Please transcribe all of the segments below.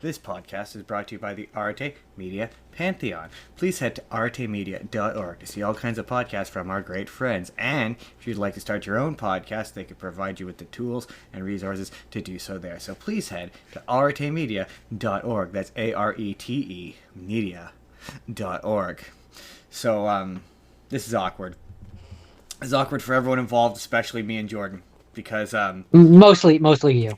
This podcast is brought to you by the Arte Media Pantheon. Please head to artemedia.org to see all kinds of podcasts from our great friends. And if you'd like to start your own podcast, they can provide you with the tools and resources to do so there. So please head to artemedia.org. That's A-R-E-T-E media.org. So, this is awkward. It's awkward for everyone involved, especially me and Jordan, because Mostly you.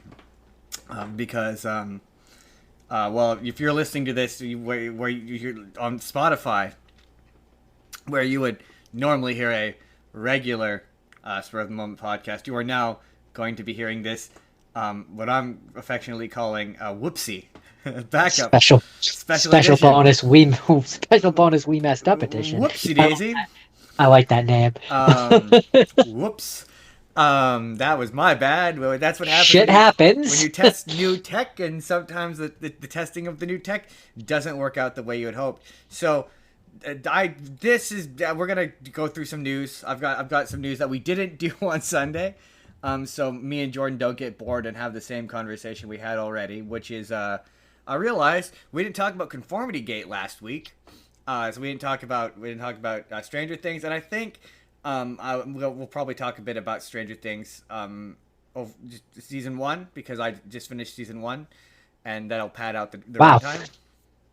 Well, if you're listening to this where you're on Spotify, where you would normally hear a regular Spur of the Moment podcast, you are now going to be hearing this, what I'm affectionately calling a whoopsie backup Special bonus. Special bonus. We messed up edition. Whoopsie daisy. I like that name. Whoops. That was my bad. That's what happens. Shit happens when you test new tech, and sometimes the testing of the new tech doesn't work out the way you had hoped. So, we're gonna go through some news. I've got some news that we didn't do on Sunday. So me and Jordan don't get bored and have the same conversation we had already, which is I realized we didn't talk about Conformity Gate last week. So we didn't talk about Stranger Things, and I think. We'll probably talk a bit about Stranger Things season 1, because I just finished season 1, and that'll pad out the runtime.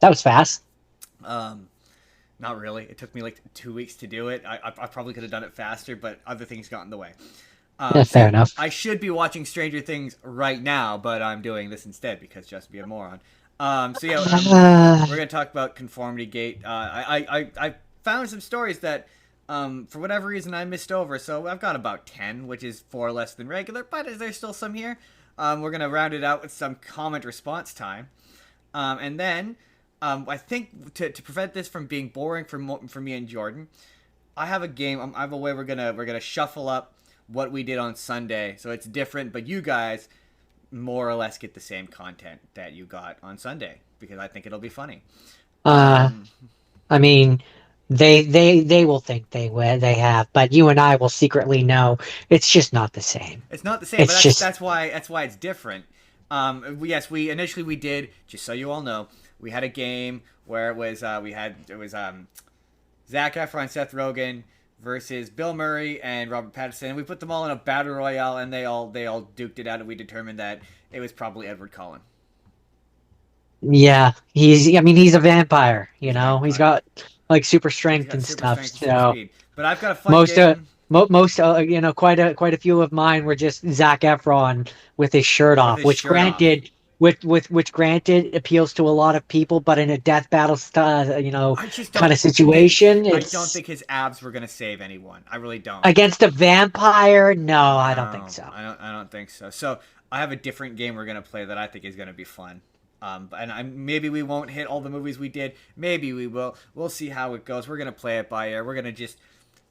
That was fast. Not really. It took me like 2 weeks to do it. I probably could have done it faster, but other things got in the way. Fair enough. I should be watching Stranger Things right now, but I'm doing this instead because just be a moron. We're going to talk about Conformity Gate. I found some stories that for whatever reason I missed over, so I've got about 10, which is 4 less than regular, but is there still some here? We're going to round it out with some comment response time. And then, I think to prevent this from being boring for me and Jordan, I have a game, I have a way we're gonna shuffle up what we did on Sunday, so it's different, but you guys more or less get the same content that you got on Sunday, because I think it'll be funny. I mean... They will think they have, but you and I will secretly know it's just not the same. It's not the same. But that's why it's different. We initially did, just so you all know, we had a game where it was Zac Efron, Seth Rogen versus Bill Murray and Robert Pattinson, and we put them all in a battle royale, and they all duked it out, and we determined that it was probably Edward Cullen. Yeah, he's a vampire. He's got like super strength and stuff. So, but I've got a fun game. Quite a few of mine were just Zac Efron with his shirt off, which granted appeals to a lot of people, but in a death battle style, kind of situation, I don't think his abs were gonna save anyone. I really don't. Against a vampire, no, I don't think so. I don't think so. So I have a different game we're gonna play that I think is gonna be fun. Maybe we won't hit all the movies we did. Maybe we will. We'll see how it goes. We're going to play it by ear. We're going to just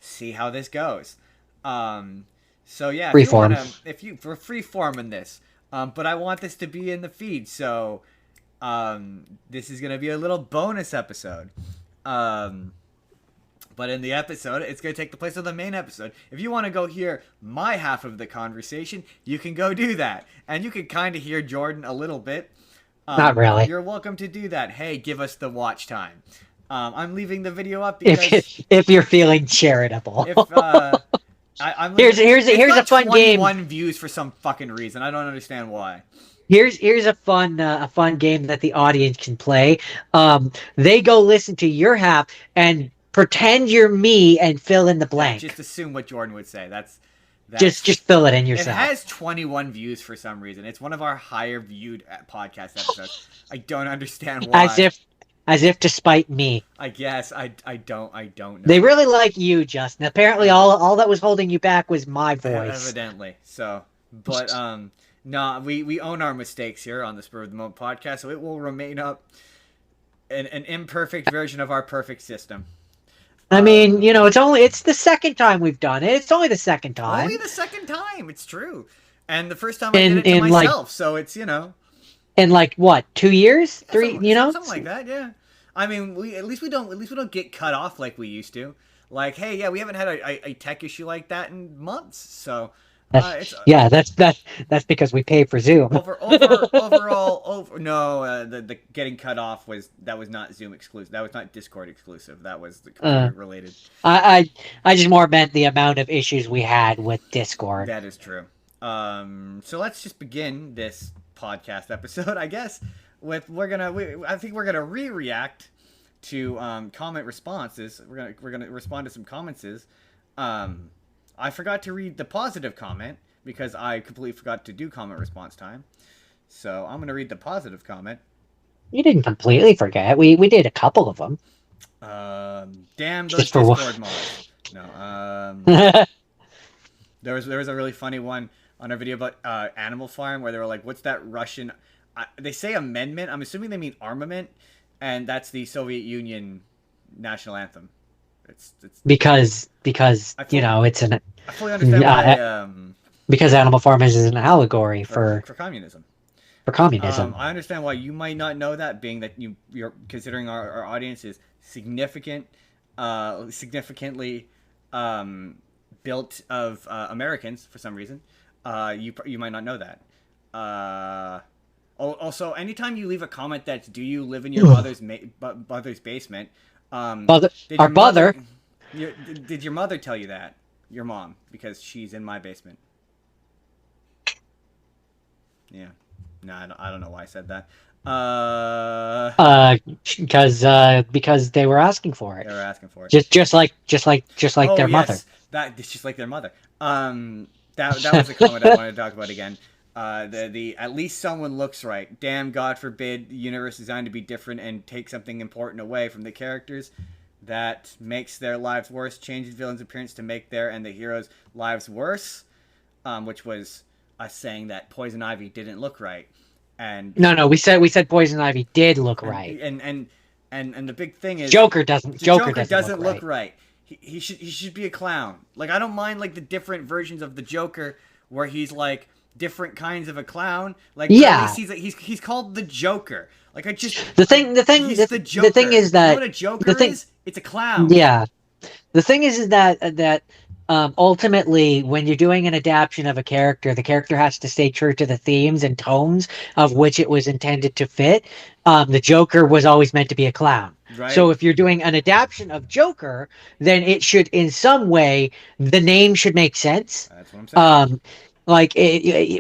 see how this goes. So yeah, we're freeforming this. But I want this to be in the feed. So, this is going to be a little bonus episode. But in the episode, it's going to take the place of the main episode. If you want to go hear my half of the conversation, you can go do that. And you can kind of hear Jordan a little bit. Not really. You're welcome to do that. Hey, give us the watch time. I'm leaving the video up because if you're feeling charitable. Here's a fun game. 21 views for some fucking reason. I don't understand why. Here's a fun game that the audience can play. They go listen to your half and pretend you're me and fill in the blank. Just assume what Jordan would say. That's just fill it in yourself. It has 21 views for some reason. It's one of our higher viewed podcast episodes. I don't understand why. As if to spite me. I guess I don't know. They really like you, Justin. Apparently, all that was holding you back was my voice. Evidently. So, but no, we own our mistakes here on the Spur of the Moment podcast, so it will remain up an imperfect version of our perfect system. I mean, it's the second time we've done it. It's only the second time. Only the second time. It's true. And the first time I did it to myself, so it's, In like what, 2 years? 3, something like that, yeah. I mean, at least we don't get cut off like we used to. Like, hey, yeah, we haven't had a tech issue like that in months. So, It's Yeah, that's because we pay for Zoom. overall over no the getting cut off was not Zoom exclusive. That was not Discord exclusive. That was the Uh, computer related. I, I just more meant the amount of issues we had with Discord. That is true. So let's just begin this podcast episode, I guess. With I think we're gonna react to comment responses. We're gonna respond to some comments. I forgot to read the positive comment because I completely forgot to do comment response time. So I'm gonna read the positive comment. You didn't completely forget. We did a couple of them. Damn those Just for Discord mods. No. one. There was a really funny one on a video about Animal Farm where they were like, "What's that Russian?" They say amendment. I'm assuming they mean armament, and that's the Soviet Union national anthem. It's because I fully understand why because Animal Farm is an allegory for communism. communism. I understand why you might not know that, being that you're considering our audience is significantly built of Americans for some reason. You might not know that. Also, anytime you leave a comment that's "Do you live in your mother's basement?" Our mother. Did your mother tell you that? Your mom, because she's in my basement. Yeah. No, I don't know why I said that. Because they were asking for it. They were asking for it. Just like their mother. It's just like their mother. That was a comment I wanted to talk about again. The at least someone looks right. Damn, God forbid the universe is designed to be different and take something important away from the characters that makes their lives worse, changes villains' appearance to make their and the heroes' lives worse, which was us saying that Poison Ivy didn't look right. And no, we said Poison Ivy did look right. And the big thing is Joker doesn't look right. He should be a clown. Like, I don't mind like the different versions of the Joker where he's like different kinds of a clown. Like, yeah, at least he's called the Joker. Like, I just the thing is that you know what a Joker is? It's a clown. Yeah, the thing is that ultimately, when you're doing an adaptation of a character, the character has to stay true to the themes and tones of which it was intended to fit. The Joker was always meant to be a clown. Right. So if you're doing an adaptation of Joker, then it should, in some way, the name should make sense. That's what I'm saying. Like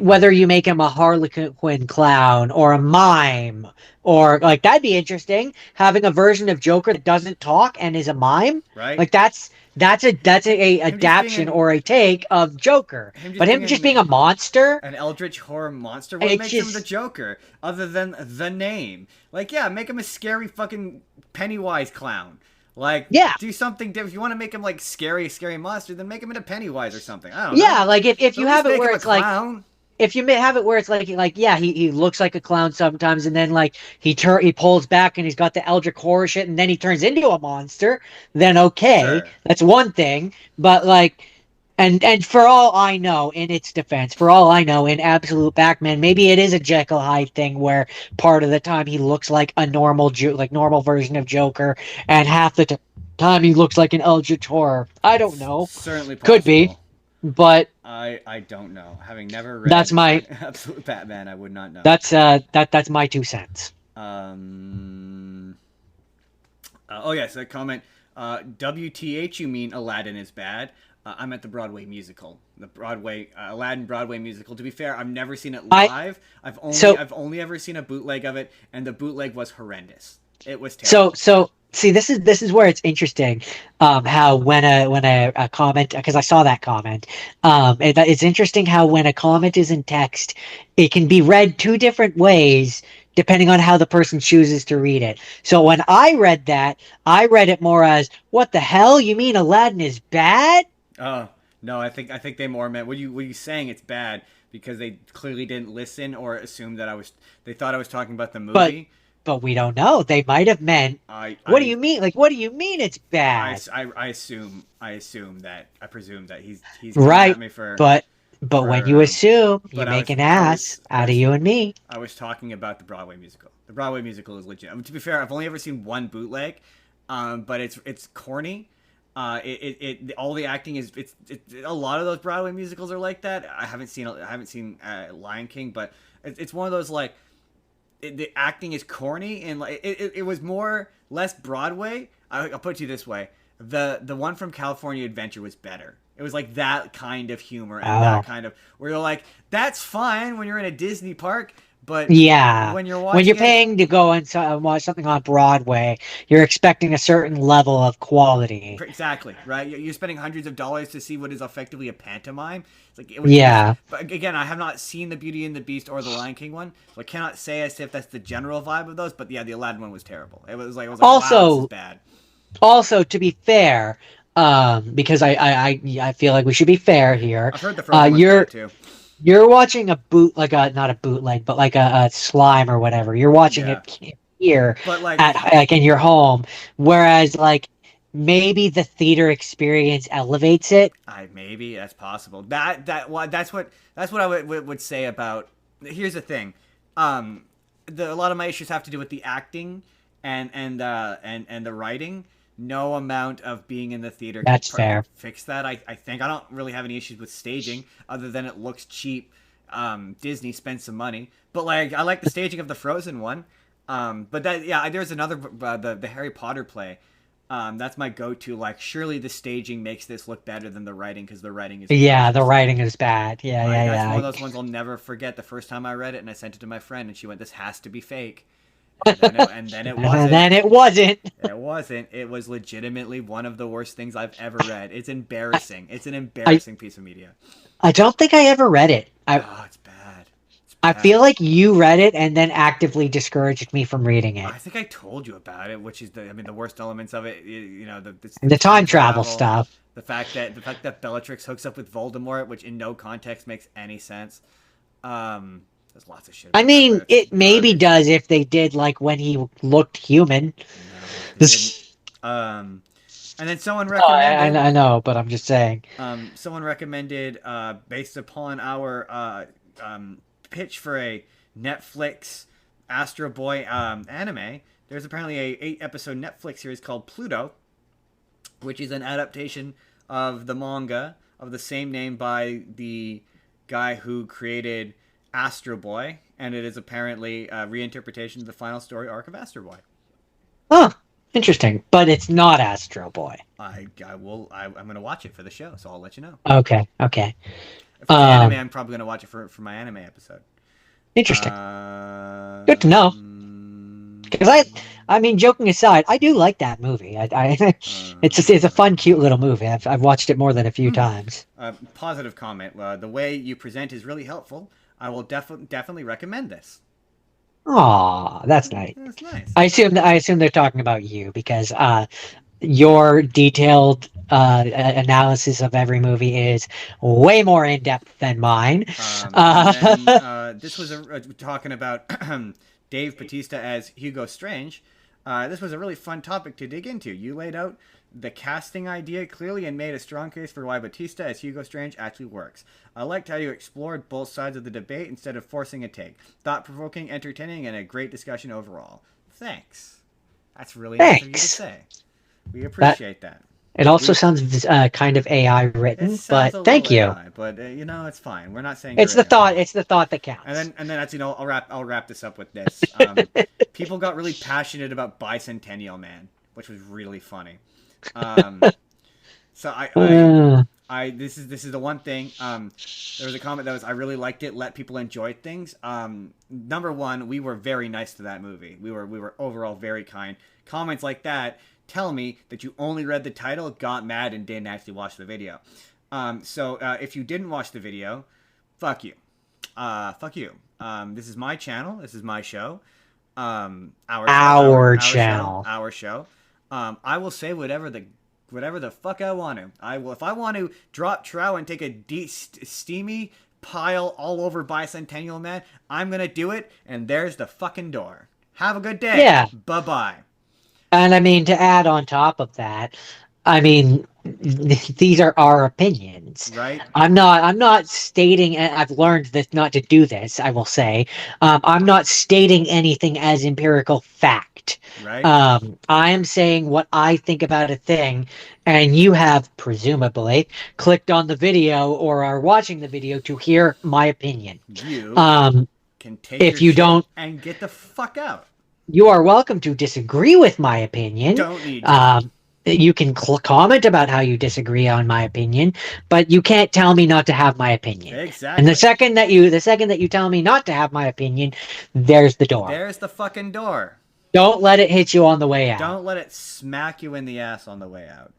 whether you make him a Harlequin clown or a mime, or like that'd be interesting. Having a version of Joker that doesn't talk and is a mime, right? Like that's a adaptation or a take of Joker. But him just being a monster, an eldritch horror monster, what makes him the Joker other than the name? Like, yeah, make him a scary fucking Pennywise clown. Like, yeah, do something different. If you want to make him like scary monster, then make him into Pennywise or something. I don't know. Yeah, like if you have it where it's like, if you have it where it's like yeah, he looks like a clown sometimes, and then like he pulls back and he's got the eldritch horror shit, and then he turns into a monster. Then okay, sure, that's one thing. But like, and for all I know, in its defense, for all I know, in Absolute Batman, maybe it is a Jekyll Hyde thing where part of the time he looks like a normal normal version of Joker, and half the time he looks like an eldritch horror. I don't know. Certainly possible. Could be, but I don't know. Having never read that's my Absolute Batman, I would not know. That's my 2 cents. Oh yes, a comment. WTH, you mean Aladdin is bad? I'm at the Broadway musical, Aladdin Broadway musical. To be fair, I've never seen it live. I've only ever seen a bootleg of it, and the bootleg was horrendous. It was terrible. So see, this is where it's interesting. How when a comment, because I saw that comment. It's interesting how when a comment is in text, it can be read 2 different ways depending on how the person chooses to read it. So when I read that, I read it more as, "What the hell? You mean Aladdin is bad?" Oh no, I think they more meant, were you saying it's bad because they clearly didn't listen or assume that they thought I was talking about the movie. But we don't know. They might have meant. What do you mean? Like, what do you mean it's bad? I presume that he's right. At me for, but when you assume, you make an ass out of you and me. I was talking about the Broadway musical. The Broadway musical is legit. I mean, to be fair, I've only ever seen one bootleg, but it's corny. All the acting is a lot of those Broadway musicals are like that. I haven't seen Lion King, but it's one of those like the acting is corny and like it was more less Broadway. I'll put it to you this way: the one from California Adventure was better. It was like that kind of humor and that Oh. kind of where you're like, that's fine when you're in a Disney park, but Yeah. when you're When you're watching it, paying to go and watch something on Broadway, you're expecting a certain level of quality. exactly, right? You're spending hundreds of dollars to see what is effectively a pantomime. It's like it was. Yeah. But again, I have not seen the Beauty and the Beast or the Lion King one, so I cannot say as if that's the general vibe of those. But yeah, the Aladdin one was terrible. It was like wow, this is Also, bad. to be fair, because I feel like we should be fair here. I've heard the Frozen one's You're bad too. watching a like a not a bootleg, but like a slime or whatever. You're watching Yeah, it here but like at like in your home, whereas like maybe the theater experience elevates it. I maybe that's possible. That's what I would say about. Here's the thing, a lot of my issues have to do with the acting and the writing. No amount of being in the theater That's could fair. fix that. I think I don't really have any issues with staging other than it looks cheap. Disney spent some money, but like I like the staging of the Frozen one. But that yeah, there's another the Harry Potter play. That's my go-to. Like, surely the staging makes this look better than the writing because the writing is Yeah, the atrocious. writing is bad. Yeah, Right? yeah, That's one of yeah. those ones I'll never forget. The first time I read it, and I sent it to my friend, and she went, "This has to be fake." And then it And wasn't. then it wasn't. It wasn't. It was legitimately one of the worst things I've ever read. It's embarrassing. It's an I embarrassing piece of media. I don't think I ever read it. Oh, it's bad. It's I bad. feel like you read it and then actively discouraged me from reading it. I think I told you about it, which is the worst elements of it. The The time time travel travel, stuff. the fact that Bellatrix hooks up with Voldemort, which in no context makes any sense. There's lots of shit I about that, but mean, it's it maybe garbage. does if they did like when he looked human. No, they didn't. This, Um, and then someone I, recommended, I know, but I'm just saying. based upon our pitch for a Netflix Astro Boy anime. There's apparently a 8 episode Netflix series called Pluto, which is an adaptation of the manga of the same name by the guy who created Astro Boy, and it is apparently a reinterpretation of the final story arc of Astro Boy. Huh, interesting. But it's not Astro Boy. I'm gonna watch it for the show, so I'll let you know. Okay, okay. For the anime, Um, I'm probably gonna watch it for my anime episode. Interesting. Good to know. Because Um, I mean, joking aside, I do like that movie. It's a fun, cute little movie. I've watched it more than a few times. positive comment. The way you present is really helpful. I will definitely recommend this. Aw, that's nice. That's nice. I assume they're talking about you because your detailed analysis of every movie is way more in depth than mine. And then Uh, this was talking about Dave Bautista as Hugo Strange. This was a really fun topic to dig into. You laid out the casting idea clearly and made a strong case for why Bautista as Hugo Strange actually works. I liked how you explored both sides of the debate instead of forcing a take. Thought-provoking, entertaining, and a great discussion overall. Thanks. That's really nice of you to Thanks. say. We That appreciate that. it also We sounds kind of AI It written, sounds but a little thank you. AI, but it's fine. We're not saying It's you're the AI. thought. It's the thought that And counts. then that's I'll wrap this up with this. People got really passionate about Bicentennial Man, which was really funny. Um, so Uh, this is the one thing. There was a comment that was I really liked it. Let people enjoy things. Number one, we were very nice to that movie. We were overall very kind. Comments like that tell me that you only read the title, got mad, and didn't actually watch the video. So if you didn't watch the video, fuck you. Fuck you. This is my channel. This is my show. our channel. Our show. I will say whatever the fuck I want to. I will if I want to drop trow and take a steamy pile all over Bicentennial Man. I'm gonna do it, and there's the fucking door. Have a good day. Yeah, Bye bye. and I mean to add on top of that, I mean, these are our opinions. right? I'm not stating, and I've learned that not to do this, I will say. I'm not stating anything as empirical fact. Right? I am saying what I think about a thing, and you have presumably clicked on the video or are watching the video to hear my opinion. You Um, can take if your you shit don't, and get the fuck out. you are welcome to disagree with my opinion. Don't need to. Um, you can comment about how you disagree on my opinion, but you can't tell me not to have my opinion. And Exactly. the second that you tell me not to have my opinion, there's the door. There's the fucking door. Don't let it hit you on the way out. Don't let it smack you in the ass on the way out.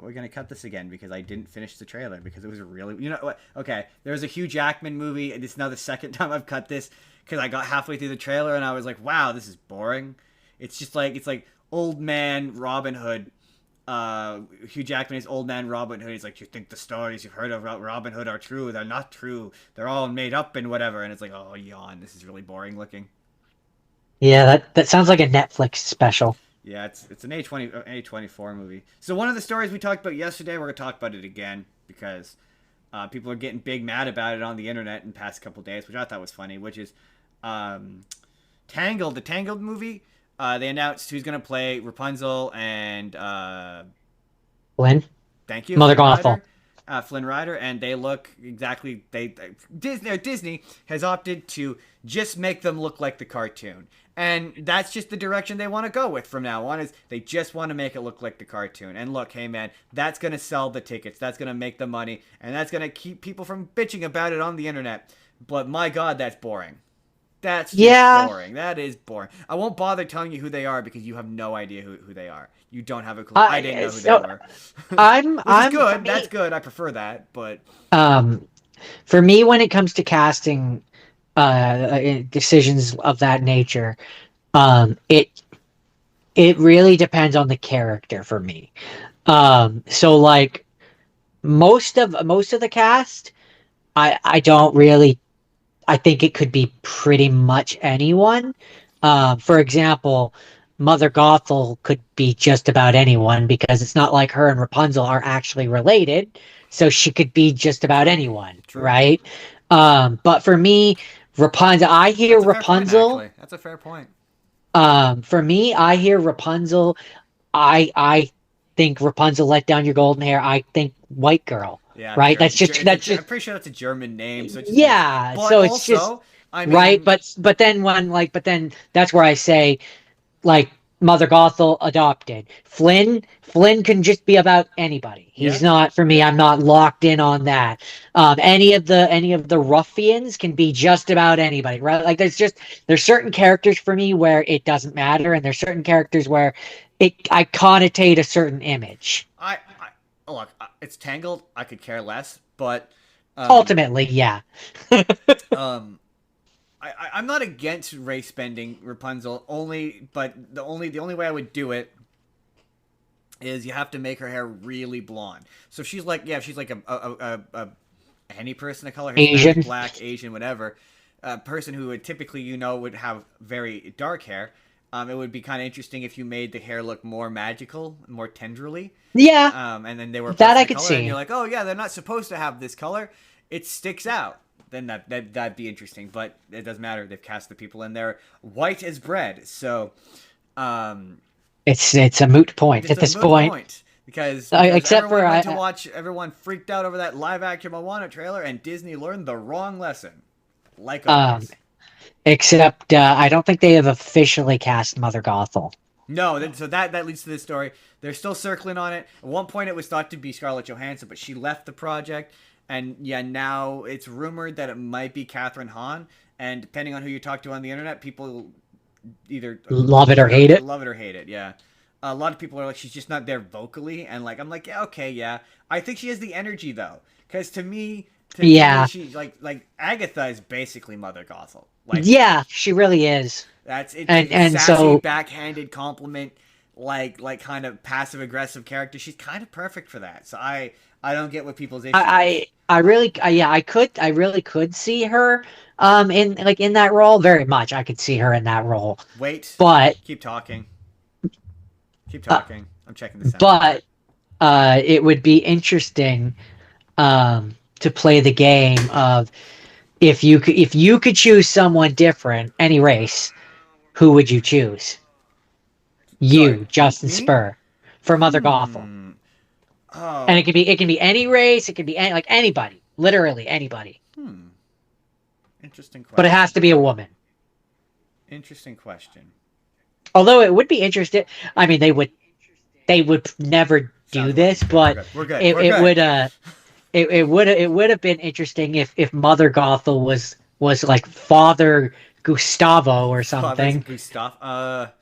We're gonna cut this again because I didn't finish the trailer because it was really, you know what? Okay, there was a Hugh Jackman movie, and it's now the second time I've cut this because I got halfway through the trailer and I was like, wow, this is boring. It's like old man Robin Hood. Hugh Jackman is old man Robin Hood. He's like, you think the stories you've heard about Robin Hood are true? They're not true. They're all made up and whatever. And it's like, oh, yawn. This is really boring looking. Yeah, that sounds like a Netflix special. Yeah, it's an A24 movie. So one of the stories we talked about yesterday, we're gonna talk about it again because people are getting big mad about it on the internet in the past couple days, which I thought was funny. Which is um, Tangled, the Tangled movie. They announced who's gonna play Rapunzel and Lynn, thank you, Mother Flynn Gothel. Rider. Flynn Rider, and they look exactly. Disney has opted to just make them look like the cartoon, and that's just the direction they want to go with from now on. Is they just want to make it look like the cartoon. And look, hey man, that's gonna sell the tickets. That's gonna make the money, and that's gonna keep people from bitching about it on the internet. But my God, that's boring. That's just Yeah, boring. That is boring. I won't bother telling you who they are because you have no idea who they are. You don't have a clue. I didn't know who they so were. Which is I'm for good. me. That's good. I prefer that. But Um, for me, when it comes to casting decisions of that nature, it really depends on the character for me. So like most of the cast, I don't really. I think it could be pretty much anyone. For example, Mother Gothel could be just about anyone because it's not like her and Rapunzel are actually related, so she could be just about true. anyone, True. right? But for me, Rapunzel, I hear That's a fair point. Rapunzel. Actually, that's a fair point. For me, I hear Rapunzel. I think Rapunzel let down your golden hair. I think white girl, Yeah, I'm right? sure. That's I'm just pretty sure that's a German name, so it just makes. yeah. But So it's just also, I right. mean, But then but then that's where I say like Mother Gothel adopted. Flynn can just be about anybody. yeah, He's not for me. yeah. I'm not locked in on that. Any of the ruffians can be just about anybody, right? Like there's certain characters for me where it doesn't matter, and there's certain characters where I connotate a certain image. Look, it's Tangled. I could care less, but um, Ultimately, yeah. um, I'm not against race bending Rapunzel only, but the only way I would do it is you have to make her hair really blonde. So she's like, yeah, she's like a any person of color, Hispanic, Asian. black, Asian, whatever, a person who would typically would have very dark hair. It would be kind of interesting if you made the hair look more magical, more tenderly. Yeah, And then they were a that person I of could color, and you're see. like, oh yeah, they're not supposed to have this color. It sticks out. Then that'd be interesting, but it doesn't matter. They've cast the people in there white as bread, so um, It's a moot point it's at a this moot point. point because Except for everyone went to watch, everyone freaked out over that live action Moana trailer, and Disney learned the wrong lesson, like um, always. except I don't think they have officially cast Mother Gothel. No, so that leads to this story. They're still circling on it. At one point, it was thought to be Scarlett Johansson, but she left the project, and yeah, now it's rumored that it might be Catherine Hahn. And depending on who you talk to on the internet, people either Love it or hate it. love it or hate it. Yeah, a lot of people are like, she's just not there vocally, and like I'm like, yeah, okay, yeah. I think she has the energy though, because to me, Yeah, she's like Agatha is basically Mother Gothel. Like yeah, she really is. it's a And sassy, so backhanded compliment, like kind of passive aggressive character. She's kind of perfect for that. So I don't get what people's issue is. yeah, I really could see her in that role very much. I could see her in that role. Wait, But keep talking, keep uh, talking. I'm checking this out. but it would be interesting to play the game of if you could choose someone different, any race, who would you choose? Sorry, You, Justin me? Spurr, for Mother Gothel. Hmm. And Oh. it can be any race, it can be like anybody, literally anybody. Hmm. Interesting But it has question. to be a woman. Interesting question. Although it would be interesting. I mean, they would never do Sounds right. this, Okay, we're but good. We're good. it, We're it good. would it would have been interesting if Mother Gothel was like Father Gustavo or Father something. Gustav.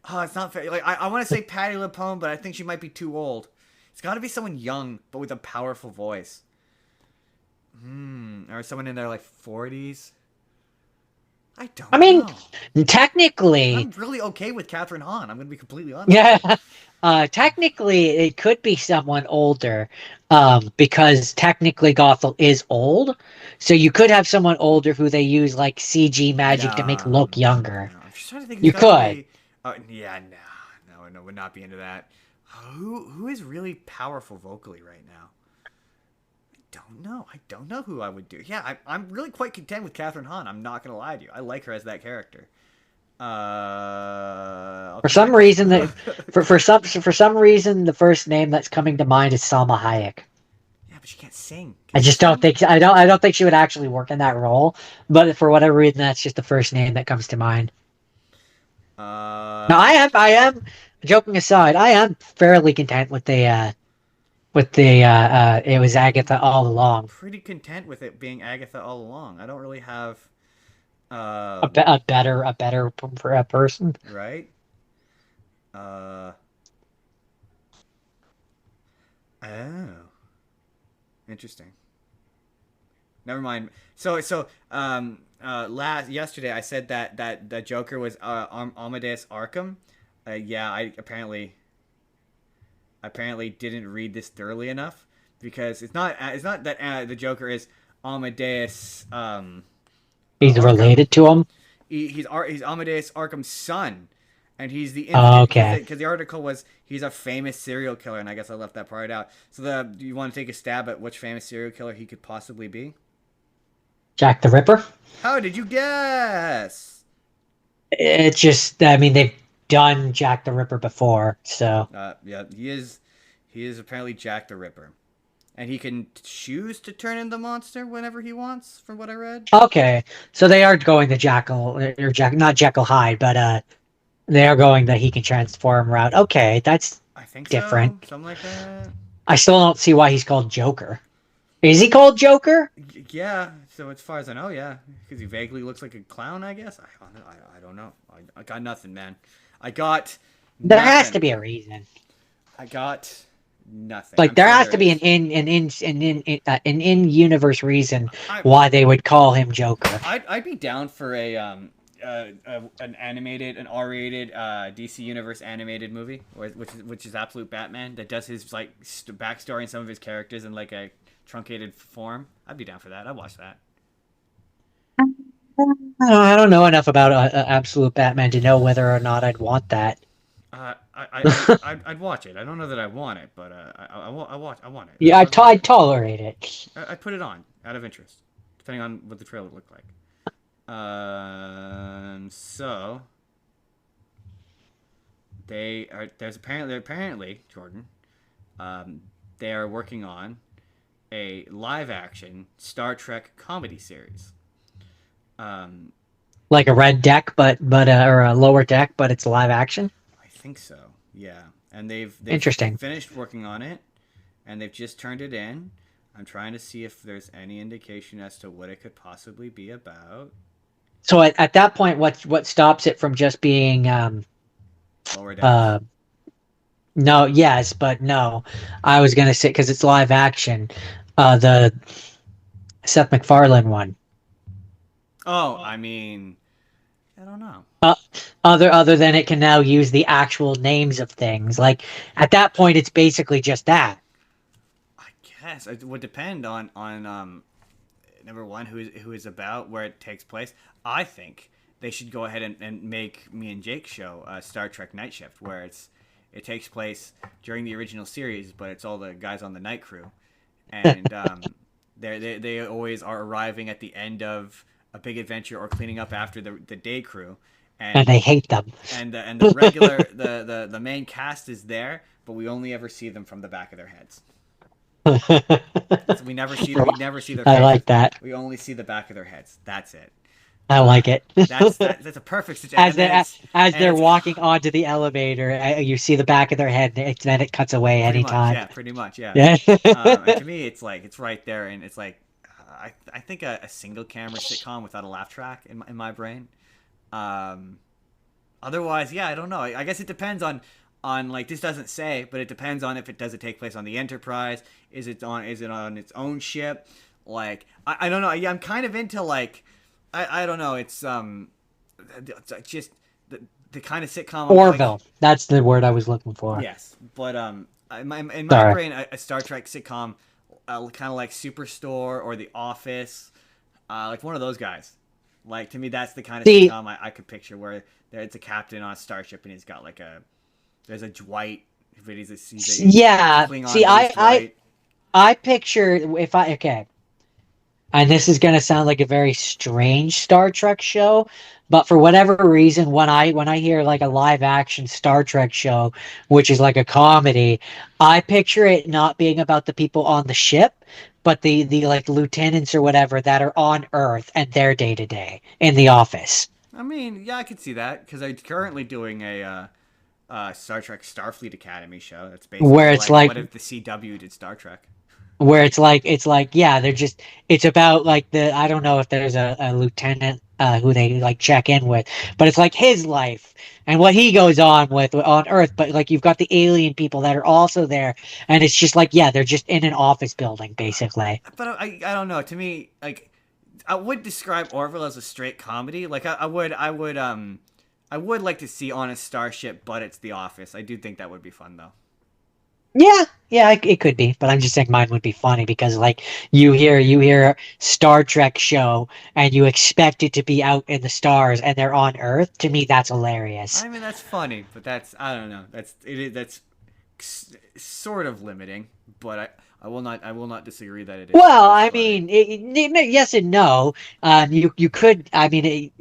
Oh, it's not fair. Like I want to say Patty LuPone, but I think she might be too old. It's got to be someone young, but with a powerful voice. Or someone in their like 40s. I I don't mean, know. technically, I'm really okay with Catherine Hahn. I'm gonna be completely honest with yeah, you. technically it could be someone older, because technically Gothel is old, so you could have someone older who they use like CG magic to make No, look younger. no. I'm just trying to think. Who's You got to could. be? Yeah, no, would not be into that. Who is really powerful vocally right now? Don't know. I don't know who I would do. Yeah, I'm really quite content with Catherine Hahn. I'm not gonna lie to you. I like her as that character. I'll For come some back to reason that you. for some reason the first name that's coming to mind is Salma Hayek. Yeah, but she can't sing. Can I she just don't sing? think I don't think she would actually work in that role, but for whatever reason that's just the first name that comes to mind. Now I'm I am joking aside, I am fairly content with the it was Agatha all along. pretty content with it being Agatha all along. I don't really have A better for a person. right. Uh, oh, interesting. Never mind. Last yesterday I said that the Joker was Amadeus Arkham. Yeah, I apparently didn't read this thoroughly enough because it's not that the Joker is Amadeus He's Arkham. related to him. He's Amadeus Arkham's son, and he's the Oh, infamous okay. because the article was he's a famous serial killer, and I guess I left that part out. So do you want to take a stab at which famous serial killer he could possibly be? Jack the Ripper. How did you guess? It's just, I mean, they've done Jack the Ripper before, so Yeah, he is. He is apparently Jack the Ripper, and he can choose to turn into monster whenever he wants, from what I read. okay. So they are going the Jackal or not Jekyll Hyde, but they are going the he can transform route. Okay, that's I think different. so, something like that. I still don't see why he's called Joker. Is he called Joker? Yeah. So as far as I know, yeah, because he vaguely looks like a clown. I guess. I don't know. I got nothing, man. I got There has to nothing. be a reason. I got nothing. Like I'm there sure has there to be is. an in universe reason I why they would call him Joker. I'd be down for an R-rated DC Universe animated movie, which is Absolute Batman that does his like backstory and some of his characters in like a truncated form. I'd be down for that. I'd watch that. I don't know enough about Absolute Batman to know whether or not I'd want that. I'd watch it. I don't know that I want it, but I want it. Yeah, I'd watch I'd it. tolerate it. I'd put it on out of interest, depending on what the trailer looked like. So apparently Jordan, um, they are working on a live action Star Trek comedy series. Um, Like a red deck, but or a lower deck, but it's live action. I think so. Yeah, and they've Interesting. finished working on it, and they've just turned it in. I'm trying to see if there's any indication as to what it could possibly be about. So at that point, what stops it from just being Lower decks. uh no, yes, but no. I was gonna say because it's live action, the Seth MacFarlane one. Oh, I mean, I don't know. Uh, other than it can now use the actual names of things. Like at that point, it's basically just that. I guess it would depend on number one who is about where it takes place. I think they should go ahead and make me and Jake show Star Trek Night Shift, where it takes place during the original series, but it's all the guys on the night crew, and they always are arriving at the end of a big adventure or cleaning up after the day crew, And and I hate them. and the regular the main cast is there, but we only ever see them from the back of their heads. So we never see their I faces. like that. We only see the back of their heads. That's it. I like it. That's a perfect situation. As And then they it's as and they're it's walking onto the elevator, you see the back of their head, and then it cuts away pretty much, anytime. yeah, pretty much, yeah. Yeah. And to me, it's like it's right there, and it's like I think a single camera sitcom without a laugh track in my brain. Um, Otherwise, yeah, I don't know. I guess it depends on like this doesn't say, but it depends on if it does it take place on the Enterprise. Is it on its own ship? Like I don't know. Yeah, I'm kind of into like I don't know. It's just the kind of sitcom I'm like. Orville. That's the word I was looking for. Yes, but in my Sorry. brain, a Star Trek sitcom, kind of like Superstore or The Office, like one of those guys. Like to me, that's the kind of See, sitcom I could picture where it's a captain on a starship and he's got like there's a Dwight, but he's a yeah. Klingon, See, but he's Dwight. I picture if I okay, and this is gonna sound like a very strange Star Trek show, but for whatever reason, when I hear like a live action Star Trek show, which is like a comedy, I picture it not being about the people on the ship, but the like lieutenants or whatever that are on Earth and their day to day in the office, I mean, yeah, I could see that because I'm currently doing a Star Trek Starfleet Academy show. That's where basically it's like like what if the CW did Star Trek. where it's like yeah, they're just it's about like the I don't know if there's a lieutenant who they like check in with, but it's like his life and what he goes on with on Earth, but like you've got the alien people that are also there, and it's just like yeah, they're just in an office building basically. But I don't know. To me, like I would describe Orville as a straight comedy. Like I would like to see on a starship, but it's The Office. I do think that would be fun though. Yeah, yeah, it could be, but I'm just saying mine would be funny because like you hear Star Trek show and you expect it to be out in the stars and they're on Earth. To me, that's hilarious. I mean that's funny, but I don't know. That's sort of limiting, but I will not disagree that it is Well, is I funny. mean, yes and no. You could. I mean,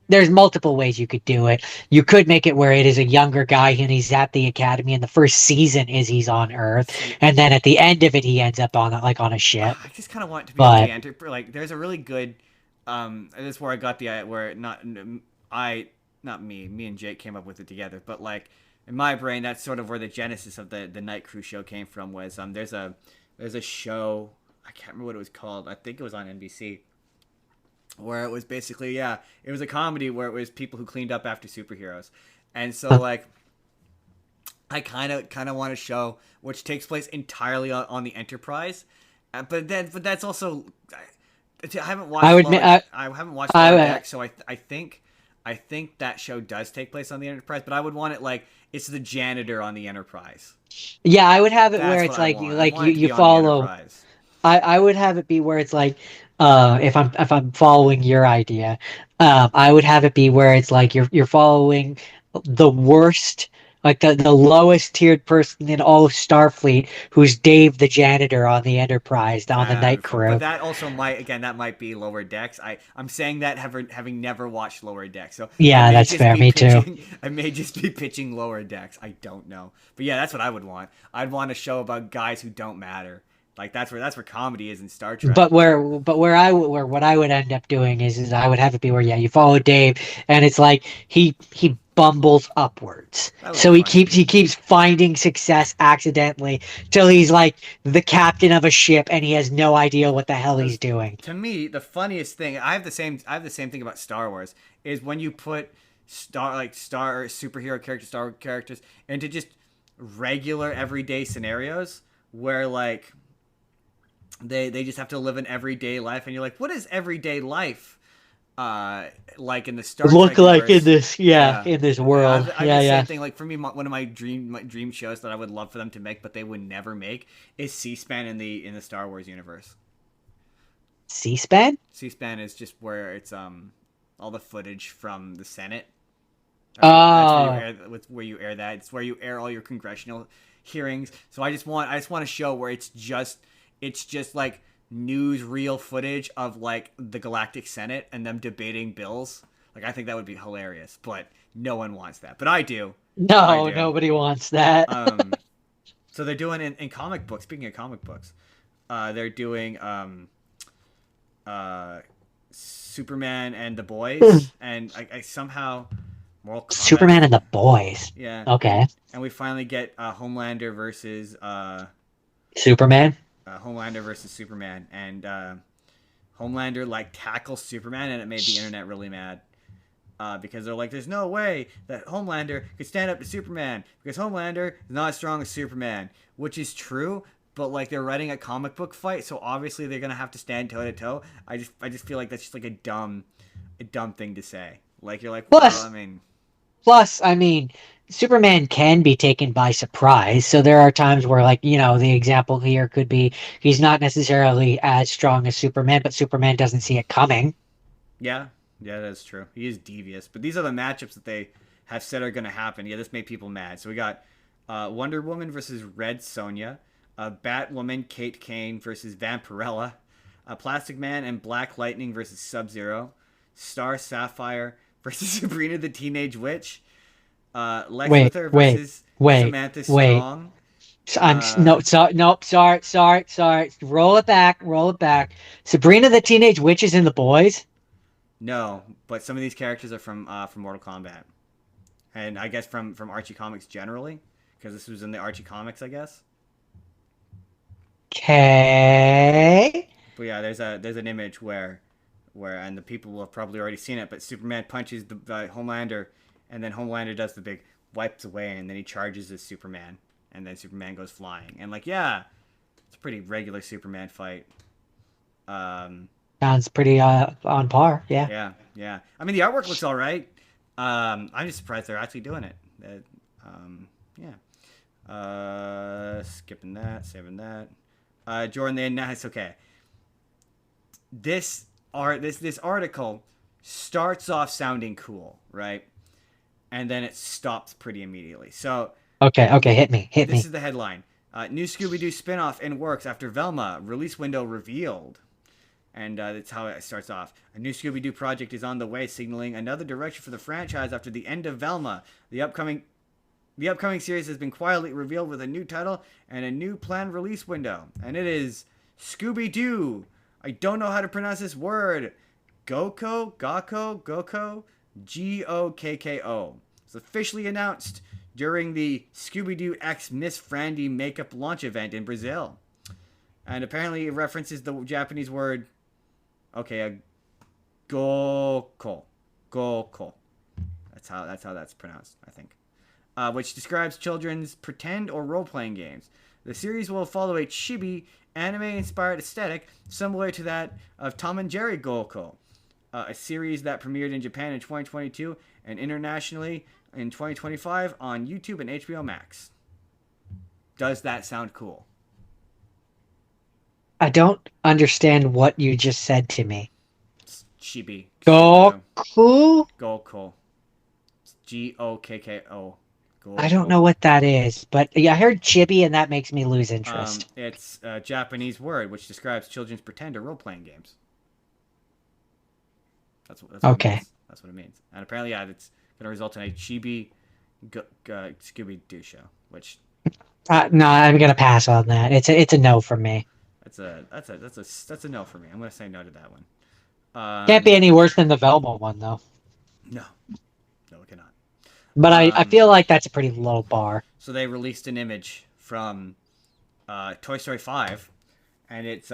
there's multiple ways you could do it. You could make it where it is a younger guy and he's at the academy, and the first season is he's on Earth, See, and then at the end of it, he ends up on like on a ship. I just kind of want it to be on the But enter. Like, there's a really good. This is where I got the where I not me and Jake came up with it together, but like in my brain, that's sort of where the genesis of the night crew show came from. Was there's a show I can't remember what it was called. I think it was on NBC. Where it was basically it was a comedy where it was people who cleaned up after superheroes, and so like I kind of want a show which takes place entirely on the Enterprise, but that's also I haven't I watched would. Lower I haven't watched Lower I Deck, so I think that show does take place on the Enterprise, but I would want it like it's the janitor on the Enterprise. yeah, I would have it where That's what it's I like want. I like want you it to you be on the follow. Enterprise. I would have it be where it's like if I'm following your idea, I would have it be where it's like you're following the worst, like the lowest tiered person in all of Starfleet, who's Dave the janitor on the Enterprise, on the That would night be fun. But crew. that also might be Lower Decks. I'm saying that having never watched Lower Decks, so I Yeah, may that's just fair. be Me too. pitching. I may just be pitching Lower Decks. I don't know, but yeah, that's what I would want. I'd want a show about guys who don't matter. Like that's where comedy is in Star Trek. Where what I would end up doing is I would have it be where yeah you follow Dave, and it's like he bumbles upwards, That would be so he funny. keeps finding success accidentally till he's like the captain of a ship and he has no idea what the hell he's Because doing. to me, the funniest thing I have the same thing about Star Wars is when you put star superhero characters, Star Wars characters into just regular everyday scenarios where like they just have to live an everyday life, and you're like, what is everyday life like in the Star Look Trek like in universe? this Yeah, in this I've, world. I've Yeah, the yeah. same thing. Like for me, one of my dream shows that I would love for them to make, but they would never make, is C-SPAN in the Star Wars universe. C-SPAN? C-SPAN is just where it's all the footage from the Senate. That's where you Oh, air where you air that. It's where you air all your congressional hearings. So I just want a show where it's just like newsreel footage of like the Galactic Senate and them debating bills. Like I think that would be hilarious, but no one wants that. But I do. I no, do. nobody wants that. Um, so they're doing in comic books. Speaking of comic books, they're doing uh, Superman and the Boys, and I somehow Mortal Kombat. Superman and the boys. Yeah, Okay. and we finally get Superman? Homelander versus Superman, and Homelander like tackles Superman, and it made the internet really mad. Because they're like, there's no way that Homelander could stand up to Superman because Homelander is not as strong as Superman, which is true. But like they're writing a comic book fight, so obviously they're gonna have to stand toe to toe. I just feel like that's just like a dumb thing to say. Like you're like, well, Plus, I mean, I mean, Superman can be taken by surprise. So there are times where, like, the example here could be he's not necessarily as strong as Superman, but Superman doesn't see it coming. yeah, yeah, that's true. He is devious, but these are the matchups that they have said are gonna happen. Yeah, this made people mad. So we got Wonder Woman versus Red Sonja, Batwoman Kate Kane versus Vampirella, Plastic Man and Black Lightning versus Sub Zero, Star Sapphire versus Sabrina the Teenage Witch, Lex Wait, Luthor wait, versus wait, Samantha wait. Strong. No, Uh, sorry, nope, sorry. Roll it back, roll it back. Sabrina the Teenage Witch is in the boys. no, but some of these characters are from Mortal Kombat, and I guess from Archie Comics generally, because this was in the Archie Comics, I guess. Okay. But yeah, there's an image where and the people will have probably already seen it, but Superman punches the Homelander, and then Homelander does the big wipes away, and then he charges as Superman, and then Superman goes flying, and like yeah, it's a pretty regular Superman fight. Um, Sounds pretty on par. Yeah. yeah, yeah. I mean the artwork looks all right. I'm just surprised they're actually doing it. Yeah. Skipping that, saving that. Jordan, then that's okay. This article starts off sounding cool, right? And then it stops pretty immediately. So Okay, hit me. Hit this me. is the headline: New Scooby-Doo spin-off in works after Velma release window revealed. And that's how it starts off. A new Scooby-Doo project is on the way, signaling another direction for the franchise after the end of Velma. The upcoming series has been quietly revealed with a new title and a new planned release window. And it is Scooby-Doo. I don't know how to pronounce this word. Gokko, Gokko. It's officially announced during the Scooby-Doo X Miss Frandy makeup launch event in Brazil. And apparently it references the Japanese word, Gokko. Gokko. That's how that's pronounced, I think. Which describes children's pretend or role-playing games. The series will follow a chibi, anime-inspired aesthetic similar to that of Tom and Jerry Gokko, a series that premiered in Japan in 2022 and internationally in 2025 on YouTube and HBO Max. Does that sound cool? I don't understand what you just said to me. It's chibi. Scooby-Doo. Goku? Gokko. Gokko. I don't Gokko. know what that is, but yeah, I heard chibi and that makes me lose interest. It's a Japanese word which describes children's pretend or role-playing games. That's what it Okay. means. That's what it means. And apparently, yeah, it's going to result in a chibi Scooby-Doo show, which No, I'm gonna pass on that. It's a no from me. that's a no for me. I'm going to say no to that one. Can't be any worse than the Velma one though. No, no, it cannot. But I Um, feel like that's a pretty low bar. so they released an image from Toy Story 5, and it's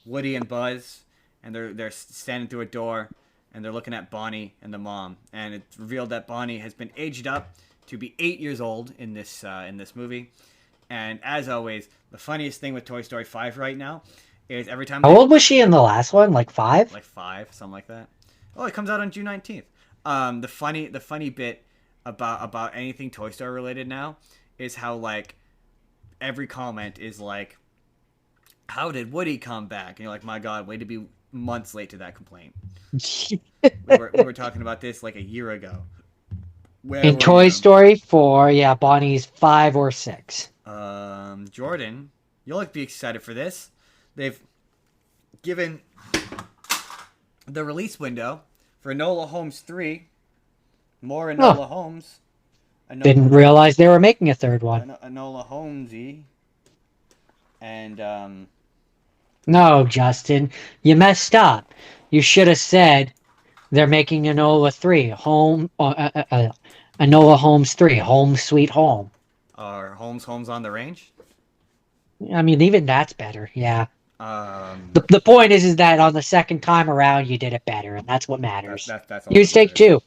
Woody and Buzz, and they're standing through a door, and they're looking at Bonnie and the mom, and it's revealed that Bonnie has been aged up to be 8 years old in this movie. And as always, the funniest thing with Toy Story 5 right now is every time How they old was she in the last one? Like 5? like 5, something like that. Oh, it comes out on June 19th. The funny bit about anything Toy Story related now is how like every comment is like, how did Woody come back? And you're like, my God, way to be months late to that complaint. We were talking about this like a year ago. Where In were Toy you? Story 4, yeah, Bonnie's 5 or 6. Jordan, you'll be excited for this. They've given the release window for Enola Holmes 3. More Oh, Enola Holmes. didn't realize they were making a third one. Enola Holmesy. And, No, Justin, you messed up. You should have said they're making Enola 3, Enola Holmes 3, Home Sweet Home. our Holmes on the Range. I mean, even that's better. Yeah. Um, The point is that on the second time around, you did it better, and that's what matters. that's all that Use take matters. two.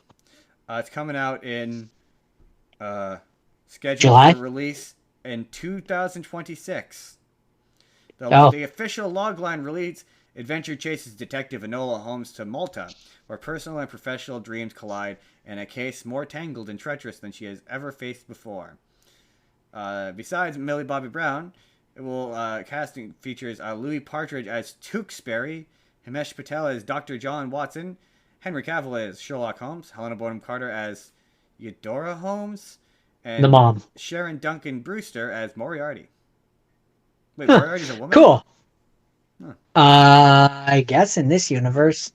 It's coming out in uh, scheduled for July? release in 2026. Oh, The official logline release adventure chases Detective Enola Holmes to Malta, where personal and professional dreams collide in a case more tangled and treacherous than she has ever faced before. Besides Millie Bobby Brown, it will casting features Louis Partridge as Tewksbury, Himesh Patel as Dr. John Watson, Henry Cavill as Sherlock Holmes, Helena Bonham Carter as Eudora Holmes, the and mom. Sharon Duncan Brewster as Moriarty. Wait, Huh. Moriarty's a woman? Cool. Huh. I guess in this universe.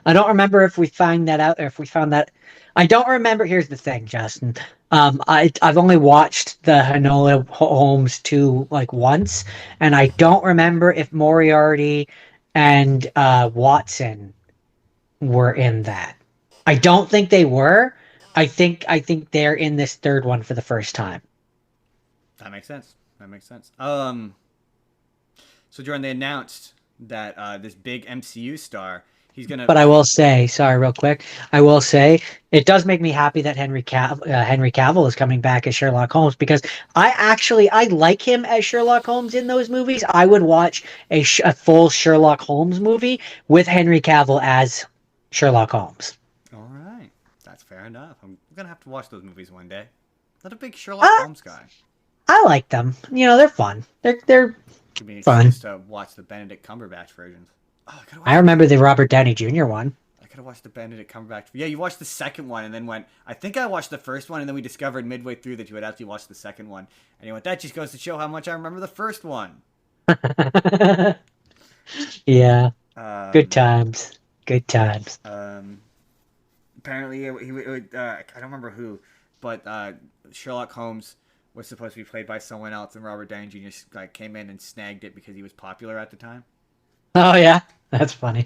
I don't remember if we find that out or if we found that. I don't remember. Here's the thing, Justin. I've only watched the Enola Holmes 2 like once, and I don't remember if Moriarty and Watson were in that. I don't think they were. I think they're in this third one for the first time. That makes sense. That makes sense. So Jordan, they announced that this big MCU star, he's gonna. But I will say, sorry, real quick, I will say it does make me happy that Henry Cavill is coming back as Sherlock Holmes because I like him as Sherlock Holmes in those movies. I would watch a full Sherlock Holmes movie with Henry Cavill as Sherlock Holmes. All right, that's fair enough. I'm gonna have to watch those movies one day. Not a big Sherlock I, Holmes guy. I like them. You know, they're fun. They're Give me an fun. excuse to watch the Benedict Cumberbatch versions. Oh, I gotta I watch. remember the Robert Downey Jr. one. I gotta watch the Benedict Cumberbatch. Yeah, you watched the second one and then went. I think I watched the first one and then we discovered midway through that you had actually watched the second one. And you went. That just goes to show how much I remember the first one. Yeah, good Um, times. Good times. um, apparently I don't remember who, but Sherlock Holmes was supposed to be played by someone else, and Robert Downey Jr. like came in and snagged it because he was popular at the time, Oh yeah, that's funny.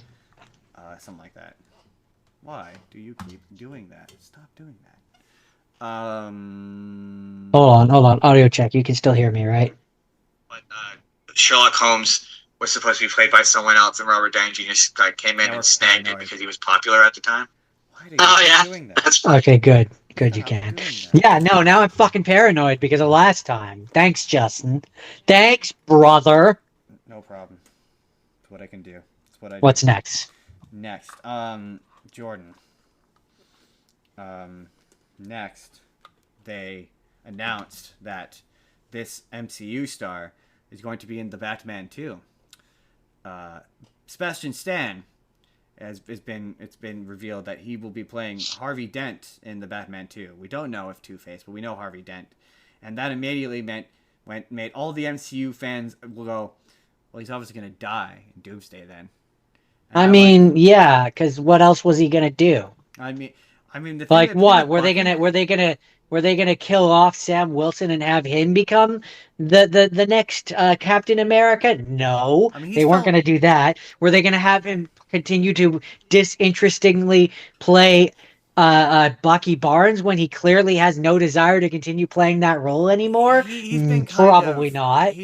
something like that. Why do you keep doing that? Stop doing that. Um, Hold on. Audio check. You can still hear me, right? but Sherlock Holmes was supposed to be played by someone else, and Robert Downey Jr. like came in and snagged it because he was popular at the time. Why do you keep doing that? That's funny. Okay, good. Good, you Stop can. doing that. Yeah, no, now I'm fucking paranoid because of last time. Thanks, Justin. Thanks, brother. No problem. It's what I can do. It's what I do. What's next? Next, Jordan. Next, they announced that this MCU star is going to be in the Batman 2. Sebastian Stan it's been revealed that he will be playing Harvey Dent in the Batman 2. We don't know if Two-Face, but we know Harvey Dent, and that immediately made all the MCU fans will go, well, he's obviously gonna die in Doomsday then. And I mean, yeah, because what else was he gonna do? I mean, the thing Like that the thing what? with Bucky, Were they gonna kill off Sam Wilson and have him become the next Captain America? No, I mean, he's they weren't still gonna do that. Were they gonna have him continue to disinterestingly play Bucky Barnes when he clearly has no desire to continue playing that role anymore? he's been Probably not.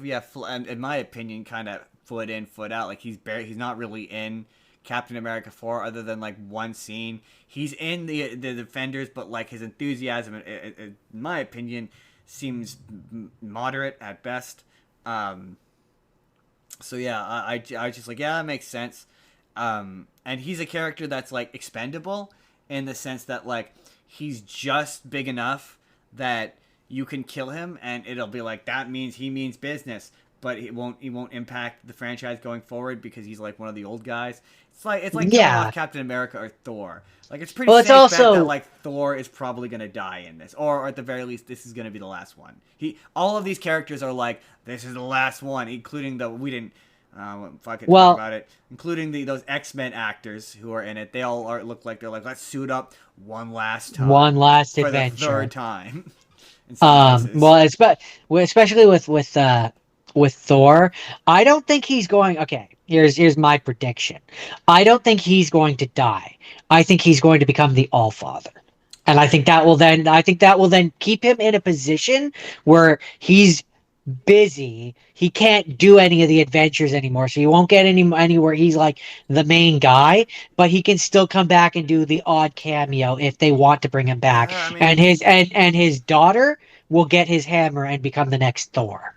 yeah, in my opinion, kind of foot in, foot out. Like he's not really in Captain America 4 other than like one scene. He's in the Defenders, but like his enthusiasm, in my opinion, seems moderate at best. So yeah, I just like, yeah, that makes sense. And he's a character that's like expendable in the sense that like he's just big enough that you can kill him and it'll be like that means he means business. but it won't impact the franchise going forward because he's like one of the old guys. It's like killing off Yeah. Captain America or Thor. Like it's pretty Well, it's safe bet that also like Thor is probably gonna die in this, or at the very least, this is gonna be the last one. All of these characters are like, this is the last one, including the we didn't. If I could talk well, about it, including those X-Men actors who are in it, they all look like they're like, let's suit up one last one time last for the adventure. third time, in some cases. Well, especially with Thor, I don't think he's going. Okay, here's my prediction. I don't think he's going to die. I think he's going to become the All Father, and Okay. I think that will then keep him in a position where he's busy. He can't do any of the adventures anymore, so he won't get anywhere. He's like the main guy, but he can still come back and do the odd cameo if they want to bring him back. Yeah, I And mean, his daughter will get his hammer and become the next Thor.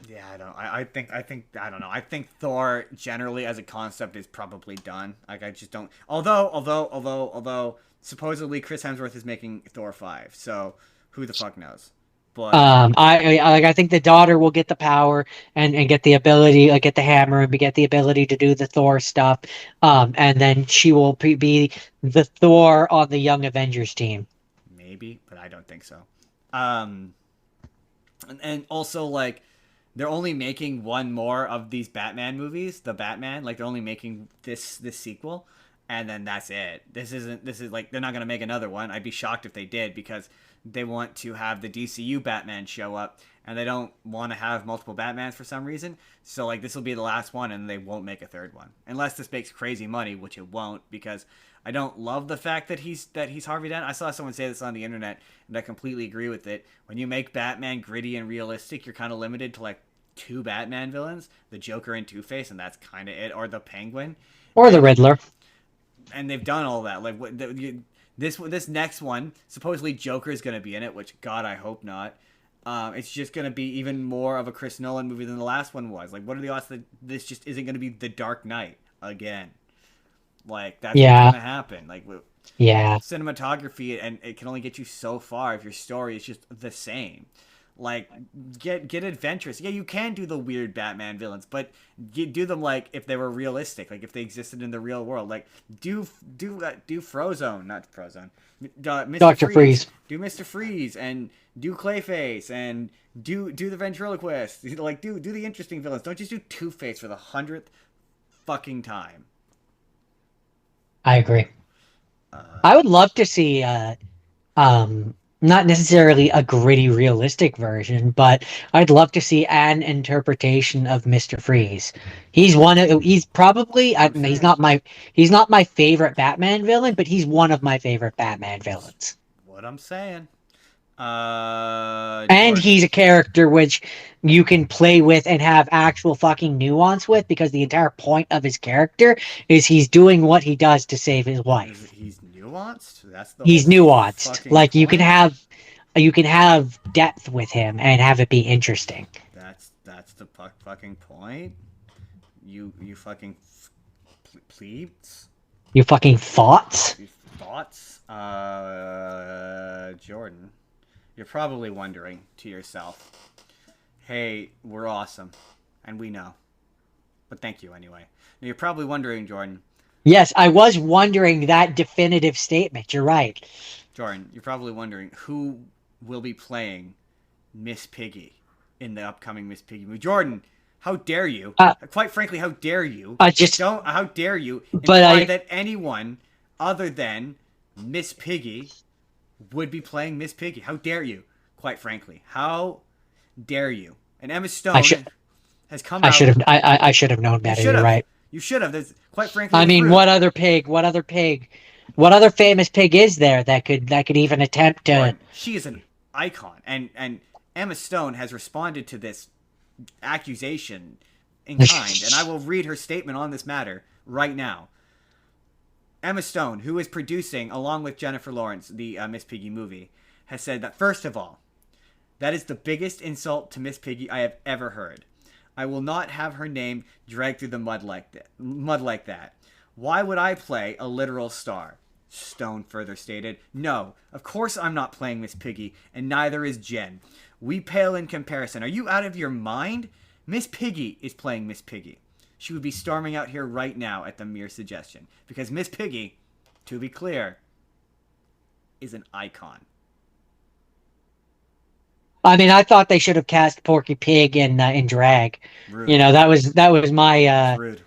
yeah, I don't. I think I don't know. I think Thor generally as a concept is probably done. Like I just don't. Although supposedly Chris Hemsworth is making Thor 5, so who the fuck knows? But I think the daughter will get the power and get the ability, get the hammer and get the ability to do the Thor stuff. And then she will be the Thor on the Young Avengers team. maybe, but I don't think so. Um, and also like they're only making one more of these Batman movies, the Batman. Like they're only making this sequel, and then that's it. This is like they're not gonna make another one. I'd be shocked if they did because they want to have the DCU Batman show up, and they don't want to have multiple Batmans for some reason. So like this will be the last one, and they won't make a third one unless this makes crazy money, which it won't because I don't love the fact that he's Harvey Dent. I saw someone say this on the internet, and I completely agree with it. When you make Batman gritty and realistic, you're kind of limited to like two Batman villains, the Joker and Two Face, and that's kind of it, or the Penguin, Or the and Riddler. they've done all that. Like this next one, supposedly Joker is going to be in it, which God I hope not. It's just going to be even more of a Chris Nolan movie than the last one was. Like, what are the odds that this just isn't going to be The Dark Knight again? Like that's what's Yeah. gonna happen. Like Yeah. cinematography, and it can only get you so far if your story is just the same. Like get adventurous. Yeah, you can do the weird Batman villains, but do them like if they were realistic, like if they existed in the real world. Like do Frozone, not Frozone, Mister Dr. Freeze. Freeze. Do Mister Freeze and do Clayface and do the ventriloquist. Like do the interesting villains. Don't just do Two Face for the 100th fucking time. I agree. I Uh, would love to see um not necessarily a gritty realistic version, but I'd love to see an interpretation of Mr. Freeze. He's probably what I'm he's saying. not my favorite Batman villain, but he's one of my favorite Batman villains. What I'm saying. And Jordan. he's a character which you can play with and have actual fucking nuance with because the entire point of his character is he's doing what he does to save his wife. He's nuanced. That's the whole He's nuanced. fucking Like point. you can have depth with him and have it be interesting. That's the fucking point. You fucking plebes. You fucking thoughts? Your thoughts. Jordan. You're probably wondering to yourself, "Hey, we're awesome, and we know." But thank you anyway. Now, you're probably wondering, Jordan. Yes, I was wondering that definitive statement. You're right. Jordan, you're probably wondering who will be playing Miss Piggy in the upcoming Miss Piggy movie. Jordan, how dare you? Uh, Quite frankly, how dare you? I just, Don't. How dare you but imply I, that anyone other than Miss Piggy would be playing Miss Piggy? How dare you? Quite frankly, how dare you? And Emma I Stone should, has come out. I should have known You better. should You're have. right. You should have. That's quite frankly I the mean, truth. what other famous pig is there that could even attempt to? Jordan, she is an icon, and Emma Stone has responded to this accusation in kind, and I will read her statement on this matter right now. Emma Stone, who is producing, along with Jennifer Lawrence, the Miss Piggy movie, has said that, first of all, that is the biggest insult to Miss Piggy I have ever heard. I will not have her name dragged through the mud like that. Why would I play a literal star? Stone further stated, "No, of course I'm not playing Miss Piggy, and neither is Jen. We pale in comparison. Are you out of your mind? Miss Piggy is playing Miss Piggy. She would be storming out here right now at the mere suggestion. Because Miss Piggy, to be clear, is an icon. I mean, I thought they should have cast Porky Pig in drag. You Rude. know, That's rude.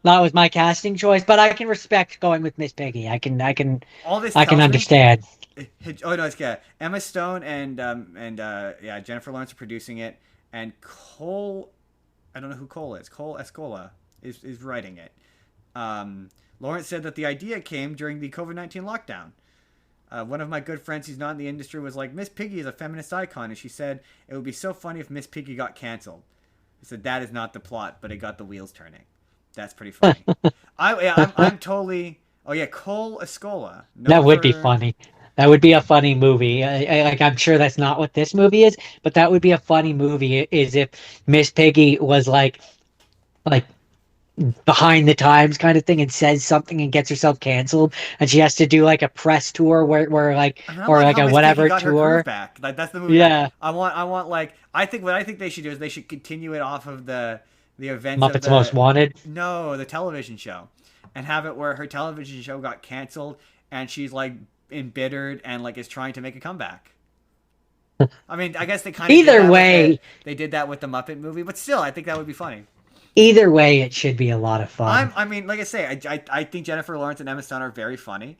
that was my casting choice. But I can respect going with Miss Piggy. All this I can tells me. understand. Oh no, it's yeah. Emma Stone and yeah, Jennifer Lawrence are producing it, and Cole, I don't know who Cole is. Cole Escola is writing it. Lawrence said that the idea came during the COVID-19 lockdown. One of my good friends who's not in the industry was like, Miss Piggy is a feminist icon, and she said it would be so funny if Miss Piggy got canceled. He said that is not the plot, but it got the wheels turning. That's pretty funny. I'm totally. Oh yeah, Cole Escola, That known would be for. funny. That would be a funny movie. I'm sure that's not what this movie is, but that would be a funny movie. Is if Miss Piggy was like behind the times kind of thing and says something and gets herself canceled, and she has to do like a press tour where like I or like like how a Miss Piggy whatever got her groove tour. back. Like that's the movie. Yeah, I want like I think what I think they should do is they should continue it off of the events of Muppets Most Wanted. the television show, and have it where her television show got canceled and she's like embittered and like is trying to make a comeback. I mean, I guess they kind of did Either that with way, they did that with the Muppet movie, but still, I think that would be funny. either way, it should be a lot of fun. I mean, like I say, I think Jennifer Lawrence and Emma Stone are very funny.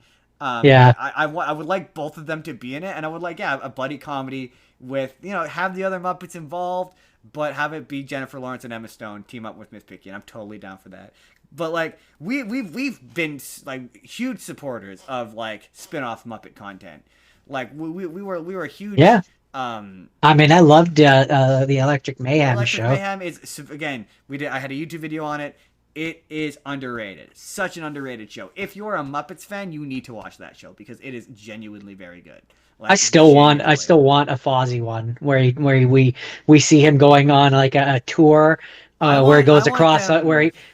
Yeah. I would like both of them to be in it, and I would like a buddy comedy with have the other Muppets involved, but have it be Jennifer Lawrence and Emma Stone team up with Miss Piggy, and I'm totally down for that. But like we've been like huge supporters of like spin-off Muppet content. Like we were huge. Yeah. I mean, I loved the Electric Mayhem Electric show. Mayhem is again. I had a YouTube video on it. It is underrated. Such an underrated show. If you're a Muppets fan, you need to watch that show because it is genuinely very good. I Like still want I genuinely. still want a Fozzie one we see him going on like a tour where he I goes want across them.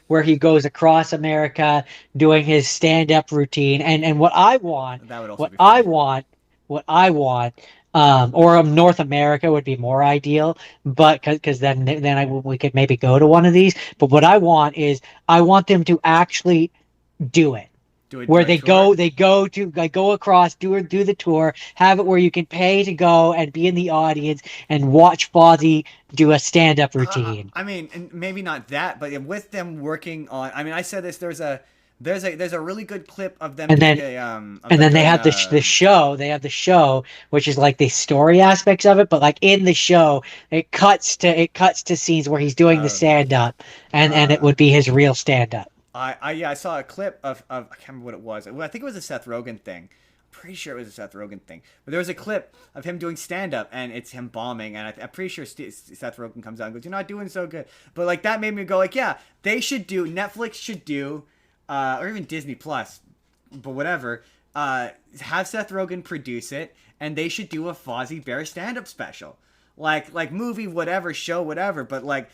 where he goes across America doing his stand-up routine and That would also what be I funny. want what I want or North America would be more ideal but because we could maybe go to one of these but what I want is I want them to actually do it Do where a tour. they go to like go across do the tour have it where you can pay to go and be in the audience and watch Fozzie do a stand-up routine I mean, and maybe not that, but with them working on. I mean, I said this. There's a really good clip of them and doing then a of and them then they doing have they have the show which is like the story aspects of it but like in the show it cuts to scenes where he's doing the oh yeah. stand-up and it Uh, would be his real stand-up. I saw a clip of I can't remember what it was. I think it was a Seth Rogen thing. I'm pretty sure it was a Seth Rogen thing. But there was a clip of him doing stand up and it's him bombing. And I'm pretty sure Seth Rogen comes out and goes, "You're not doing so good." But like that made me go like, yeah, they should do. Netflix should do, or even Disney Plus, but whatever. Have Seth Rogen produce it, and they should do a Fozzie Bear stand up special. Like movie whatever show whatever but like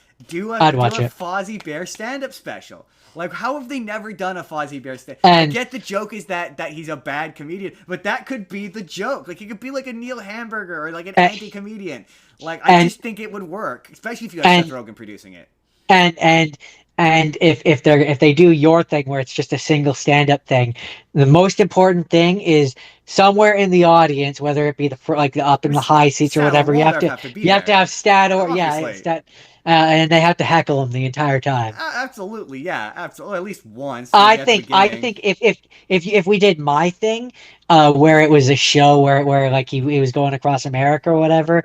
I'd do watch a it. Fozzie Bear stand up special. Like, how have they never done a Fozzie Bear stand? I And get the joke is that he's a bad comedian, but that could be the joke. Like, he could be like a Neil Hamburger or like an and anti-comedian. Like, I and just think it would work, especially if you have Seth and Rogen producing it. and and and if they do your thing where it's just a single stand-up thing the most important thing is somewhere in the audience whether it be like the up in the high seats or Stat or whatever Waldorf have to be you have to there, have stat or yeah it's obviously. stat and they have to heckle him the entire time. Absolutely, yeah, absolutely. At least once, maybe at the I beginning. think if we did my thing, where it was a show where like he was going across America or whatever,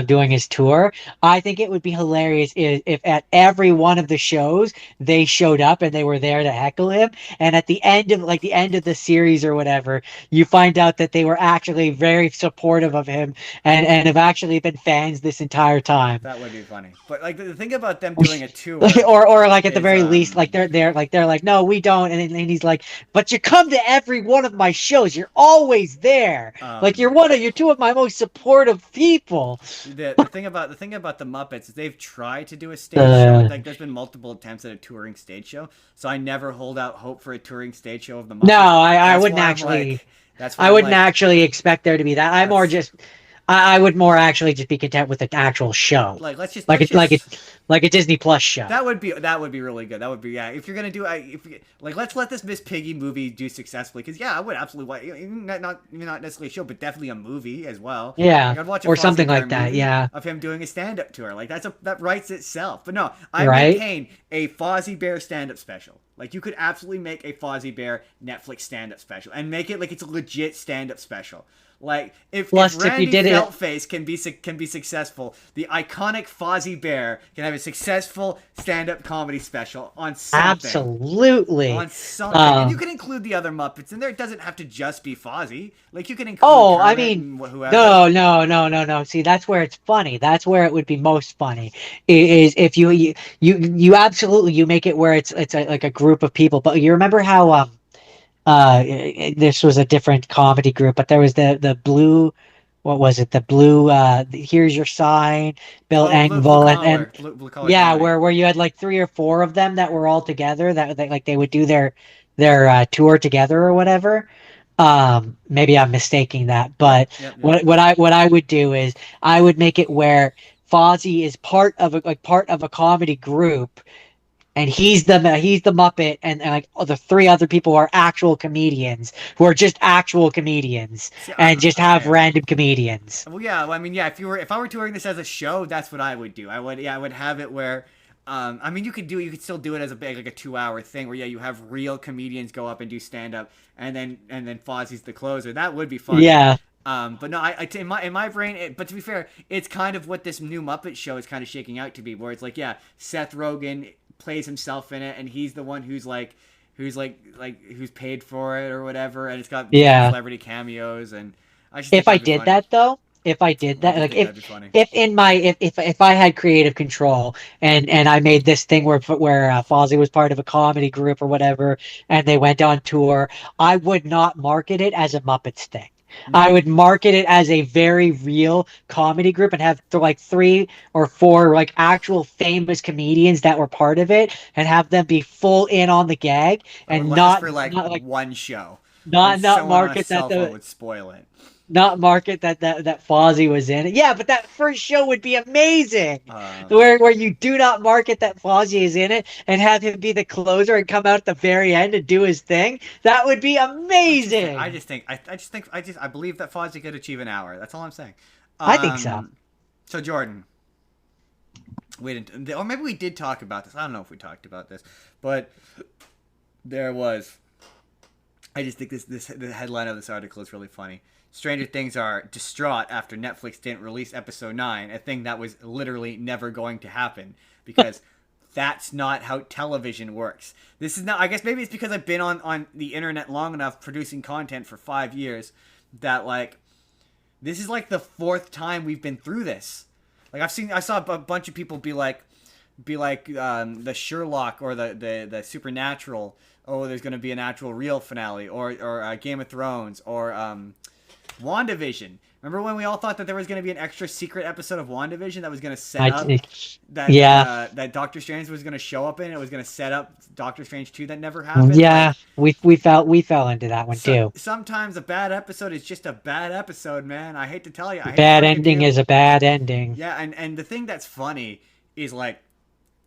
doing his tour, I think it would be hilarious if at every one of the shows they showed up and they were there to heckle him, and at the end of the series or whatever, you find out that they were actually very supportive of him and have actually been fans this entire time. That would be funny. But like the thing about them doing a tour Or like at the is very least like they're like no we don't and he's like but you come to every one of my shows you're always there like um you're two of my most supportive people. the thing about the Muppets is they've tried to do a stage show. uh, Like there's been multiple attempts at a touring stage show, so I never hold out hope for a touring stage show of the no Muppets. I That's wouldn't why I'm actually like, that's why I I'm wouldn't like, actually expect there to be that. that's I would more actually just be content with an actual show, Like like let's it like it just like a Disney Plus show. that would be really good. That would be, yeah. If you're gonna do, if like, let's let this Miss Piggy movie do successfully, because yeah, I would absolutely watch, not necessarily a show, but definitely a movie as well. Yeah, Like I'd watch a or Fozzie something Bear like that. movie Yeah, of him doing a stand up tour. Like that writes itself. But no, I right. maintain a Fozzie Bear stand up special. Like you could absolutely make a Fozzie Bear Netflix stand up special and make it like it's a legit stand up special. Like if Plus, if you Randy did it, Feltface can be successful, the iconic Fozzie Bear can have a successful stand-up comedy special on something. absolutely. On something. And you Um, can include the other Muppets in there. It doesn't have to just be Fozzie. Like you can include oh, I Kermit mean, and whoever. no, no, no, no, no. See, that's where it's funny. That's where it would be most funny. Is if you absolutely you make it where it's like a group of people. But you remember how this was a different comedy group, but there was the blue, what was it? The blue Here's Your Sign, Bill Oh, blue Engvall, and collar, blue collar yeah, comedy. where you had like three or four of them that were all together, that like they would do their tour together or whatever. Maybe I'm mistaking that, Yep, but yep, yep. what I would do is I would make it where Fozzie is part of a comedy group, and he's the Muppet, and like the three other people are actual comedians who are just actual comedians, See, and just have I random comedians. well, yeah. Well, I mean, yeah. If I were touring this as a show, that's what I would do. I would have it where, I mean, you could still do it as a big, like a 2 hour thing where, yeah, you have real comedians go up and do stand up, and then Fozzie's the closer. That would be funny. Yeah, But no, in my brain, but to be fair, it's kind of what this new Muppet show is kind of shaking out to be, where it's like, yeah, Seth Rogen plays himself in it, and he's the one who's paid for it or whatever, and it's got yeah. celebrity cameos, and I just think If I that'd be did funny. that though, if I did I that, just like think that'd be funny. if I had creative control, and I made this thing where Fozzie was part of a comedy group or whatever, and they went on tour, I would not market it as a Muppets thing. I No, would market it as a very real comedy group and have like three or four like actual famous comedians that were part of it, and have them be full in on the gag, I would and let just for like not like one show, and not someone on a market that cell phone the would spoil it. not market that Fozzie was in it. Yeah, but that first show would be amazing. Um, Where you do not market that Fozzie is in it and have him be the closer and come out at the very end and do his thing. That would be amazing. I believe that Fozzie could achieve an hour. That's all I'm saying. I think so. Um, so Jordan, we didn't, or maybe we did talk about this. I don't know if we talked about this, but there was. I just think the headline of this article is really funny. Stranger Things are distraught after Netflix didn't release episode 9, a thing that was literally never going to happen because that's not how television works. This is not, I guess maybe it's because I've been on the internet long enough producing content for 5 years that like this is like the fourth time we've been through this. Like I saw a bunch of people be like the Sherlock or the Supernatural. Oh, there's going to be an actual real finale, or Game of Thrones, or WandaVision. Remember when we all thought that there was going to be an extra secret episode of WandaVision that was going to set up Yeah, that Doctor Strange was going to show up in? It was going to set up Doctor Strange 2 that never happened. Like, yeah. We fell into that one too. sometimes a bad episode is just a bad episode, man. I hate to tell you. I hate to Bad break it to ending you. is a bad ending. Yeah, and the thing that's funny is like,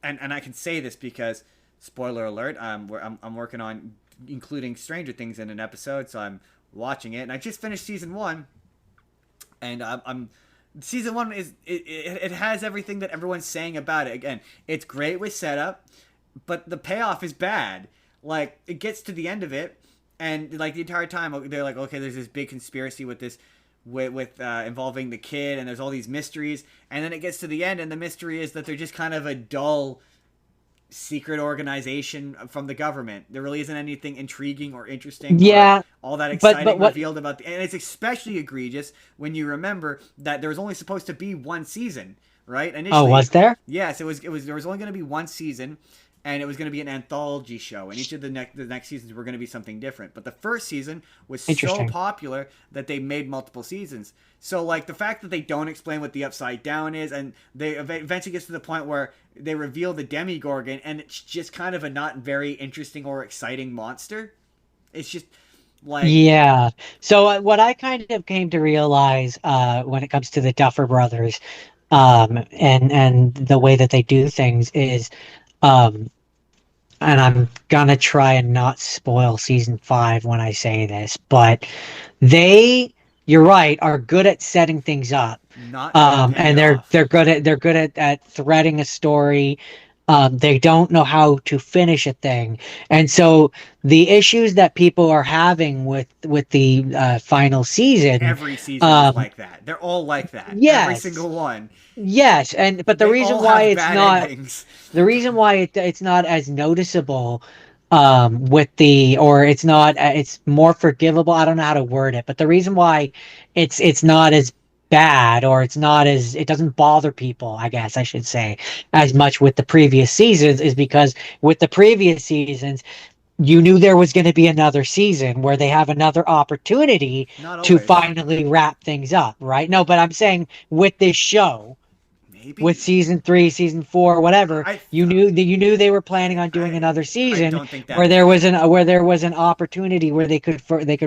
and I can say this because spoiler alert, I'm working on including Stranger Things in an episode, so I'm watching it, and I just finished season 1, and I'm season 1 is it has everything that everyone's saying about it. Again, it's great with setup, but the payoff is bad. Like it gets to the end of it, and like the entire time they're like, okay, there's this big conspiracy with this with involving the kid, and there's all these mysteries, and then it gets to the end, and the mystery is that they're just kind of a dull secret organization from the government. There really isn't anything intriguing or interesting or Yeah, all that but exciting what? revealed about and it's especially egregious when you remember that there was only supposed to be one season, right? Oh, Initially, was there? yes, it was there was only going to be one season, and it was going to be an anthology show, and each of the next seasons were going to be something different. But the first season was so Interesting. popular that they made multiple seasons. So like the fact that they don't explain what the Upside Down is, and they eventually gets to the point where they reveal the Demigorgon, and it's just kind of a not very interesting or exciting monster. It's just Like, Yeah. So what I kind of came to realize when it comes to the Duffer Brothers, and the way that they do things is, um, and I'm gonna try and not spoil season 5 when I say this, but they, you're right, are good at setting things up. not good at paying And it off. they're good at threading a story. They don't know how to finish a thing. And so the issues that people are having with the final season, Every season is um, like that. They're all like that. Every yes, single one. yes, and but the They reason all why have it's bad not endings. the reason why it's not as noticeable with the or it's not it's more forgivable. I don't know how to word it, but the reason why it's not as bad or it's not as it doesn't bother people, I guess I should say, as much with the previous seasons is because with the previous seasons you knew there was going to be another season where they have another opportunity Not to always. finally wrap things up, right? No, but I'm saying with this show with Maybe. season 3, season 4, whatever, I you knew they were planning on doing I another I season don't think where that's the there was case. an opportunity where they could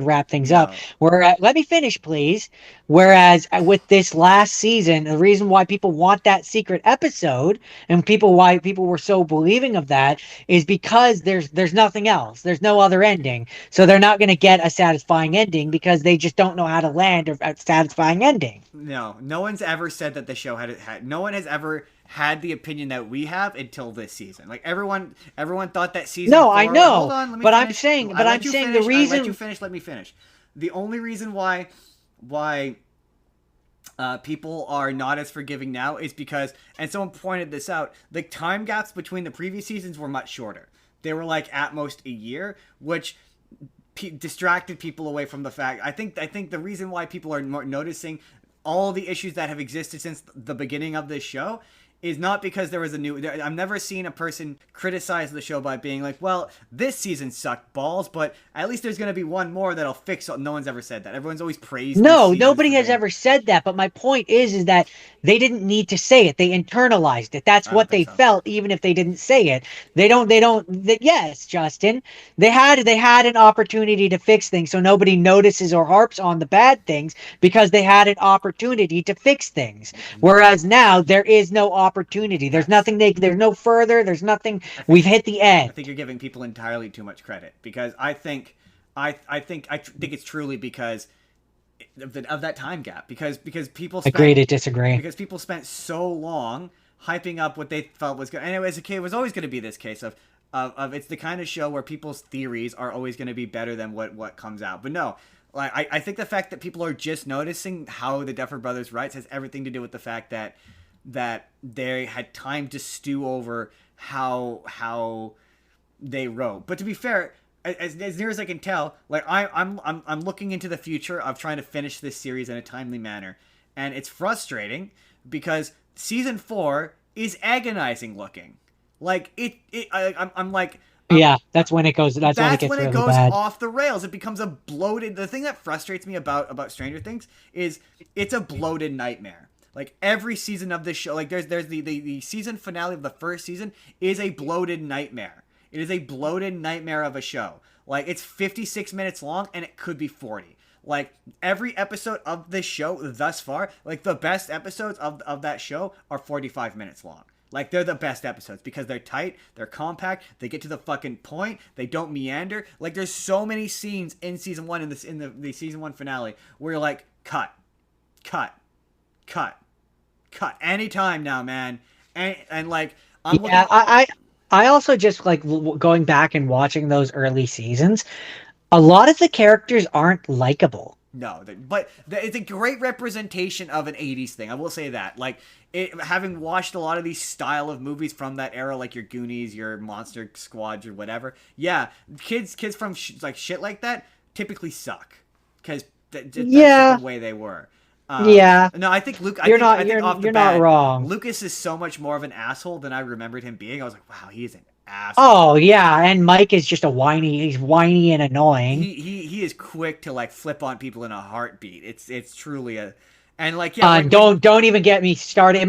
wrap things up. No. Where let me finish, please. Whereas with this last season, the reason why people want that secret episode and why people were so believing of that is because there's nothing else. There's no other ending, so they're not going to get a satisfying ending because they just don't know how to land a satisfying ending. No. No one's ever said that the show had no one has ever had the opinion that we have until this season. Like everyone thought that season No, I 4. Hold know, on, let me but finish. but I'm saying the I let you reason. finish. Let me finish. The only reason why people are not as forgiving now is because, and someone pointed this out, the time gaps between the previous seasons were much shorter. They were like at most a year, which distracted people away from the fact. I think the reason why people are noticing all the issues that have existed since the beginning of this show is not because there was a new. I've never seen a person criticize the show by being like, "Well, this season sucked balls, but at least there's going to be one more that'll fix it." No one's ever said that. Everyone's always praised these No, seasons nobody for has being. ever said that, but my point is that they didn't need to say it. They internalized it. That's I don't what think they so. felt even if they didn't say it. Yes, Justin. They had an opportunity to fix things so nobody notices or harps on the bad things because they had an opportunity to fix things. Whereas now there is no opportunity. That's. There's no further, there's nothing. I think. We've hit the I end. think you're giving people entirely too much credit because I think it's truly because of that time gap because Agree to disagree. people spent so long hyping up what they felt was good. And it was always going to be this case of it's the kind of show where people's theories are always going to be better than what comes out. But no, like I think the fact that people are just noticing how the Duffer Brothers writes has everything to do with the fact that they had time to stew over how they wrote. But to be fair, as near as I can tell, like I'm looking into the future of trying to finish this series in a timely manner, and it's frustrating because season 4 is agonizing looking. Like I'm like Yeah, that's when it goes. That's when it that's gets when it really goes bad. off the rails. It becomes a bloated. The thing that frustrates me about Stranger Things is it's a bloated nightmare. Like every season of this show, like there's the season finale of the first season is a bloated nightmare. It is a bloated nightmare of a show. Like it's 56 minutes long and it could be 40. Like every episode of this show thus far, like the best episodes of that show are 45 minutes long. Like they're the best episodes because they're tight, they're compact, they get to the fucking point, they don't meander. Like there's so many scenes in season 1 in the season 1 finale where you're like cut, cut, cut, cut anytime now, man. And like I'm Yeah, looking. I also just like going back and watching those early seasons. A lot of the characters aren't likable. No, but it's a great representation of an 80s thing. I will say that. Like, having watched a lot of these style of movies from that era, like your Goonies, your Monster Squads, or whatever, yeah, kids from like shit like that typically suck. Because that's just the Yeah, way they were. yeah. No, I think Luke. You're not I think off the you're not bat, wrong. Lucas is so much more of an asshole than I remembered him being. I was like, wow, he is an asshole. Oh yeah, and Mike is just a whiny. He's whiny and annoying. He is quick to like flip on people in a heartbeat. It's truly a, and like yeah, when Don't even get me started.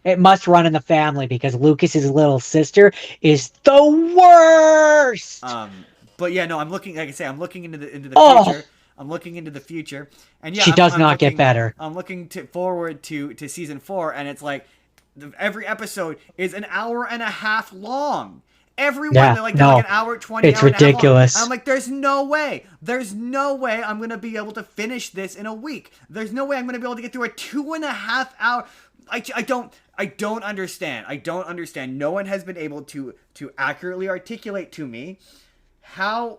It must run in the family because Lucas's little sister is the worst. um but yeah, no, I'm looking. Like I say, I'm looking into the Oh, future. I'm looking into the future, and yeah, she does not get better. I'm looking forward to season 4, and it's like every episode is an hour and a half long. Everyone Yeah, they're like no, an hour 20, it's hour and a half long. And I'm ridiculous. like, there's no way I'm gonna be able to finish this in a week. There's no way I'm gonna be able to get through a 2.5 hour. I don't understand. I don't understand. No one has been able to accurately articulate to me how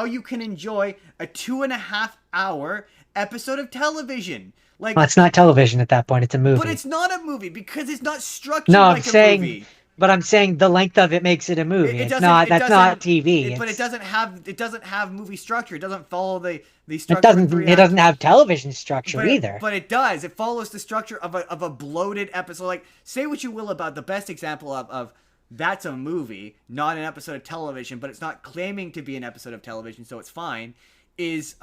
you can enjoy a 2.5 hour episode of television. Well, Like, it's not television at that point; it's a but movie. it's not a movie because it's not No, structured I'm like a saying, movie. but I'm saying the length of it makes it a movie. It It's doesn't. not. It That's not doesn't. TV. But It's it doesn't have movie structure. It doesn't follow the it structure of a doesn't. three It act. doesn't have television structure either. But it does. It follows the structure of a bloated episode. Like, say what you will about the best example of that's a movie, not an episode of television, but it's not claiming to be an episode of television, so it's fine. Is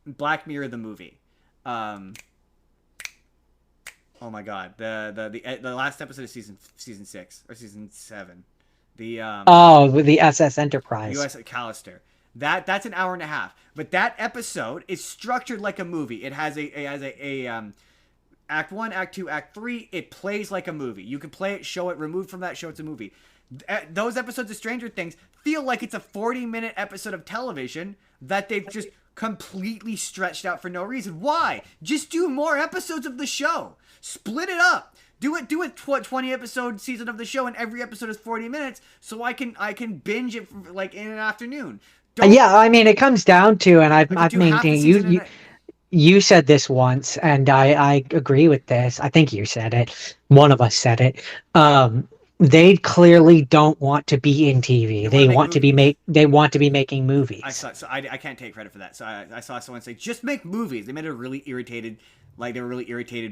Black Mirror the movie? Um, oh my god, the last episode of season 6 or season 7, the Oh, with the SS Enterprise. U.S. Callister. That's an hour and a half, but that episode is structured like a movie. It has a act 1, act 2, act 3. It plays like a movie. You can play it, show it, remove from that, show it's a movie. Those episodes of Stranger Things feel like it's a 40-minute episode of television that they've just completely stretched out for no reason. Why? Just do more episodes of the show. Split it up. Do a 20 episode season of the show, and every episode is 40 minutes, so I can binge it like in an afternoon. Don't Yeah, I mean, it comes down to, and like I've do half the maintained season in you a, you said this once, and I agree with this. I think you said it. One of us said it. They clearly don't want to be in TV. they want to make movies. They want to be making I movies. saw so I can't take credit for that. So I saw someone say just make movies. They made a really irritated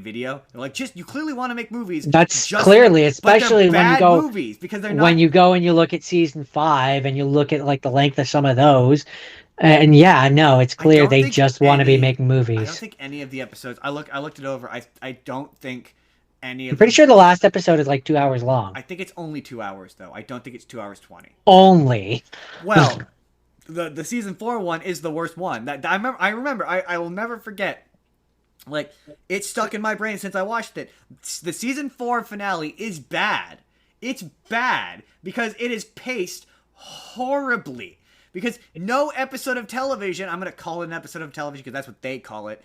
video. They're like, just you clearly want to make movies. That's Just clearly, make, but they're especially bad movies because they're when not. you go and you look at season 5 and you look at like the length of some of those, and yeah, no, it's I clear don't they think just want to be any. making I don't movies. think any of the episodes. I looked it over. I don't think any I'm of pretty them. sure the last episode is like 2 hours long. I think it's only 2 hours though. I don't think it's 2 hours 20. Only. Well, the season 4 one is the worst one. That I remember. I will never forget. Like, it's stuck in my brain since I watched it. The season 4 finale is bad. It's bad because it is paced horribly. Because no episode of television, I'm going to call it an episode of television because that's what they call it,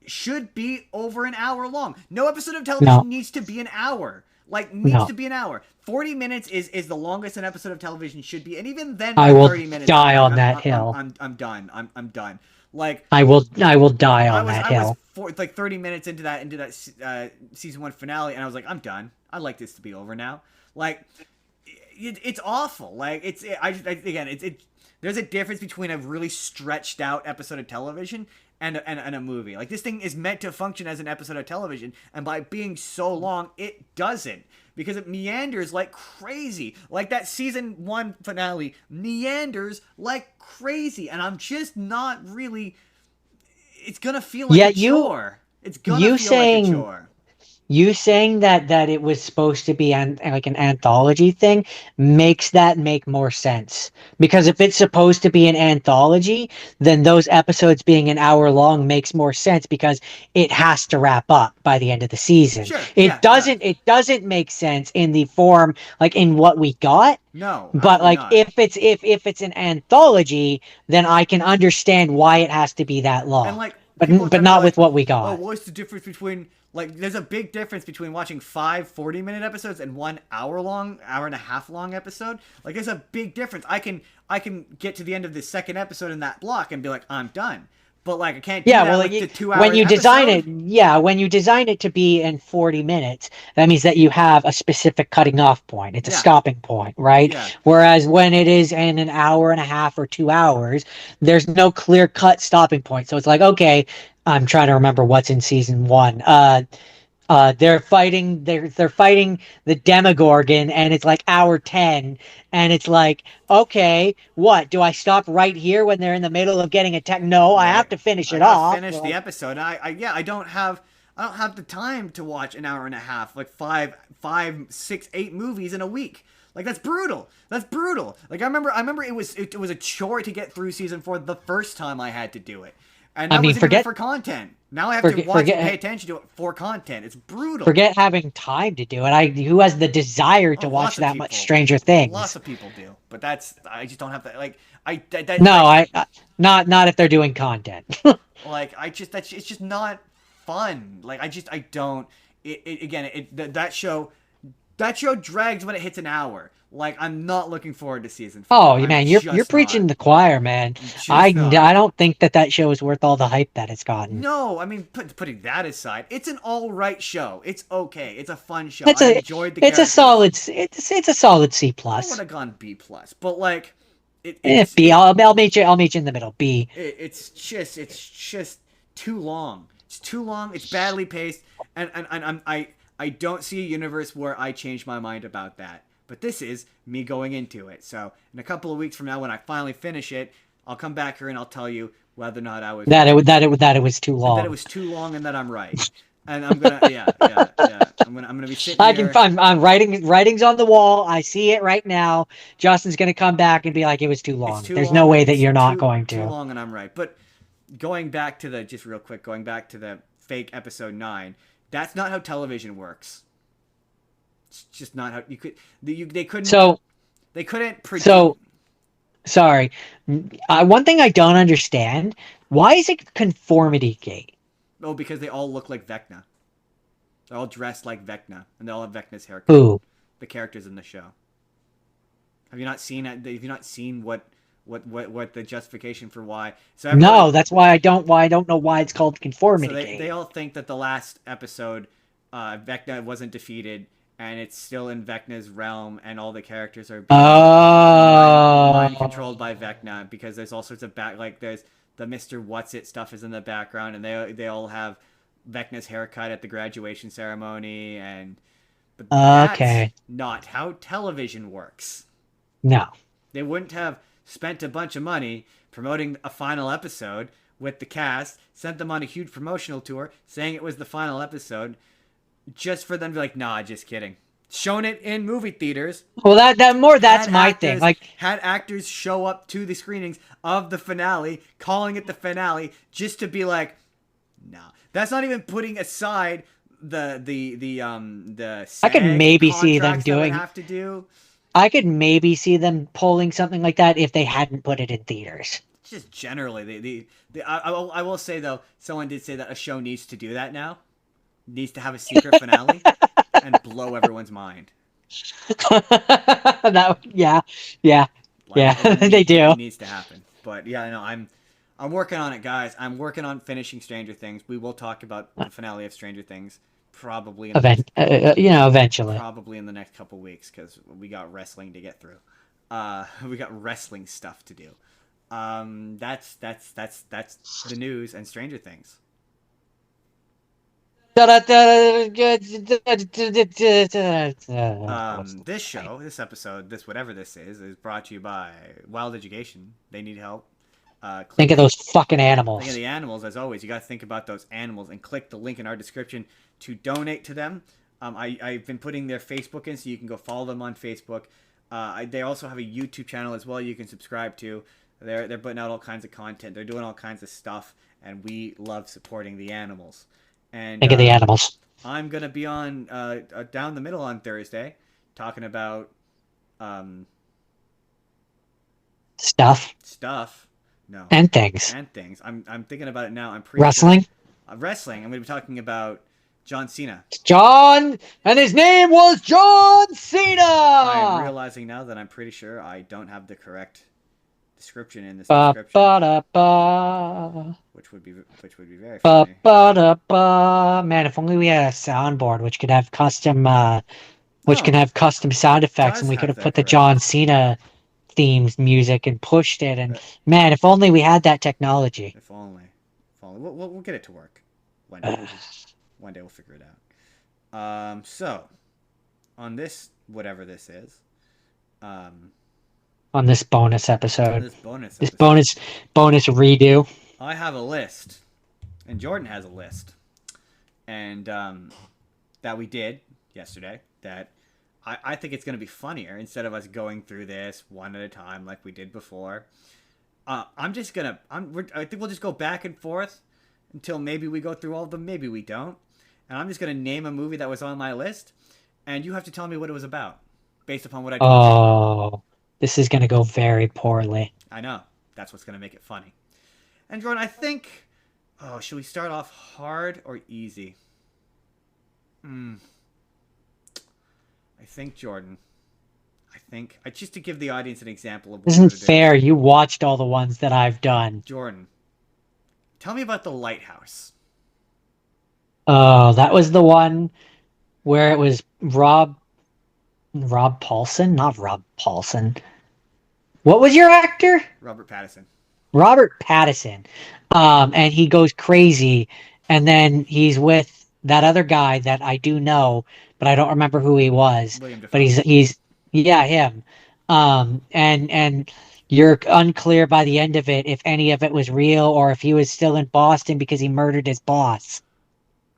should be over an hour long. No episode of television No, needs to be an hour. Like, needs no. to be an hour. 40 minutes is the longest an episode of television should be. And even then, I by will 30 minutes, die on that hill. I'm done. I'm done. Like, I will die on that I was hill. like 30 minutes into that season 1 finale, and I was like, I'm done. I'd like this to be over now. Like, it's awful. Like, again, there's a difference between a really stretched out episode of television and a movie. Like, this thing is meant to function as an episode of television, and by being so long, it doesn't. Because it meanders like crazy. Like that season 1 finale meanders like crazy. And I'm just not really. It's gonna feel like Yeah, a chore. It's gonna you feel like a saying chore. you saying that it was supposed to be like an anthology thing makes that make more sense. Because if it's supposed to be an anthology, then those episodes being an hour long makes more sense because it has to wrap up by the end of the season. Sure, yeah, It doesn't make sense in the form like in what we got. no, But absolutely like not. if it's an anthology, then I can understand why it has to be that And long. like people But talk about not with like, what we oh, got. what's the difference between like? There's a big difference between watching 5 40-minute episodes and 1 hour and a half long episode. Like, there's a big difference. I can get to the end of the second episode in that block and be like, I'm done. But like, I can't do Yeah, that well, with the 2 hour when you design it, episode. yeah, when you design it to be in 40 minutes, that means that you have a specific cutting off point. It's a Yeah, stopping point, right? yeah. Whereas when it is in an hour and a half or 2 hours, there's no clear cut stopping point. So it's like, okay, I'm trying to remember what's in season 1. They're fighting the Demogorgon, and it's like hour 10, and it's like, okay, what do I stop right here when they're in the middle of getting attacked? No, I have Right. to finish I it gotta off. finish the episode. I don't have the time to watch an hour and a half, like five, six, 8 movies in a week. Like that's brutal. That's brutal. Like I remember it was a chore to get through season 4 the first time I had to do it. And I that mean, wasn't even forget for content. Now I have to forget watch and pay forget attention to it for content. It's brutal. forget having time to do it. Who has the desire Oh, to watch lots of that much people. Stranger Lots Things? of people do. But that's I just don't have that like No, like not if they're doing content. I just that's it's just not fun. Like I don't it again that show drags when it hits an hour. Like I'm not looking forward to season 4. Oh, I'm man, you're just preaching not. the choir, man. I'm I just I not. don't think that show is worth all the hype that it's gotten. No, I mean putting that aside, it's an all right show. It's okay. It's a fun show. It's I a enjoyed the it's a characters. solid it's a solid C I would plus. have gone B plus, but like B. I'll meet you in the middle. B. it's just too long. It's too long. It's badly paced, and I don't see a universe where I change my mind about that. But this is me going into it. So in a couple of weeks from now, when I finally finish it, I'll come back here and I'll tell you whether or not I was That right, it was too that it long. was too long, and that I'm right. And I'm gonna yeah. I'm gonna be sitting here. I'm writing's on the wall. I see it right now. Justin's gonna come back and be like, it was too It's long. too There's no long. way that It's you're not too going too to. long, and I'm right. But going back to the just real quick, going back to the fake episode 9. That's not how television works. It's just not how you could. They couldn't. So They couldn't produce. so sorry. One thing I don't understand, why is it conformity gate? Oh, because they all look like Vecna. They're all dressed like Vecna, and they all have Vecna's haircut. Who? The characters in the show. Have you not seen it? Have you not seen what the justification for why? So everyone. No, that's why I don't know why it's called So conformity they gate. all think that the last episode, Vecna wasn't defeated, and it's still in Vecna's realm, and all the characters are being mind controlled by Oh. Vecna, because there's all sorts of like there's the Mr. What's It stuff is in the background, and they all have Vecna's haircut at the graduation ceremony, and but that's Okay. not how television works. No. They wouldn't have spent a bunch of money promoting a final episode with the cast, sent them on a huge promotional tour saying it was the final episode, just for them to be like, nah, just kidding. Shown it in movie theaters. Well, that's my thing. Like, Had actors show up to the screenings of the finale, calling it the finale, just to be like, nah. That's not even putting aside the I could SAG maybe see them contracts that would doing. have to do. I could maybe see them pulling something like that if they hadn't put it in theaters. Just generally, I will say though, someone did say that a show needs to do that now. Needs to have a secret finale and blow everyone's mind. Yeah, yeah, Like yeah. They it do. needs to happen. But yeah, no, I'm working on it, guys. I'm working on finishing Stranger Things. We will talk about the finale of Stranger Things probably in the next, Eventually. probably in the next couple weeks, because we got wrestling to get through. We got wrestling stuff to do. That's the news and Stranger Things. This show, this episode, this whatever this is brought to you by Wild Education. They need help. Think of those fucking Think of animals. the animals, as always. You got to think about those animals and click the link in our description to donate to them. I've been putting their Facebook in, so you can go follow them on Facebook. They also have a YouTube channel as well you can subscribe to. They're putting out all kinds of content. They're doing all kinds of stuff, and we love supporting the animals. And Think of the animals. I'm gonna be on Down the Middle on Thursday, talking about stuff. No. And things. And things. I'm thinking about it now. I'm pretty Wrestling. Sure, wrestling. I'm gonna be talking about John Cena. John, and his name was John Cena. I'm realizing now that I'm pretty sure I don't have the correct description in this description, which would be very funny. Man, if only we had a soundboard which could have custom No, can have custom sound effects, does and we could have have that put the correct. John Cena themes music and pushed it. And man, if only we had that technology. If only. We'll get it to work one day. One day we'll figure it out. So on this whatever this is, On this bonus on episode, this bonus this episode, bonus redo. I have a list, and Jordan has a list, and that we did yesterday that I think it's going to be funnier instead of us going through this one at a time like we did before. I think we'll just go back and forth until maybe we go through all of them, maybe we don't. And I'm just going to name a movie that was on my list, and you have to tell me what it was about based upon what I told you. Oh, this is gonna go very poorly. I know. That's what's going to make it funny. And Jordan, I think. Oh, should we start off hard or easy? Hmm. I think, Jordan. I think. Just to give the audience an example of what This we're isn't going to do. fair. You watched all the ones that I've done. Jordan, tell me about The Lighthouse. Oh, that was the one where it was Rob Paulson, not Rob Paulson. What was your actor? Robert Pattinson. Robert Pattinson. And he goes crazy, and then he's with that other guy that I do know, but I don't remember who he was. William But Dafoe. he's yeah, him. And you're unclear by the end of it if any of it was real or if he was still in Boston because he murdered his boss.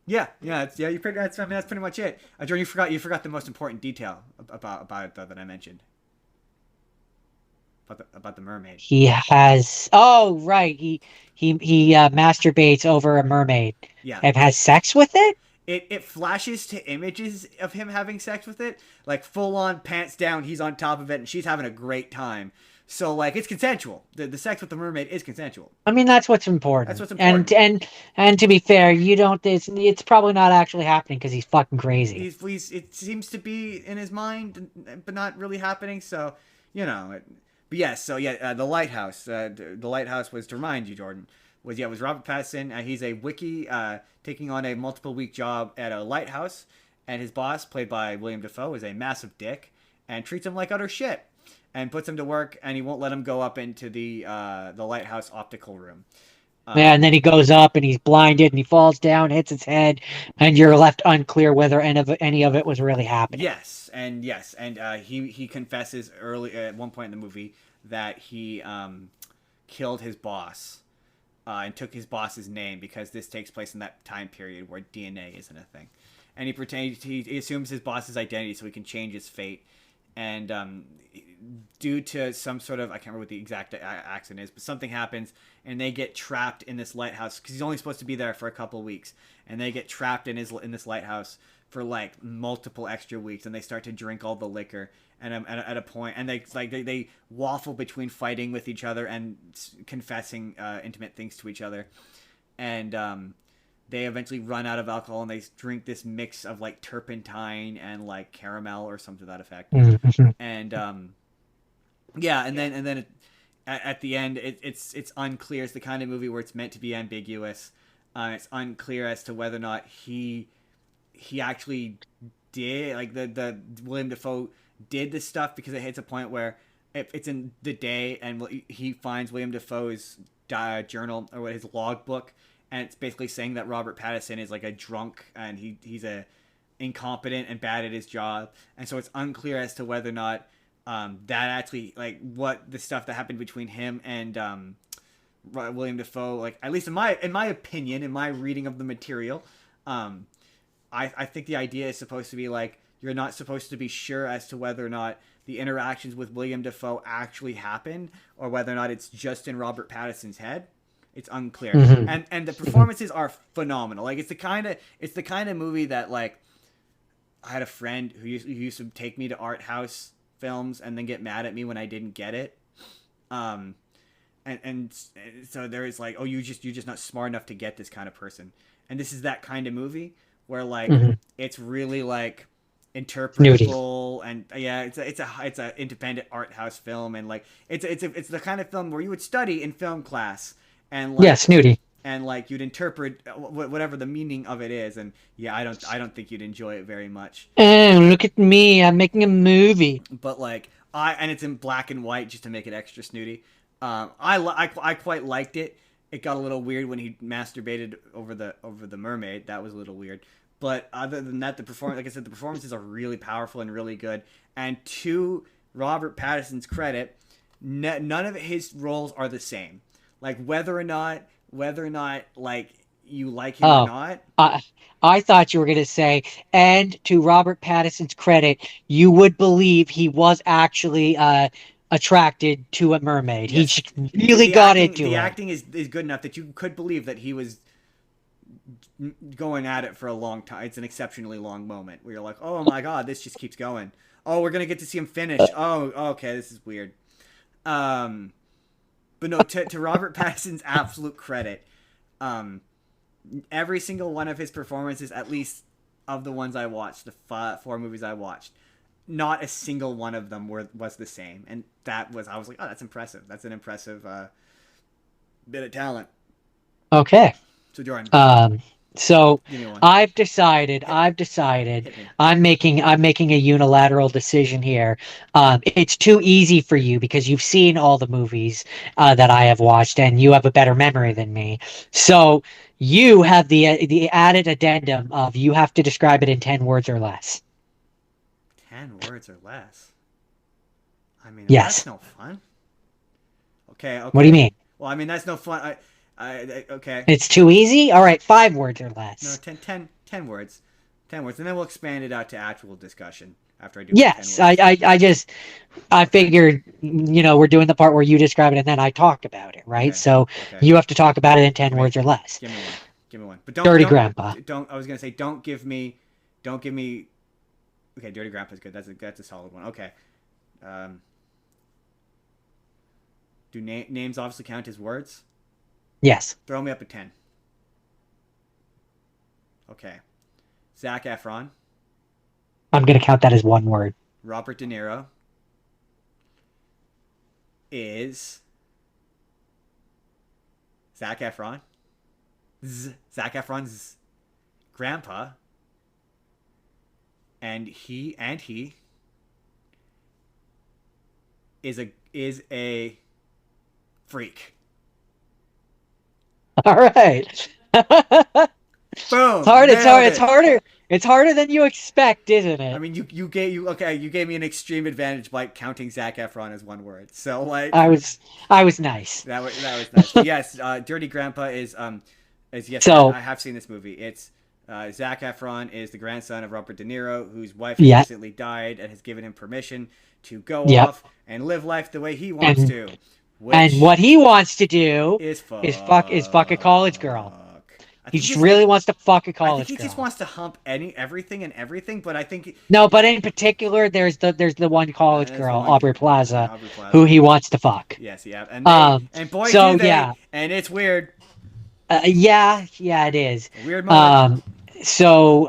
Yeah. That's, I mean, that's pretty much it. Jordan, you forgot the most important detail about it though that I mentioned about the mermaid. He has oh right, he masturbates over a mermaid Yeah, and has sex with it. it flashes to images of him having sex with it, like full on pants down. He's on top of it, and she's having a great time. So like it's consensual. The sex with the mermaid is consensual. I mean, that's what's That's important. what's And important. and to be fair, you don't. It's probably not actually happening because he's fucking crazy. It seems to be in his mind, but not really happening. So you know. But yes, so yeah, the lighthouse. The lighthouse was, to remind you, Jordan, was Robert Pattinson. He's a wiki taking on a multiple week job at a lighthouse, and his boss, played by William Dafoe, is a massive dick and treats him like utter shit, and puts him to work, and he won't let him go up into the lighthouse optical room. Yeah, Um, and then he goes up and he's blinded and he falls down, hits his head, and you're left unclear whether any of it was really happening. yes, and he confesses early at one point in the movie that he killed his boss and took his boss's name because this takes place in that time period where DNA isn't a thing, and he assumes his boss's identity so he can change his fate, and due to some sort of, I can't remember what the exact accident is, but something happens and they get trapped in this lighthouse because he's only supposed to be there for a couple of weeks, and they get trapped in this lighthouse for like multiple extra weeks, and they start to drink all the liquor, and at a point, and they waffle between fighting with each other and confessing intimate things to each other, and they eventually run out of alcohol and they drink this mix of like turpentine and like caramel or something to that effect, Mhm. and yeah, and then at the end, it's unclear. It's the kind of movie where it's meant to be ambiguous. It's unclear as to whether or not he actually did, like, the William Dafoe did this stuff, because it hits a point where it's in the day and he finds William Dafoe's journal, or his logbook, and it's basically saying that Robert Pattinson is like a drunk and he's a incompetent and bad at his job, and so it's unclear as to whether or not that actually, like, what the stuff that happened between him and William Dafoe, like, at least in my opinion, in my reading of the material, I think the idea is supposed to be like, you're not supposed to be sure as to whether or not the interactions with William Dafoe actually happened, or whether or not it's just in Robert Pattinson's head. It's unclear, Mhm. and the performances are phenomenal. Like, it's the kind of movie that, like, I had a friend who used to take me to art house films and then get mad at me when I didn't get it. And so there is like, oh, you're just not smart enough to get this kind of person. And this is that kind of movie where, like, Mhm. it's really like Snooty. interpretable, and yeah, it's a independent art house film, and like it's the kind of film where you would study in film class, and Yeah, like snooty. you'd interpret whatever the meaning of it is, and yeah, I don't think you'd enjoy it very much. Oh, look at me. I'm making a movie. But like, and it's in black and white just to make it extra snooty. I quite liked it. It got a little weird when he masturbated over the mermaid. That was a little weird. But other than that, like I said, the performances are really powerful and really good. And to Robert Pattinson's credit, none of his roles are the same. Like, whether or not like you like him or Oh, not. I I thought you were going to say, and to Robert Pattinson's credit, you would believe he was actually attracted to a mermaid. He Yes, just really got into the it. acting is good enough that you could believe that he was going at it for a long time. It's an exceptionally long moment where you're like, oh my god, this just keeps going. Oh, we're gonna get to see him finish. Oh, okay, this is weird. Um, but no, to Robert Pattinson's absolute credit, um, every single one of his performances, at least of the ones I watched, the four movies I watched, not a single one of them was the same, and that was I was like, oh, that's impressive. That's an impressive bit of talent. Okay. So Jordan, Um, so give me one. Hit I've decided hit me. I'm making a unilateral decision here. It's too easy for you because you've seen all the movies that I have watched and you have a better memory than me. So you have the added addendum of you have to describe it in 10 words or less. 10 words or less. I mean, well, that's Yes. no fun. Okay, What do you okay. mean? Well, I mean, that's no fun. Okay. It's too easy? All right, 5 words or No, less. 10 words. 10 words. And then we'll expand it out to actual discussion after I do my 10 Yes, I, words. I, I just I Okay. figured, we're doing the part where you describe it and then I talk about it, right? Okay. So Okay. you have to talk about it in 10 Give me, words or less. give me one. Give me one. But Dirty Grandpa. I was gonna say, don't give me. Okay, Dirty Grandpa's good. That's a solid one. Okay. Um, do names obviously count as words? Yes, Throw me up a 10. Okay. Zac Efron, I'm going to count that as one word. Robert De Niro is Zac Efron. Zac Efron's grandpa, and he is a freak. All right. It's Boom, hard. It's hard. nailed It's it. harder. It's harder than you expect, isn't I it? mean, you gave me an extreme advantage by counting Zac Efron as one word. So I like was I was nice. that was nice. But yes, Dirty Grandpa is yes, So, I have seen this movie. It's Zac Efron is the grandson of Robert De Niro, whose wife has yeah. recently died and has given him permission to go Yep. off and live life the way he wants And to, and which what he wants to do is is fuck a college girl. I He think just he's I, really wants to fuck a I think college he just girl. wants to hump everything and everything, but I think No, but in particular, there's the one college that's the girl, one Aubrey Plaza, Aubrey who Plaza. he wants to fuck. Yes, yeah, Um, and boy do so they, yeah, and it's weird, yeah, it is. a weird moment. Um, so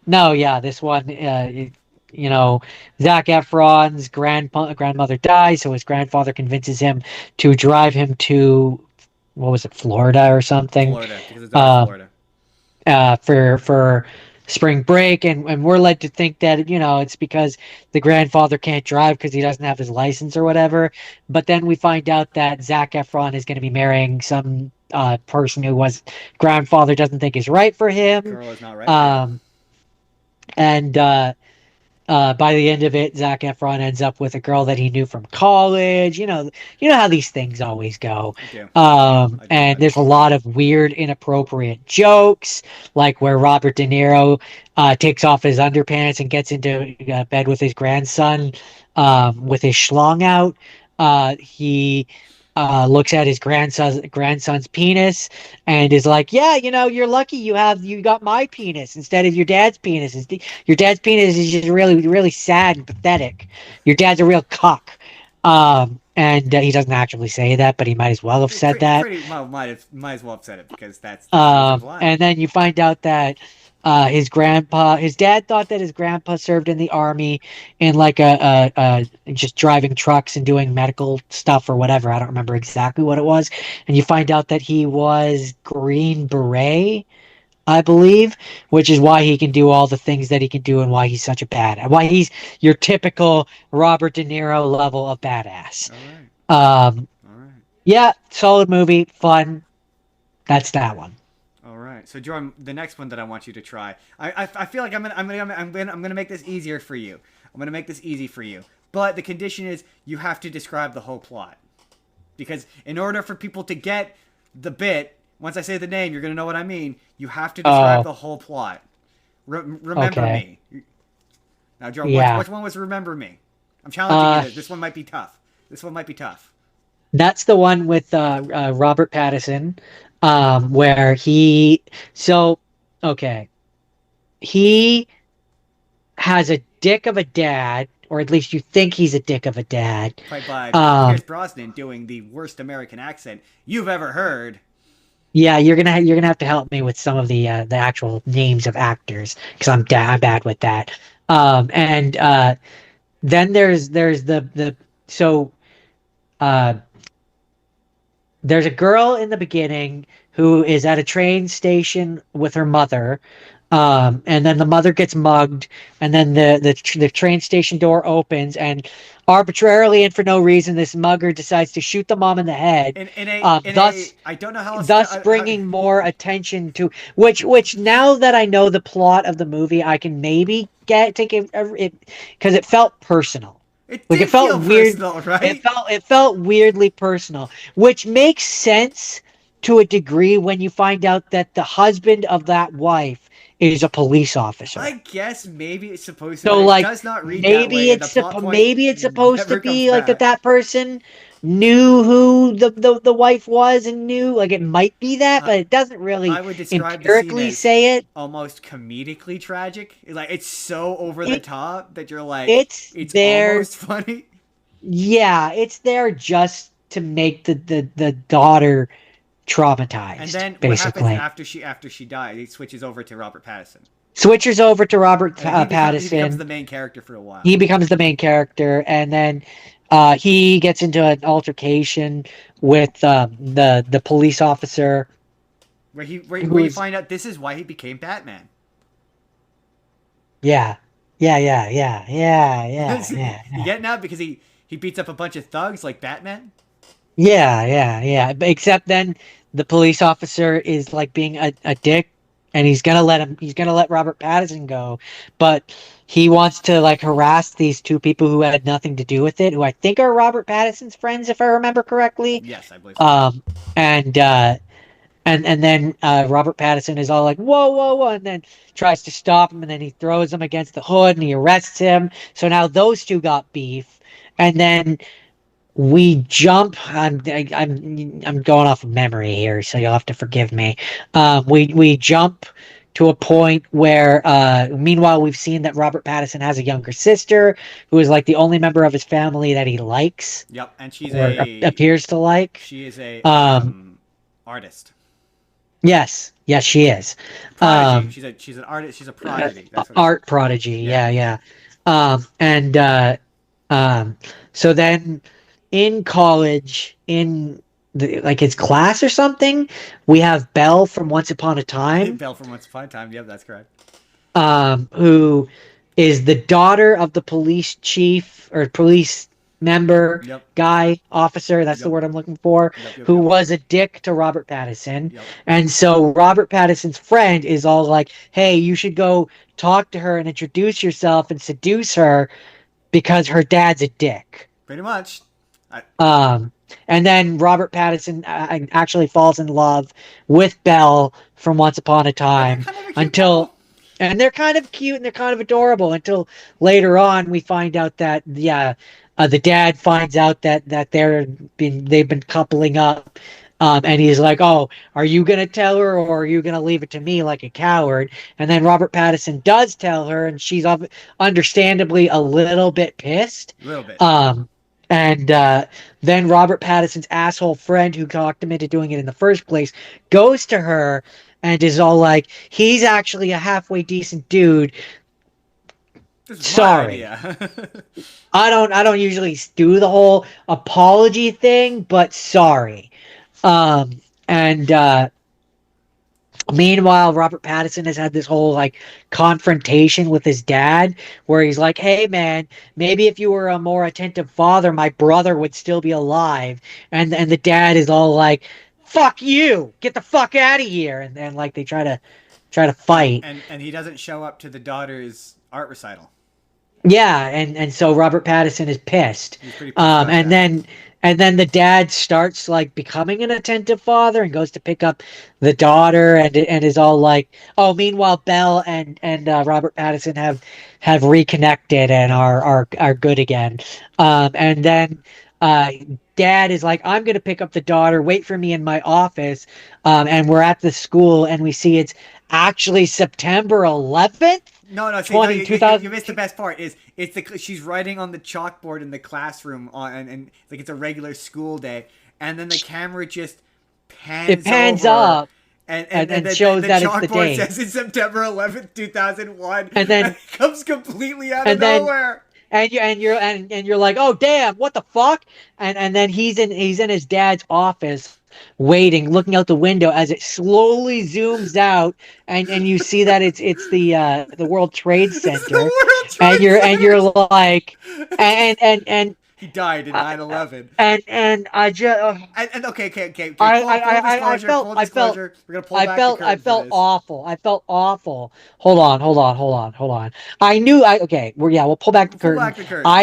no, yeah, this one, you know, Zac Efron's grandmother dies, so his grandfather convinces him to drive him to, what was it, Florida or something, Florida, because his daughter's uh, Florida. for spring break, and we're led to think that it's because the grandfather can't drive because he doesn't have his license or whatever. But then we find out that Zac Efron is going to be marrying some person who was grandfather doesn't think is right for him, Girl is not right for him. um, and by the end of it, Zac Efron ends up with a girl that he knew from college. You know how these things always go. I do. And I do. there's a lot of weird, inappropriate jokes, like where Robert De Niro takes off his underpants and gets into bed with his grandson with his schlong out. He looks at his grandson's penis and is like, "Yeah, you're lucky you got my penis instead of your dad's penis. Your dad's penis is just really, really sad and pathetic. Your dad's a real cock." And he doesn't actually say that, but he might as well have said that. Pretty well, might as well have said it because that's the truth line. And then you find out that his dad thought that his grandpa served in the army in like just driving trucks and doing medical stuff or whatever. I don't remember exactly what it was. And you find out that he was Green Beret, I believe, which is why he can do all the things that he can do and why he's such a why he's your typical Robert De Niro level of badass. All right. Um, All right. yeah, solid movie, fun. That's that one. All right. So Jordan, the next one that I want you to try, I feel like I'm gonna make this easier for you. I'm gonna make this easy for you. But the condition is you have to describe the whole plot, because in order for people to get the bit, Once I say the name, you're gonna know what I mean. You have to describe Oh, the whole plot. Remember okay. me. Now, Joe, Yeah. which one was Remember Me? I'm challenging you. Uh, This one might be tough. This one might be tough. that's the one with Robert Pattinson, where so okay, he has a dick of a dad, or at least you think he's a dick of a dad. Played by Pierce Um, Brosnan doing the worst American accent you've ever heard. yeah, you're gonna have to help me with some of the actual names of actors because I'm bad with that. And then there's the so uh there's a girl in the beginning who is at a train station with her mother. And then the mother gets mugged, and then the train station door opens, and arbitrarily and for no reason, this mugger decides to shoot the mom in the head, In a thus I don't know how else thus to, how, bringing more attention to which now that I know the plot of the movie, I can maybe get take it because it felt personal. it Like it did felt feel weird. personal, right? It felt weirdly personal, which makes sense to a degree when you find out that the husband of that wife is a police I officer. guess maybe it's supposed to, but So it like does not read that way, and the plot point maybe it's supposed to never comes be like that back. that person knew who the wife was and knew like it might be that, Uh, but it doesn't really I would describe the scene empirically as say it. almost comedically tragic. Like it's so over the It top that you're like, it's it's there. almost funny. Yeah, it's there just to make the daughter And traumatized, then what happens basically. after she dies? It switches over to Robert Pattinson, Switches over to Robert and he becomes Pattinson. the main character for a while. He becomes the main character, and then he gets into an altercation with the police officer Where you who's find out this is why he became Batman. yeah, yeah. You get now because he beats up a bunch of thugs like Batman. Yeah. But except then the police officer is like being a dick, and he's gonna let Robert Pattinson go, but he wants to like harass these two people who had nothing to do with it, who I think are Robert Pattinson's friends, if I remember correctly. Yes, I believe so. Um, and then Robert Pattinson is all like, whoa," and then tries to stop him, and then he throws him against the hood, and he arrests him. So now those two got beef, and then we jump. I'm going off of memory here, so you'll have to forgive me. We jump to a point where, meanwhile, we've seen that Robert Pattinson has a younger sister who is like the only member of his family that he likes Yep, and or appears to like. she is a Um, artist, yes, she is. prodigy. Um, She's an artist. She's a prodigy. That's what it is. art prodigy. Yeah. Yeah. And um, so then in college, in like his class or something, we have Belle from Once Upon a Time, Belle from Once Upon a Time. Yep, that's correct. who is the daughter of the police chief or police member Yep. guy officer, that's the Yep. word I'm looking for, who Yep. was a dick to Robert Pattinson. Yep. And so Robert Pattinson's friend is all like, hey, you should go talk to her and introduce yourself and seduce her because her dad's a dick. Pretty much. I, um and then Robert Pattinson actually falls in love with Belle from Once Upon a and they're Time kind of a cute until couple. and they're kind of cute and they're kind of adorable until later on we find out that the dad finds out that they've been coupling up, and he's like, oh, are you gonna tell her or are you gonna leave it to me like a coward? And then Robert Pattinson does tell her, and she's understandably a little bit pissed. A little bit. And then Robert Pattinson's asshole friend who talked him into doing it in the first place goes to her and is all like, he's actually a halfway decent dude. This is my Sorry. idea. I don't usually do the whole apology thing, but sorry. And meanwhile, Robert Pattinson has had this whole like confrontation with his dad where he's like, hey man, maybe if you were a more attentive father, my brother would still be alive. And the dad is all like, fuck you, get the fuck out of here. And then like they try to fight. And he doesn't show up to the daughter's art recital. Yeah, and so Robert Pattinson is pissed. He's pretty pissed about And that. and then the dad starts like becoming an attentive father and goes to pick up the daughter and is all like, oh, meanwhile Belle and Robert Pattinson have reconnected and are good again. And then uh dad is like, I'm gonna pick up the daughter, wait for me in my office. And we're at the school and we see it's actually September 11th, No, no. See, no, 20, you 2000. missed the best part. Is it's the she's writing on the chalkboard in the classroom and like it's a regular school day, and then the camera just It pans pans over, up and and shows the that it's the chalkboard date. says it's September 11th, 2001, And and then it comes completely out of and then nowhere. and you're like, oh damn, what the fuck? And then he's in his dad's office waiting, looking out the window as it slowly zooms out, and you see that it's the World Trade It's Center, the World and Trade you're Center. like, and He died in uh, 9/11. and I just And okay, okay, okay, okay. I, Full, I, full I, I disclosure, felt, full I felt, disclosure. We're gonna pull back the I curtain for felt this. awful. I felt awful. Hold on. Okay, we'll pull back the Pull curtain. back the curtain.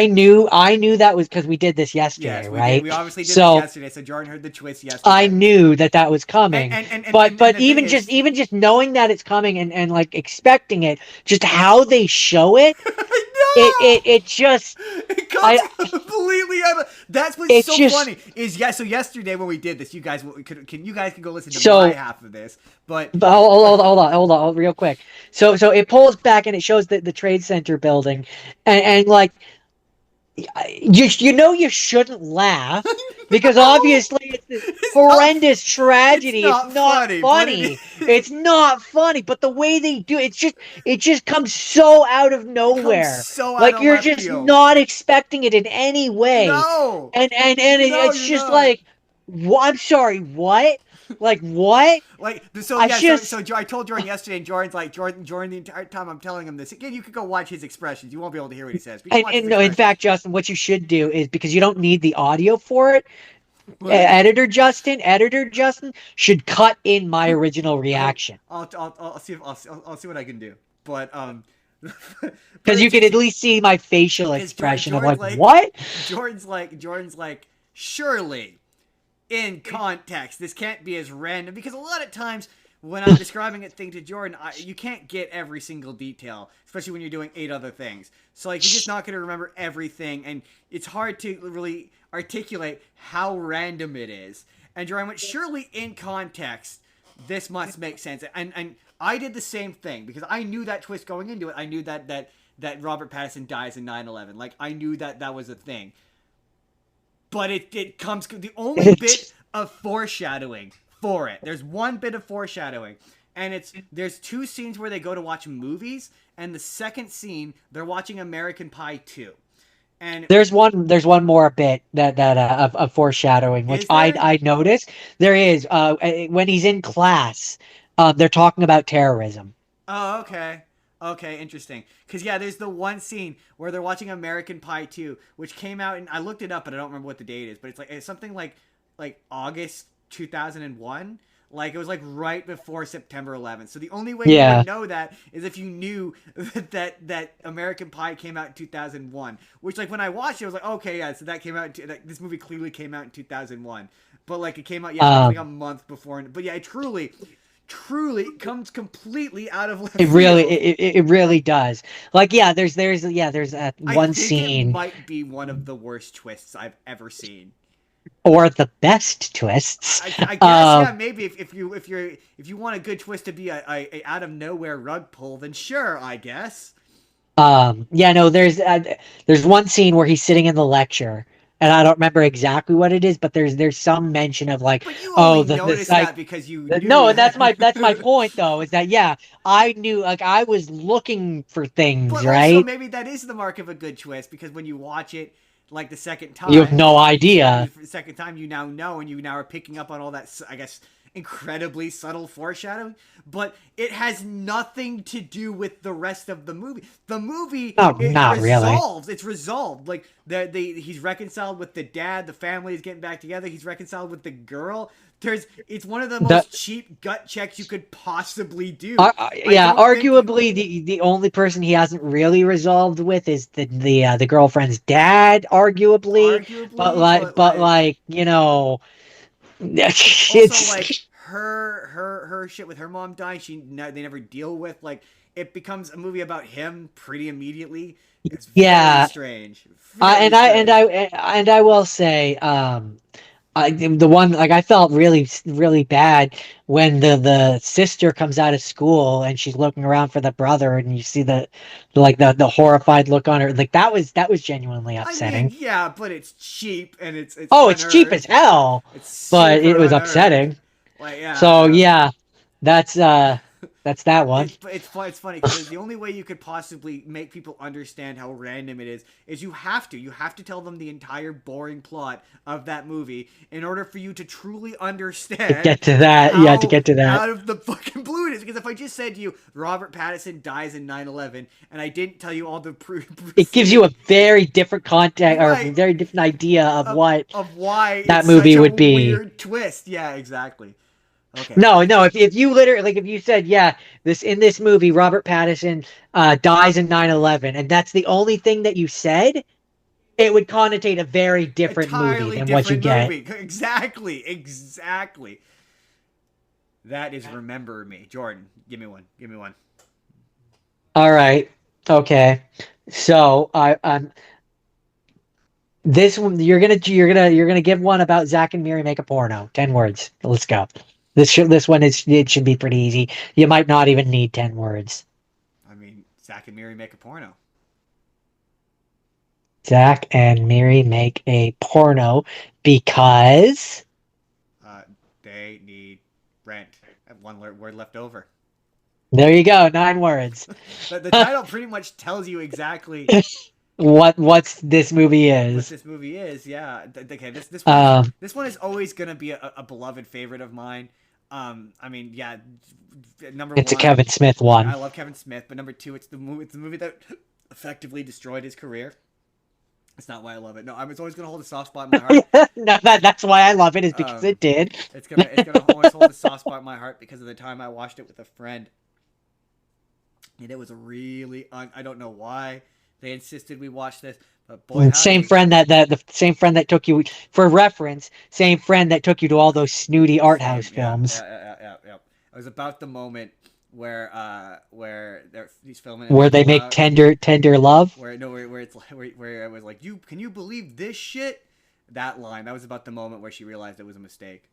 I knew that was because we did this Yes, yesterday, we did. right? We obviously did this So yesterday. So Jordan heard the twist I yesterday. knew that that was And coming, and and and, and, and but the thing is, even just knowing that it's coming and like expecting it, just how they show it, I know. it just, It comes I, completely out of. That's what's it's so just funny. Is yeah. So yesterday when we did this, you guys can you guys can go listen to my so. half of this. But But hold on, real quick. So it pulls back and it shows the Trade Center building, and like you know you shouldn't laugh because no, obviously it's this it's not. horrendous It's tragedy. It's not not funny, but it funny. is. It's not funny, but the way they do it just comes so out of It comes nowhere. so out Like of you're left just field. not expecting it in any way. No, no, It's you're just not. like, I'm sorry, what? Like what? Like so, I yeah. just I told Jordan yesterday, and Jordan's like Jordan. The entire time I'm telling him this again, you could go watch his expressions. You won't be able to hear what he says, but you can watch his and no, in expressions. fact, Justin, what you should do is because you don't need the audio for it, What? Editor Justin should cut in my original I'll, reaction I'll see if I'll see what I can do. But but because you it's can at least see my facial because expression of Jordan's like, like what? Jordan's like surely in context this can't be as random because a lot of times when I'm describing a thing to Jordan, you can't get every single detail, especially when you're doing 8 other things. So like you're just not going to remember everything, and it's hard to really articulate how random it is. And Jordan went, surely in context, this must make sense. And I did the same thing because I knew that twist going into it. I knew that Robert Pattinson dies in 9/11. Like I knew that was a thing. But it comes the only bit of foreshadowing for it. There's one bit of foreshadowing, and there's two scenes where they go to watch movies, and the second scene they're watching American Pie 2. And There's one more bit of foreshadowing which is there? I noticed. There is when he's in class, they're talking about terrorism. Oh, okay. Okay, interesting. Because, yeah, there's the one scene where they're watching American Pie 2, which came out, and I looked it up, but I don't remember what the date is, but it's something like August 2001. Like, it was, like, right before September 11th. So the only way you Yeah. would know that is if you knew that American Pie came out in 2001. Which, like, when I watched it, I was like, okay, yeah, so that came out, this movie clearly came out in 2001. But, like, it came out, yeah, like a Um, month before. But, yeah, it truly comes completely out of left it really field. it really does. Like yeah, there's that I one think it scene might be one of the worst twists I've ever seen. or the best twists. I guess yeah, maybe if you want a good twist to be a out of nowhere rug pull, then sure, I guess. Yeah, no, there's one scene where he's sitting in the lecture, and I don't remember exactly what it is, but there's some mention of like, But you oh, only the noticed psych. that because you knew No, and that. that's my point though, is that yeah, I knew like I was looking for things, But also right? maybe that is the mark of a good twist because when you watch it like the second You have time, no idea. the second time you now know and you now are picking up on all that I guess incredibly subtle foreshadowing, but it has nothing to do with the rest of the movie. The movie, No, it not really. resolves. It's resolved. Like he's reconciled with the dad. The family is getting back together. He's reconciled with the girl. It's one of the The most cheap gut checks you could possibly do. I yeah, don't think arguably the only person he hasn't really resolved with is the girlfriend's dad, arguably. But arguably, like, but like also it's like her shit with her mom dying. They never deal with like it becomes a movie about him pretty immediately. It's very yeah. strange, Uh, very and I and strange. I and I will say, the one like I felt really bad when the sister comes out of school and she's looking around for the brother, and you see the horrified look on her. Like that was genuinely I mean, upsetting. yeah, but it's cheap and it's Oh, it's cheap as unearned. hell, It's but it super was unearned. upsetting. Like So yeah, yeah, that's that's that one. it's funny because the only way you could possibly make people understand how random it is you have to tell them the entire boring plot of that movie in order for you to truly To understand get to that, yeah, to how get to that. out of the fucking blue it is. Because if I just said to you Robert Pattinson dies in 9/11 and I didn't tell you all the It gives you preceding a very different context or a right very different idea of what of why that it's such movie a would be. weird twist. Yeah, exactly. Okay. No, no. If you literally like if you said, yeah, this in this movie, Robert Pattinson dies in 9/11, and that's the only thing that you said, it would connotate a very different movie Entirely than what you different get. movie. Exactly. Exactly. That is Remember Me. Jordan, give me one. Give me one. All right. Okay. So this one you're gonna give one about Zach and Miri make a porno. 10 words. Let's go. This one is it should be pretty easy. You might not even need 10 words. I mean, Zach and Miri make a porno. Zach and Miri make a porno because Uh, they need rent. I have one word left over. there you go, 9 words. The title pretty much tells you exactly What's this movie what is. this movie is. Yeah. Okay. Um, This one is always gonna be a beloved favorite of mine. I mean, yeah. Number it's a one, Kevin Smith I one. love Kevin Smith, but number two, it's the movie. It's the movie that effectively destroyed his career. It's not why I love it. No, it's always gonna hold a soft spot in my heart. No, that's why I love it is because Um, it did. it's gonna always hold a soft spot in my heart because of the time I watched it with a friend, and it was a really I don't know why they insisted we watch this, but boy Same howdy, friend that the same friend that took you for reference, same friend that took you to all those snooty art house same films yeah. It was about the moment where he's filming and they where they pull make out tender love. where no where it's like where I was like can you believe this shit, that line that was about the moment where she realized it was a mistake.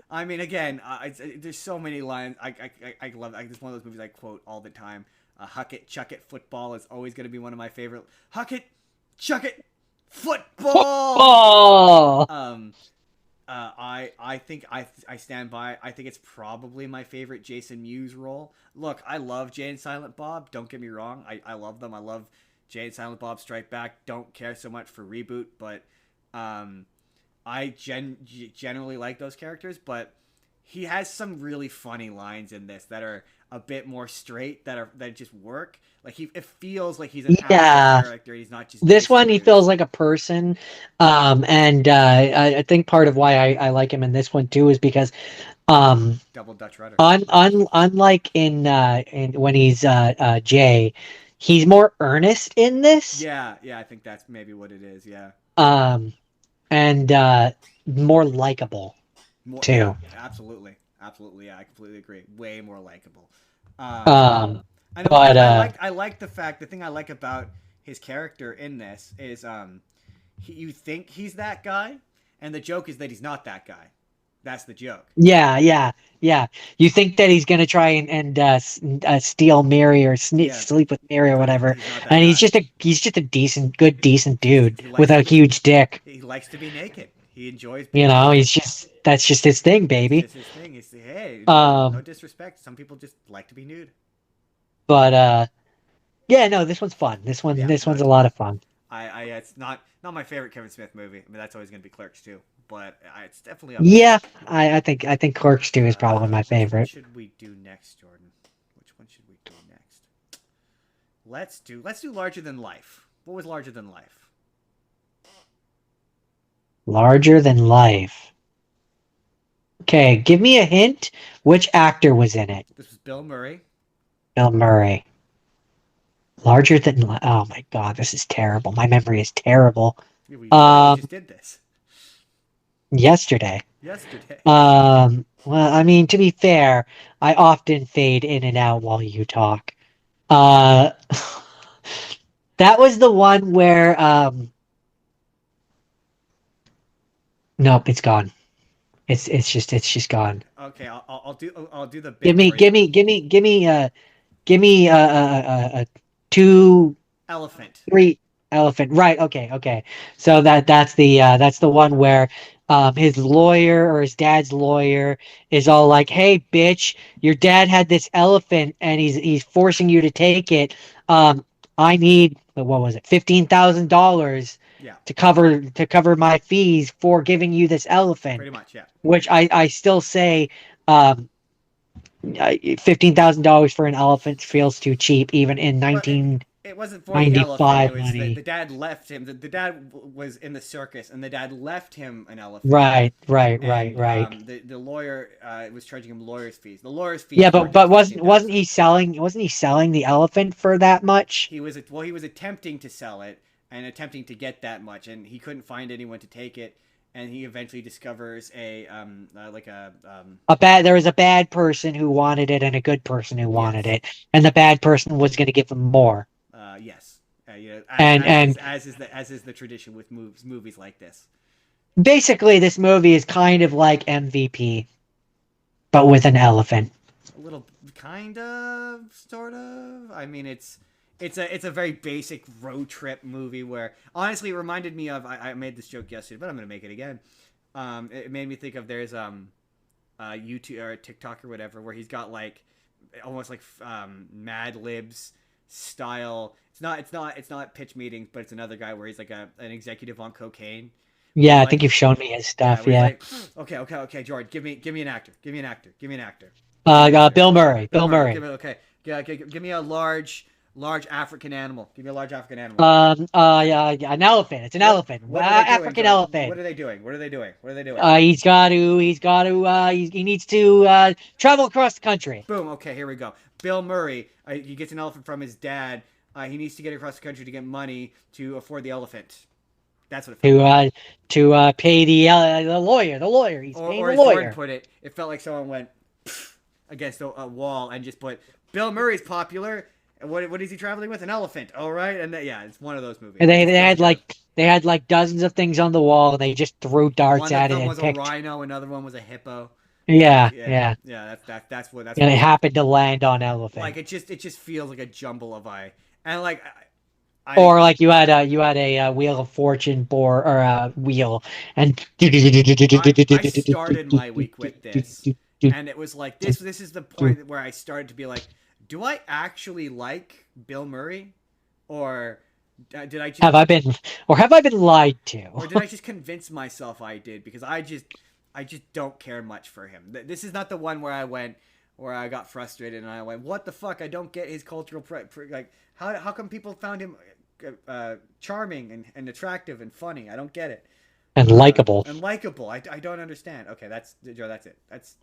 I mean, again, there's so many lines. I love it. It's one of those movies I quote all the time. Huck it, chuck it, football is always going to be one of my favorite. Huck it, chuck it, football. Oh, Um, I think I stand by. I think it's probably my favorite Jason Mewes role. Look, I love Jay and Silent Bob. Don't get me wrong. I love them. I love Jay and Silent Bob Strike Back. Don't care so much for Reboot, but um, generally like those characters, but he has some really funny lines in this that are a bit more straight that just work. Like it feels like he's an actual yeah. character. He's not just This Jason one, he Mewes. feels like a person. And I think part of why I like him in this one too is because um, Double Dutch rudder. unlike in when he's Jay, he's more earnest in this. Yeah, I think that's maybe what it is. Yeah, Um, and more likable more. Yeah, too. absolutely. Yeah, I completely agree. Way more likable. Um, Um, I know. but I like the fact. The thing I like about his character in this is you think he's that guy, and the joke is that he's not that guy. That's the joke. yeah. You think that he's gonna try and steal Mary or Yeah, sleep with Mary or but whatever, he's not that and guy. he's just a decent dude He with likes a to huge dick. he likes to be naked. He enjoys You being know, naked. he's just that's just his thing, It's baby. just his thing. It's hey, no Um, disrespect. Some people just like to be nude. but yeah, no, this one's fun. This one Yeah, this no, one's a it's lot fun. of fun. It's not my favorite Kevin Smith movie. I mean, that's always gonna be Clerks too. but it's definitely up there. Yeah, I think Clerks 2 is probably my Which one favorite. should we do next, Jordan? Which one should we do next? Let's do Larger Than Life. What was Larger Than Life? Larger than life. Okay, give me a hint. Which actor was in it? This was Bill Murray. Bill Murray. Larger than life. Oh my God, this is terrible. My memory is terrible. We literally Um, just did this yesterday. yesterday. Well, I mean, to be fair, I often fade in and out while you talk. Uh, that was the one where, nope, it's gone. It's just gone. Okay, I'll do the Give bit me, for you. give me, give me, give me two, Elephant. three elephant. Right. Okay. Okay. So that's the one where his lawyer or his dad's lawyer is all like, "Hey, bitch, your dad had this elephant and he's forcing you to take it. Um, I need what was it, $15,000 Yeah, to cover my fees for giving you this elephant." pretty much. Yeah, Which I still say, um, $15,000 for an elephant feels too cheap, even in but it, 1995 it wasn't for the elephant. It was the money. dad left him. The dad was in the circus, and the dad left him an elephant. Right, right, right, And right. the lawyer was charging him lawyer's fees. The lawyer's Yeah, fees but weren't even but fifteen wasn't thousand. he selling the elephant for that much? He was attempting to sell it and attempting to get that much, and he couldn't find anyone to take it. And he eventually discovers a like a There was a bad person who wanted it and a good person who wanted yes, it, and the bad person was going to give him more. yes, And as is the tradition with movies like this. basically this movie is kind of like MVP, but with an elephant. A little kind of sort of. I mean, it's a very basic road trip movie where honestly it reminded me of I made this joke yesterday, but I'm gonna make it again. It made me think of there's YouTube or TikTok or whatever where he's got like almost like Mad Libs style. It's not pitch meetings, but it's another guy where he's like an executive on cocaine. Where Yeah, he's I think like, you've shown me his yeah, stuff. where he's Yeah. like, okay, George, give me an actor, give me an actor, give me an actor, give me an actor. Bill Murray. Bill Bill Murray, give Murray. me okay, give me a large African animal. Give me a large African animal. Yeah, an elephant. It's an elephant. What are they doing, African George? What elephant. are they doing? What are they doing? What are they doing? He needs to travel across the country Boom. Okay, here we go. Bill Murray. He gets an elephant from his dad. He needs to get across the country to get money to afford the elephant. That's what it felt to like. pay the lawyer. The lawyer. He's paying Or the as Jordan lawyer. put it, it felt like someone went against a wall and just put Bill Murray's popular. And what is he traveling with? An elephant. All right, and yeah, it's one of those movies. And they It's they just had good. like they had like dozens of things on the wall, and they just threw darts One of at it them and was a picked. rhino. Another one was a hippo. Yeah, Yeah, yeah. yeah. That's And what it it was. happened to land on Like elephant. it just feels like a jumble of and like I Or like you had a Wheel of Fortune board or a wheel, and I started my week with this, and it was like this is the point where I started to be like, do I actually like Bill Murray, or did I just have I been have I been lied to? or did I just convince myself I did because I just don't care much for him. This is not the one where I got frustrated and I went, what the fuck? I don't get his cultural like how come people found him charming and attractive and funny? I don't get it. And likable. And likable. I don't understand. Okay, that's Joe. That's it. That's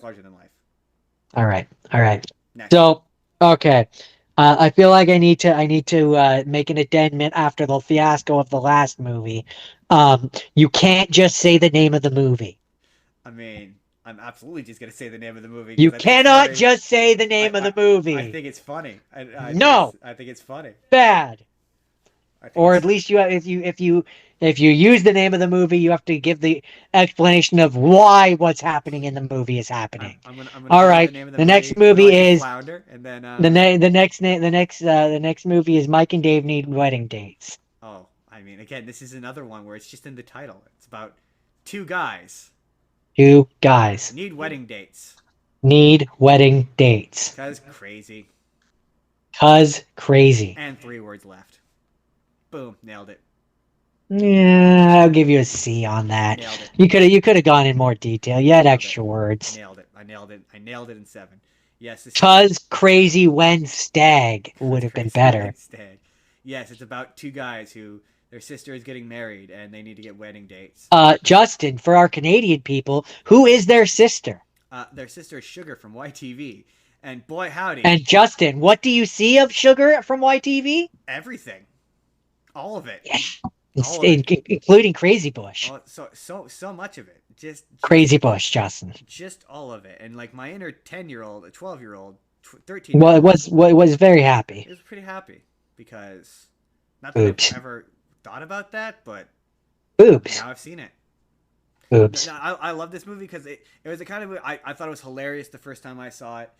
larger than life. All right, all right. Next. So, okay. I feel like I need to make an addendum after the fiasco of the last movie. You can't just say the name of the movie. I mean, I'm absolutely just gonna say the name of the movie You because I think it's cannot funny. just say the I name of I, the I movie. think it's funny. No, I think it's funny. bad. I think Or at it's. least if you use the name of the movie, you have to give the explanation of why what's happening in the movie is happening. I'm gonna All give you the right. name of the The next movie. Would you movie like to is flounder and then the next movie is Mike and Dave Need Wedding Dates. oh, I mean, again, this is another one where it's just in the title. It's about two guys Two guys need wedding dates. need wedding dates. Cause crazy. 'Cause crazy. And 3 words left. Boom, nailed it. Yeah, I'll give you a C on that. Nailed it. You could have gone in more detail. You had Nailed it. extra words. Nailed it. I nailed it. I nailed it in 7. Yes, this is Cause Crazy Wen Stag would Cause have been Crazy better. Wednesday. Yes, it's about two guys who their sister is getting married and they need to get wedding dates. Justin, for our Canadian people, who is their sister? Their sister is Sugar from YTV, and boy howdy, And Justin, what do you see of Sugar from YTV? everything, all of it, Yeah, all of it. including Crazy Bush. Oh, so much of it. Crazy Bush, Justin. Just all of it. And like my inner 10-year-old, a 12-year-old, 13 year Well, it old, was well, it was very happy. it was pretty happy because not that I've Oops. ever thought about that, but Oops. now I've seen it. No, Oops. no, I love this movie because it was a kind of I thought it was hilarious the first time I saw it.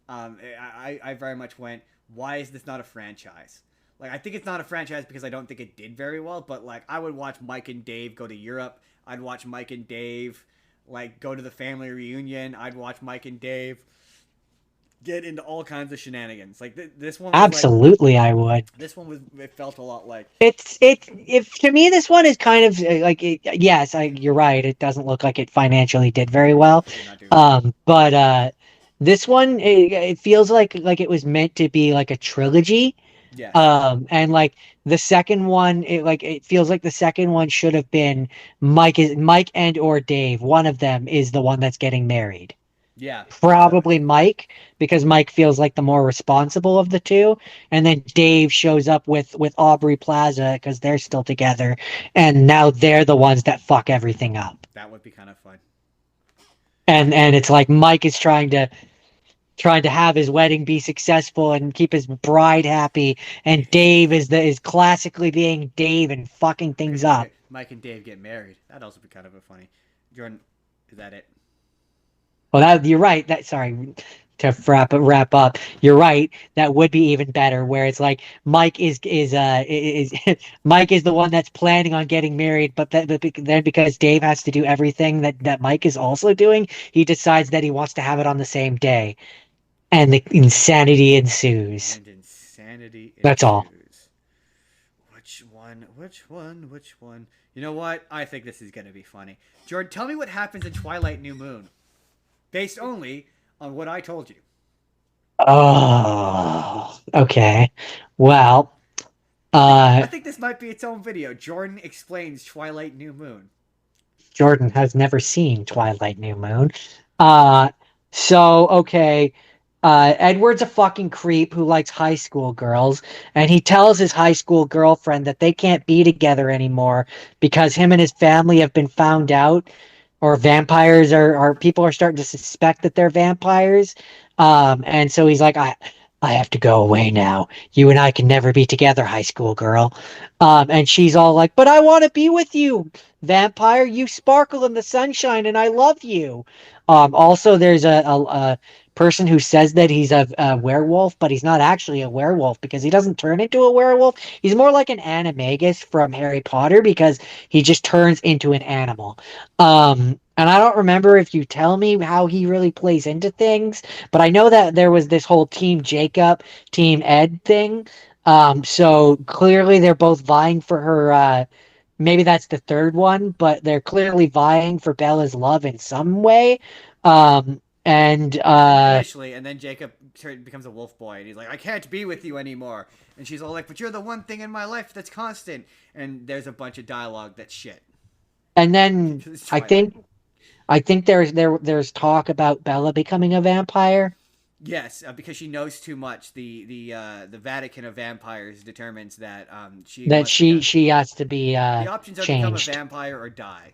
I very much went, why is this not a franchise? Like I think it's not a franchise because I don't think it did very well. But like I would watch Mike and Dave go to Europe. I'd watch Mike and Dave like go to the family reunion. I'd watch Mike and Dave get into all kinds of shenanigans. Like this one was like Absolutely, I would. this one was it felt a lot like It's if to me this one is kind of like yes, you're right. It doesn't look like it financially did very well. did not do very well. But this one it feels like it was meant to be like a trilogy. Yes. And like the second one, it feels like the second one should have been Mike and or Dave. One of them is the one that's getting married. Yeah. Probably Mike, because Mike feels like the more responsible of the two, and then Dave shows up with Aubrey Plaza because they're still together, and now they're the ones that fuck everything up. That would be kind of fun. And it's like Mike is trying to have his wedding be successful and keep his bride happy, and Dave is classically being Dave and fucking things up. Mike and Dave get married. That'd also be kind of a funny. Jordan, is that it? Well, that you're right. That sorry to wrap up. You're right. That would be even better. Where it's like Mike is Mike is the one that's planning on getting married, but then because Dave has to do everything that Mike is also doing, he decides that he wants to have it on the same day, and the insanity ensues. And insanity That's all. ensues. Which one? Which one? Which one? You know what? I think this is gonna be funny. Jordan, tell me what happens in Twilight New Moon, based only on what I told you. Oh, okay. Well, I uh, think this might be its own video. Jordan explains Twilight New Moon. Jordan has never seen Twilight New Moon. Uh, so okay. Edward's a fucking creep who likes high school girls, and he tells his high school girlfriend that they can't be together anymore because him and his family have been found out, or vampires are people are starting to suspect that they're vampires. And so he's like, I have to go away now. You and I can never be together, high school girl. And she's all like, but I want to be with you, vampire. You sparkle in the sunshine, and I love you. Also, there's a person who says that he's a werewolf, but he's not actually a werewolf because he doesn't turn into a werewolf. He's more like an animagus from Harry Potter because he just turns into an animal. And I don't remember if you tell me how he really plays into things, but I know that there was this whole Team Jacob, Team Ed thing. So clearly they're both vying for her. Maybe that's the third one, but they're clearly vying for Bella's love in some way. And Initially, and then Jacob becomes a wolf boy, and he's like, "I can't be with you anymore." And she's all like, "But you're the one thing in my life that's constant." And there's a bunch of dialogue that's shit. and then It's I Twilight. think there's talk about Bella becoming a vampire. Yes, because she knows too much. The Vatican of vampires determines that she That wants to go. she has to be The options are become a changed. vampire or die.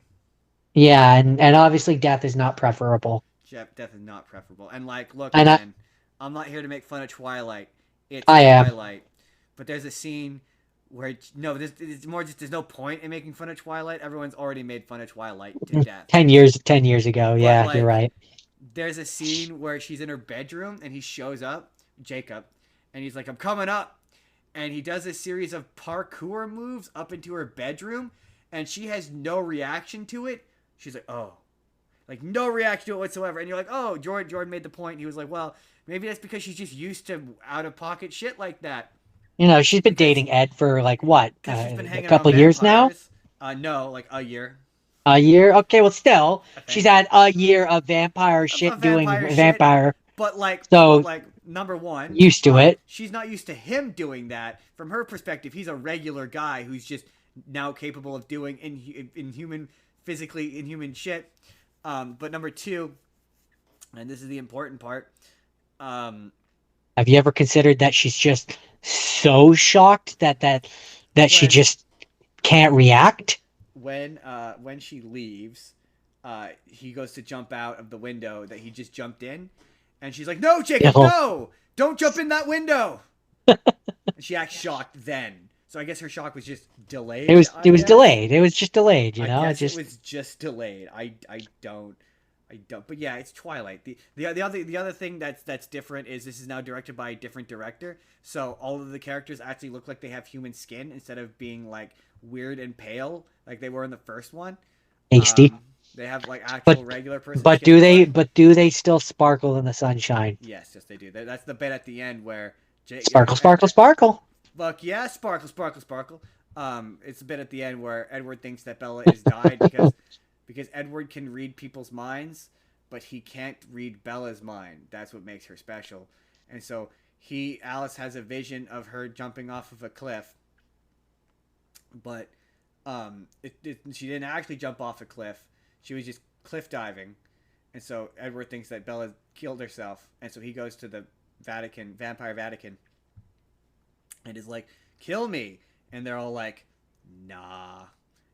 Yeah, and obviously death is not preferable. Death is not preferable. And like, look, And man, I'm not here to make fun of Twilight. It's I am. Twilight. But there's a scene where no, it's more just there's no point in making fun of Twilight. Everyone's already made fun of Twilight to death. 10 years ago. But Yeah, you're like, right. there's a scene where she's in her bedroom and he shows up, Jacob, and he's like, "I'm coming up," and he does a series of parkour moves up into her bedroom, and she has no reaction to it. She's like, "Oh." Like no reaction to it whatsoever, and you're like, "Oh, Jordan made the point." He was like, "Well, maybe that's because she's just used to out of pocket shit like that." She's been Because dating Ed for like what, she's been a hanging around couple years now. vampires. No, like a year, A year? Okay, well, still, I she's think. had a year of vampire A shit doing vampire shit, vampire, but so like number one, used to it. she's not used to him doing that. From her perspective, he's a regular guy who's just now capable of doing inhuman, physically inhuman shit. But number two, and this is the important part. Um, Have you ever considered that she's just so shocked that she when just can't react? when she leaves, he goes to jump out of the window that he just jumped in, and she's like, "No, Jacob, No. no! Don't jump in that window!" And she acts shocked then. So I guess her shock was just It delayed. was I it was guess. delayed. It was just delayed, you I know? It guess it just was just delayed. I don't. But yeah, it's Twilight. The other thing that's different is this is now directed by a different director. So all of the characters actually look like they have human skin instead of being like weird and pale like they were in the first one. tasty. They have like But actual regular person skin color. but do they still sparkle in the sunshine? Yes, they do. That's the bit at the end where Sparkle, sparkle, sparkle. fuck yeah, sparkle, sparkle, sparkle. It's a bit at the end where Edward thinks that Bella is died because Edward can read people's minds, but he can't read Bella's mind. That's what makes her special. And so Alice has a vision of her jumping off of a cliff, but she didn't actually jump off a cliff. She was just cliff diving, and so Edward thinks that Bella killed herself, and so he goes to the Vatican, Vampire Vatican, and is like, "Kill me," and they're all like, "Nah."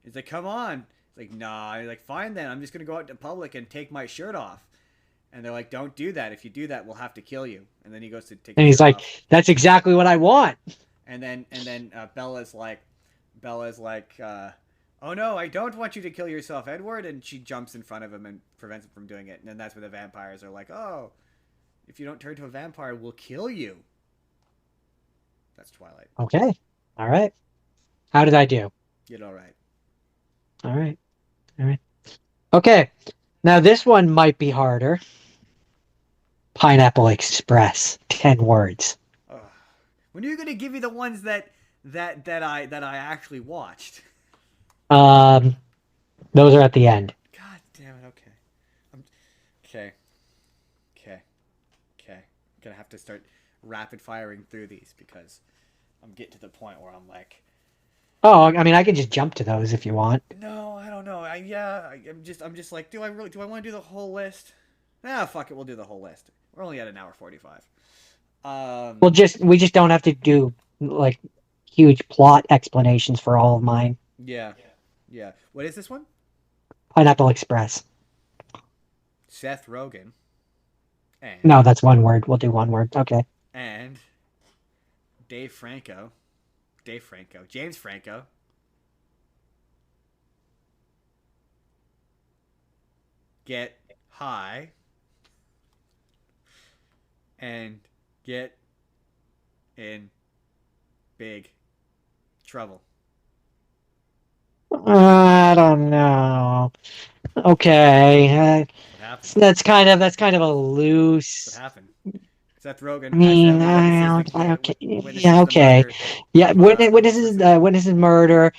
He's like, "Come on." He's like, "Nah." He's like, "Fine then. I'm just gonna go out to public and take my shirt off." And they're like, "Don't do that. If you do that, we'll have to kill you." And then he goes to take And his he's shirt like, off. "That's exactly what I want." And then Bella's like, "Oh no, I don't want you to kill yourself, Edward." And she jumps in front of him and prevents him from doing it. And then that's where the vampires are like, "Oh, if you don't turn to a vampire, we'll kill you." That's Twilight. Okay. All right. How did I do? You did all right. All right. All right. Okay. Now this one might be harder. Pineapple Express. 10 words. Ugh. When are you gonna give me the ones that I actually watched? Um, those are at the end. God damn it. Okay. I'm, okay. Okay. Okay. I'm gonna have to start rapid firing through these because I'm getting to the point where I'm like, Oh, I mean, I can just jump to those if you want. no, I don't know. I'm just like, do I want to do the whole list? Ah, fuck it, we'll do the whole list. We're only at an hour 45. Well, we just don't have to do like huge plot explanations for all of mine. Yeah, yeah. What is this one? Pineapple Express. Seth Rogen No, and that's one word. We'll do one word. Okay. and Dave Franco, James Franco. Get high and get in big trouble. I don't know. Okay. What happened? That's kind of a What loose. happened? Seth Rogen I mean, accidentally witnesses okay, yeah, witnesses the okay, murder yeah. of a whole person. Witnesses murder.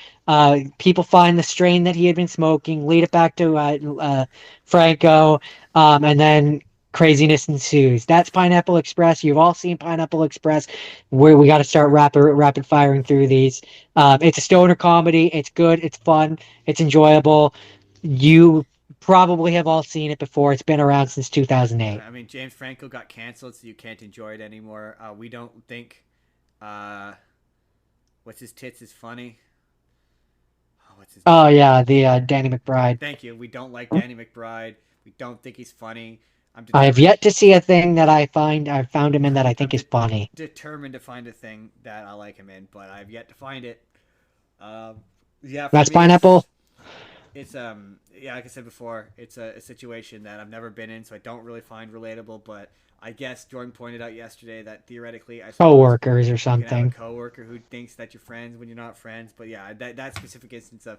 People find the strain that he had been smoking, lead it back to Franco, and then craziness ensues. That's Pineapple Express. You've all seen Pineapple Express. Where we got to start rapid firing through these. It's a stoner comedy. It's good. It's fun. It's enjoyable. You probably have all seen it before. It's been around since 2008. I mean, James Franco got canceled, so you can't enjoy it anymore. We don't think uh, what's his tits is funny. Oh, what's his Oh name? yeah, the Danny McBride. Thank you. We don't like Danny McBride. We don't think he's funny. I'm I have determined. yet to see a thing that I found him in that I I'm think is funny. determined to find a thing that I like him in, but I've yet to find it. Um, yeah, for That's me, Pineapple. it's yeah, like I said before, it's a situation that I've never been in, so I don't really find relatable. But I guess Jordan pointed out yesterday that theoretically, I suppose Coworkers or you can have a something. coworker who thinks that you're friends when you're not friends. But yeah, that specific instance of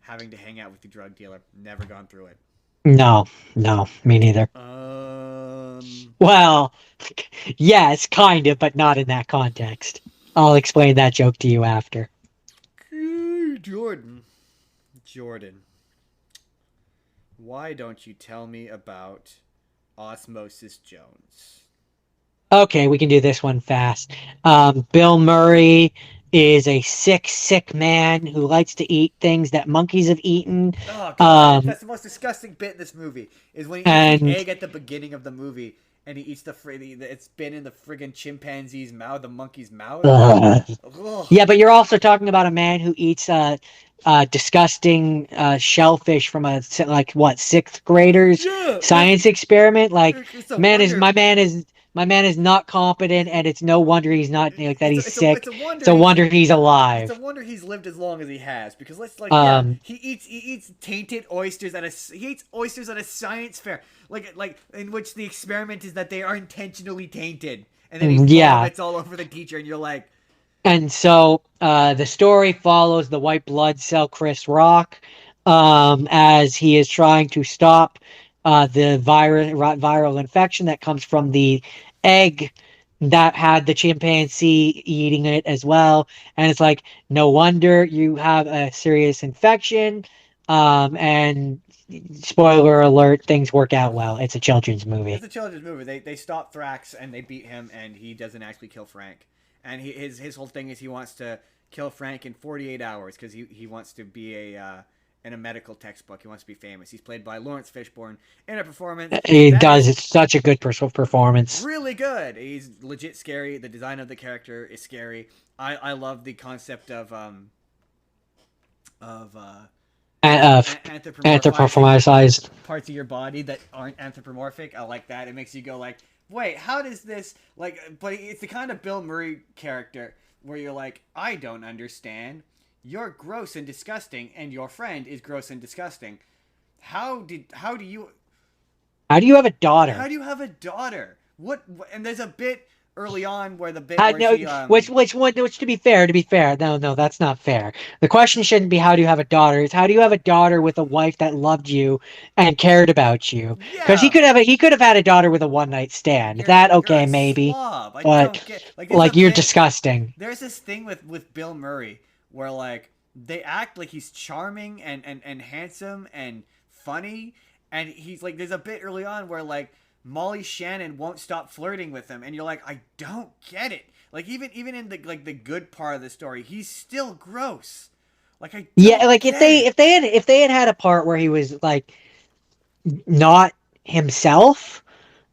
having to hang out with the drug dealer, never gone through it. No, no, me neither. Um, Well, yes, kind of, but not in that context. I'll explain that joke to you after. Jordan, Jordan, why don't you tell me about Osmosis Jones? Okay, we can do this one fast. Bill Murray is a sick man who likes to eat things that monkeys have eaten. Oh god, Um, that's the most disgusting bit in this movie. Is when he eats the and egg at the beginning of the movie, and he eats it's been in the friggin' chimpanzee's mouth, the monkey's mouth. Ugh. Ugh. Yeah, but you're also talking about a man who eats disgusting shellfish from a like what sixth graders Yeah, like science experiment. Like it's a man is wonder. my man is not competent, and it's no wonder he's not like that. He's It's sick. a It's wonder a he's wonder he's it's a alive. wonder he's lived as long as he has because let's yeah, Um, he eats tainted oysters he eats oysters at a science fair like in which the experiment is that they are intentionally tainted, and then he yeah. vomits all over the teacher, and you're like, And so the story follows the white blood cell Chris Rock as he is trying to stop the viral infection that comes from the egg that had the chimpanzee eating it as well. And it's like, no wonder you have a serious infection. And spoiler alert, things work out well. It's a children's it's movie. a children's movie. They stop Thrax and they beat him, and he doesn't actually kill Frank. And his whole thing is he wants to kill Frank in 48 hours because he wants to be a in a medical textbook. He wants to be famous. He's played by Lawrence Fishburne in a performance It that does. is It's such a good performance. really good. He's legit scary. The design of the character is scary. I love the concept of Uh, anthropomorphizing anthropomorphized. parts of your body that aren't anthropomorphic. I like that. It makes you go like, wait, how does this like? But it's the kind of Bill Murray character where you're like, I don't understand. You're gross and disgusting, and your friend is gross and disgusting. How do you How do you have a daughter? how do you have a daughter? What? And there's a bit early on where the bit How, where no, she which to be fair, no, that's not fair. The question shouldn't be how do you have a daughter. It's how do you have a daughter with a wife that loved you and cared about you? Because yeah, he could have had a daughter with a one night stand. That you're a okay, maybe, slob. I but don't get like there's a like you're bit disgusting. there's this thing with Bill Murray where like they act like he's charming and handsome and funny, and he's like there's a bit early on where like Molly Shannon won't stop flirting with him, and you're like, I don't get it. Like even in the like the good part of the story, he's still gross. Like I Yeah, don't like get it. if they had a part where he was like not himself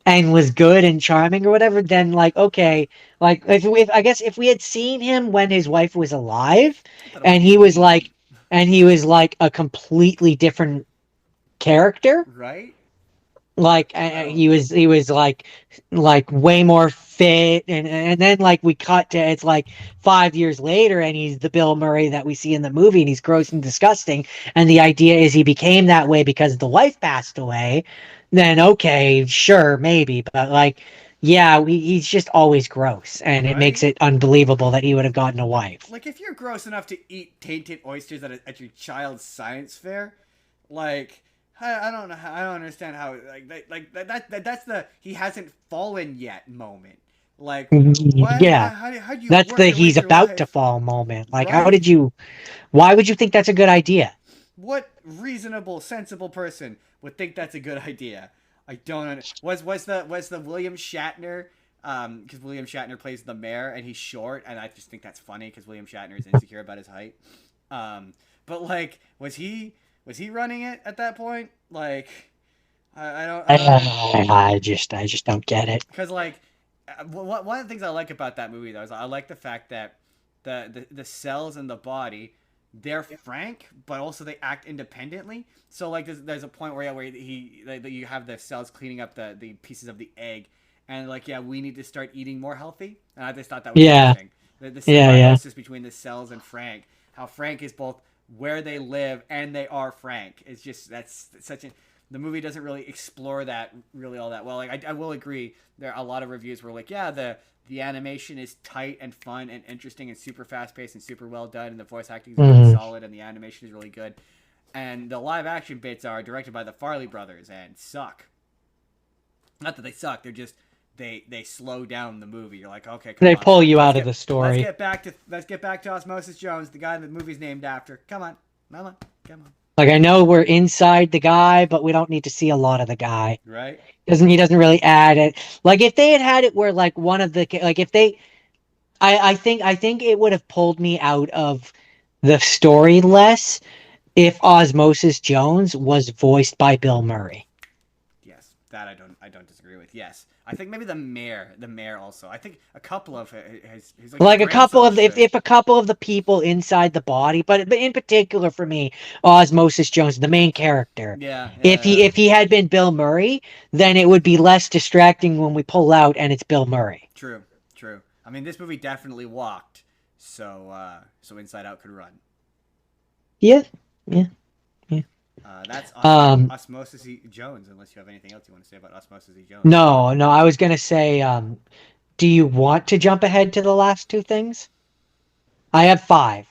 and was good and charming or whatever, then like okay, like if I guess if we had seen him when his wife was alive, I thought it was and mean, he was like a completely different character, right? like I don't. he was like way more fit, and then like we cut to it's like 5 years later and he's the Bill Murray that we see in the movie and he's gross and disgusting, and the idea is he became that way because the wife passed away, then okay, sure, maybe, but like yeah, he's just always gross and it makes Right? it unbelievable that he would have gotten a wife. Like if you're gross enough to eat tainted oysters at your child's science fair, like I don't know. I don't understand how that's the he hasn't fallen yet moment. Like what? Yeah, How do you that's work the your way he's through about to life? fall moment. Like Right? why would you think that's a good idea? What reasonable, sensible person would think that's a good idea? I don't know. Was the William Shatner? Because William Shatner plays the mayor and he's short, and I just think that's funny because William Shatner is insecure about his height. But like, was he running it at that point? Like, I don't know. I just don't get it. Because like, one of the things I like about that movie though is I like the fact that the cells in the body they're frank, but also they act independently. So like there's a point where you have the cells cleaning up the pieces of the egg, and like yeah we need to start eating more healthy. And I just thought that was Yeah, interesting. The yeah. symbiosis between the cells and Frank, how Frank is both where they live and they are Frank. It's just that's such a the movie doesn't really explore that really all that well. Like I will agree, there are a lot of reviews were like, yeah, the animation is tight and fun and interesting and super fast paced and super well done, and the voice acting is really Mhm. solid and the animation is really good. And the live action bits are directed by the Farley brothers and suck. Not that they suck, they're just they slow down the movie. You're like, okay, come They on, pull you out of the let's story. get back to Osmosis Jones, the guy the movie's named after. Come on, come on, come on. Like I know we're inside the guy, but we don't need to see a lot of the guy. right? Doesn't he doesn't really add it. Like if they had had it where like one of the like if they I think it would have pulled me out of the story less if Osmosis Jones was voiced by Bill Murray. Yes, that I don't disagree with. Yes, I think maybe the mayor also. I think a couple of his like his Like a couple grandson of should. if a couple of the people inside the body, but in particular for me, Osmosis Jones, the main character. Yeah, If yeah, he yeah. if he had been Bill Murray, then it would be less distracting when we pull out and it's Bill Murray. True, true. I mean, this movie definitely walked, so Inside Out could run. Yeah, yeah, yeah. That's Um, Osmosis Jones. Unless you have anything else you want to say about Osmosis Jones. no, no, I was gonna say, do you want to jump ahead to the last two things? I have five.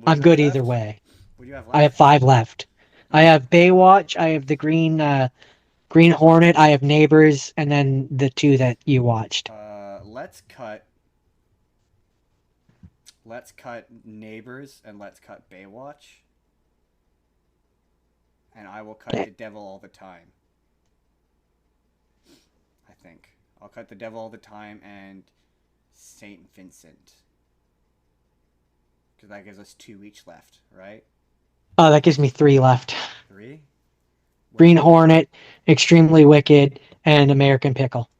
What do I'm you have good either left? way. What do you have I have left? five left. I Oh, have Baywatch. I have the Green Hornet. I have Neighbors, and then the two that you watched. let's cut Neighbors and let's cut Baywatch, and I will cut Okay. The Devil All the Time. I think I'll cut The Devil All the Time and Saint Vincent, because that gives us two each left, right? Oh, that gives me three left. Three. What's Green Hornet, Extremely Wicked, and American Pickle.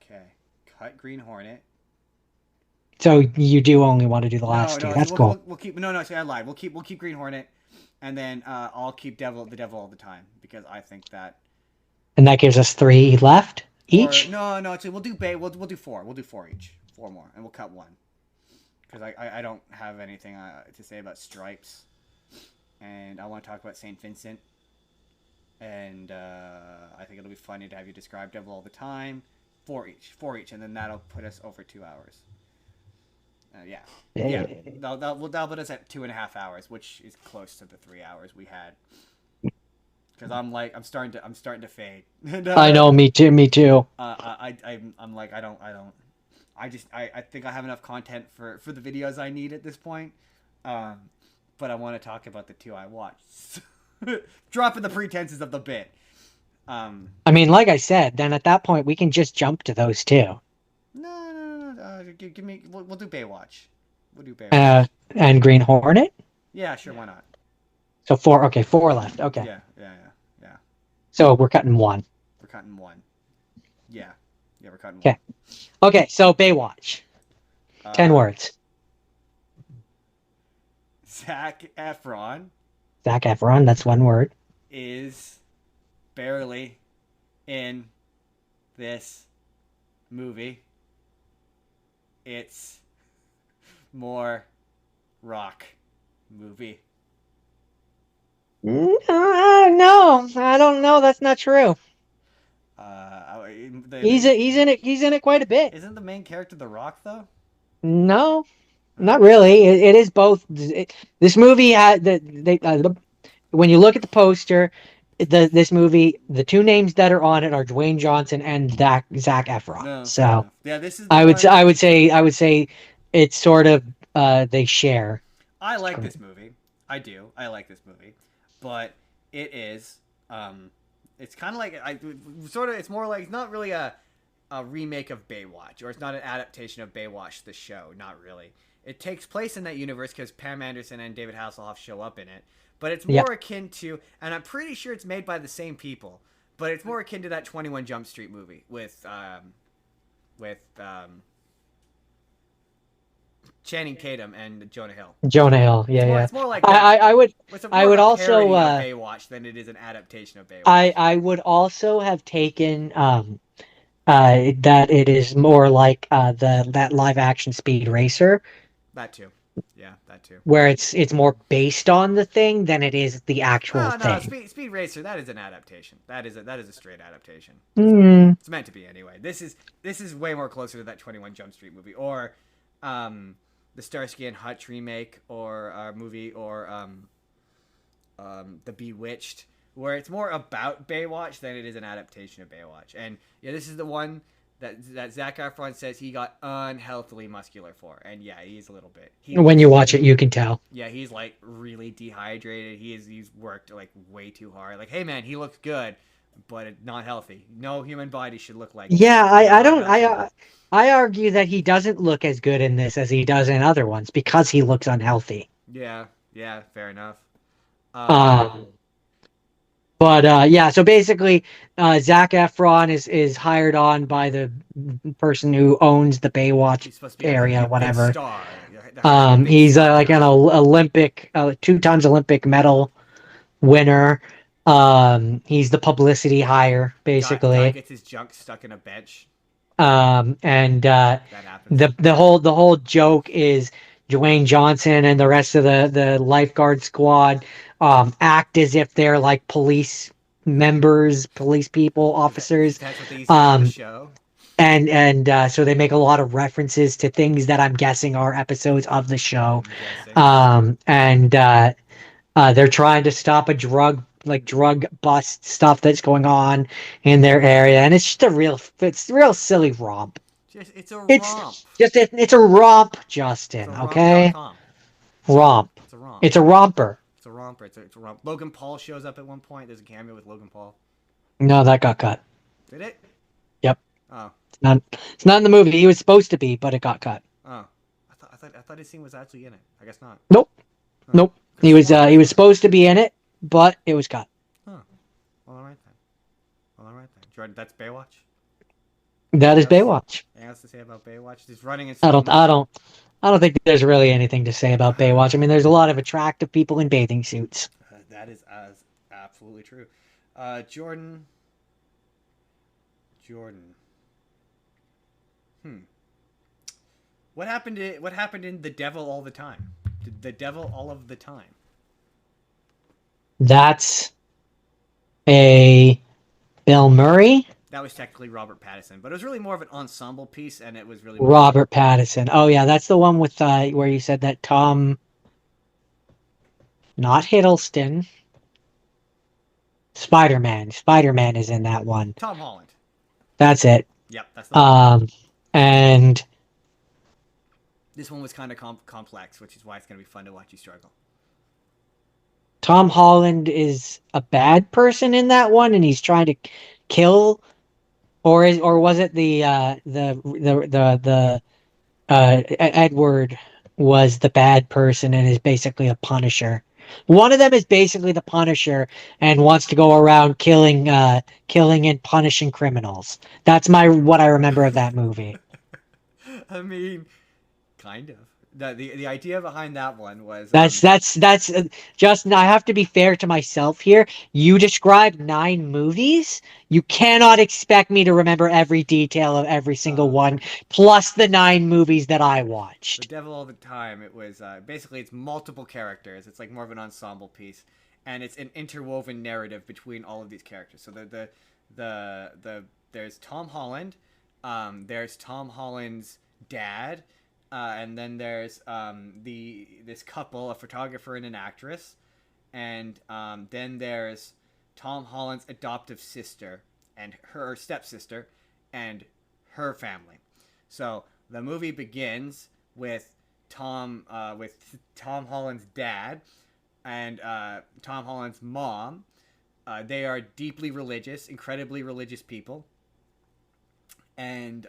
okay? Cut Green Hornet. So you do only want to do the No, last two. no. So That's we'll, cool. we'll, we'll keep. No, no. See, I lied. We'll keep Green Hornet, and then I'll keep The Devil All the Time, because I think that. And that gives us three left Or each. no, no. Actually, we'll do Bay. We'll do four. We'll do four each. Four more, and we'll cut one, because I don't have anything to say about Stripes, and I want to talk about Saint Vincent, and I think it'll be funny to have you describe Devil All the Time. Four each, and then that'll put us over 2 hours. Yeah, yeah. That'll put us at 2.5 hours, which is close to the 3 hours we had. Because I'm starting to fade. And, I know, me too, me too. I'm like, I think I have enough content for the videos I need at this point. But I want to talk about the two I watched. Dropping the pretenses of the bit. I mean, like I said, then at that point we can just jump to those two. No, no, no. Give me. We'll do Baywatch. We'll do Uh, Baywatch. and Green Hornet. Yeah, sure. Why not? So four. Okay, four left. Okay. Yeah, yeah, yeah, yeah. So we're cutting one. We're cutting one. Yeah, yeah. We're cutting one. Okay. Okay. So Baywatch. 10 words. Zac Efron Zac Efron. That's one word. is barely in this movie. It's more rock movie. No, I don't know. That's not true. He's in it quite a bit. Isn't the main character The Rock though? No, not really. It is both. This movie had when you look at the poster, this movie, the two names that are on it are Dwayne Johnson and Zac Efron. No, fair So enough. Yeah, this is the one. I would say it's sort of they share. I like this movie. I do. I like this movie, but it is. It's kind of like It's more like, it's not really a remake of Baywatch, or it's not an adaptation of Baywatch the show. Not really. It takes place in that universe because Pam Anderson and David Hasselhoff show up in it. But it's Yep. more akin to, and I'm pretty sure it's made by the same people. But it's more akin to that 21 Jump Street movie with Channing Tatum and Jonah Hill. Jonah Hill. Yeah, yeah. It's more like that. I would. It's I more would of a also. parody of Baywatch than it is an adaptation of Baywatch. I would also have taken that it is more like that live action Speed Racer, That too. Yeah, that too. where it's more based on the thing than it is the actual Oh no, thing. Speed Racer. That is an adaptation. That is a straight adaptation. Mm, It's meant to be anyway. This is way more closer to that 21 Jump Street movie, or the Starsky and Hutch remake, or movie, or the Bewitched, where it's more about Baywatch than it is an adaptation of Baywatch. And yeah, this is the one that Zac Efron says he got unhealthily muscular for, and yeah, he's a little bit. When you watch it, you can tell. Yeah, he's like really dehydrated. He's worked like way too hard. Like, hey man, he looks good, but not healthy. No human body should look like this. Yeah, He's I not don't healthy. I argue that he doesn't look as good in this as he does in other ones because he looks unhealthy. Yeah, yeah, fair enough. Um, Um, but yeah, so basically, Zac Efron is hired on by the person who owns the Baywatch he's supposed to be area, a big whatever. star. They're hiring a big He's star like an guy. Olympic, 2 times Olympic medal winner. He's the publicity hire, Guy basically. gets his junk stuck in a bench. And That happens. the whole joke is Dwayne Johnson and the rest of the lifeguard squad act as if they're like police members, police people, officers. That's what they used to do in the Um, show. and so they make a lot of references to things that I'm guessing are episodes of the show. I'm guessing. And they're trying to stop a drug bust stuff that's going on in their area, and it's a real silly romp. Just it's a It's romp. it's a romp, It's a Justin. Okay, romp.com. romp. It's a romp. It's a romper. It's a romper. It's a romp. Logan Paul shows up at one point. There's a cameo with Logan Paul. No, that got cut. Did it? Yep, Oh. it's not in the movie. He was supposed to be, but it got cut. Oh. I thought his scene was actually in it. I guess not. Nope, Huh. nope. He was supposed to be in it, but it was cut. Huh. Well, all right then. Well, all right then. Jordan, that's Baywatch. That is Anything else? Baywatch. Anything else to say about Baywatch? Just running in I slow don't. I motion. don't. I don't think there's really anything to say about Baywatch. I mean, there's a lot of attractive people in bathing suits. That is as absolutely true. Jordan. Jordan. Hmm. What happened in The Devil All the Time? The Devil All of the Time. That's a Bill Murray, That was technically Robert Pattinson, but it was really more of an ensemble piece, and it was really more. Robert Pattinson. Oh yeah, that's the one with where you said that Tom, not Hiddleston, Spider-Man. Spider-Man is in that one. Tom Holland. That's it. Yep, that's the one. And This one was kind of complex, which is why it's going to be fun to watch you struggle. Tom Holland is a bad person in that one, and he's trying to kill, or was it Edward was the bad person and is basically a Punisher. One of them is basically the Punisher and wants to go around killing and punishing criminals. That's what I remember of that movie. I mean, kind of. The idea behind that one was That's Justin. I have to be fair to myself here. You described 9 movies. You cannot expect me to remember every detail of every single one, plus the 9 movies that I The watched. Devil All the Time. It was basically it's multiple characters. It's like more of an ensemble piece, and it's an interwoven narrative between all of these characters. So there's Tom Holland, there's Tom Holland's dad, and then there's this couple, a photographer and an actress, and then there's Tom Holland's adoptive sister and her stepsister, and her family. So the movie begins with Tom Holland's dad and Tom Holland's mom. They are deeply religious, incredibly religious people, and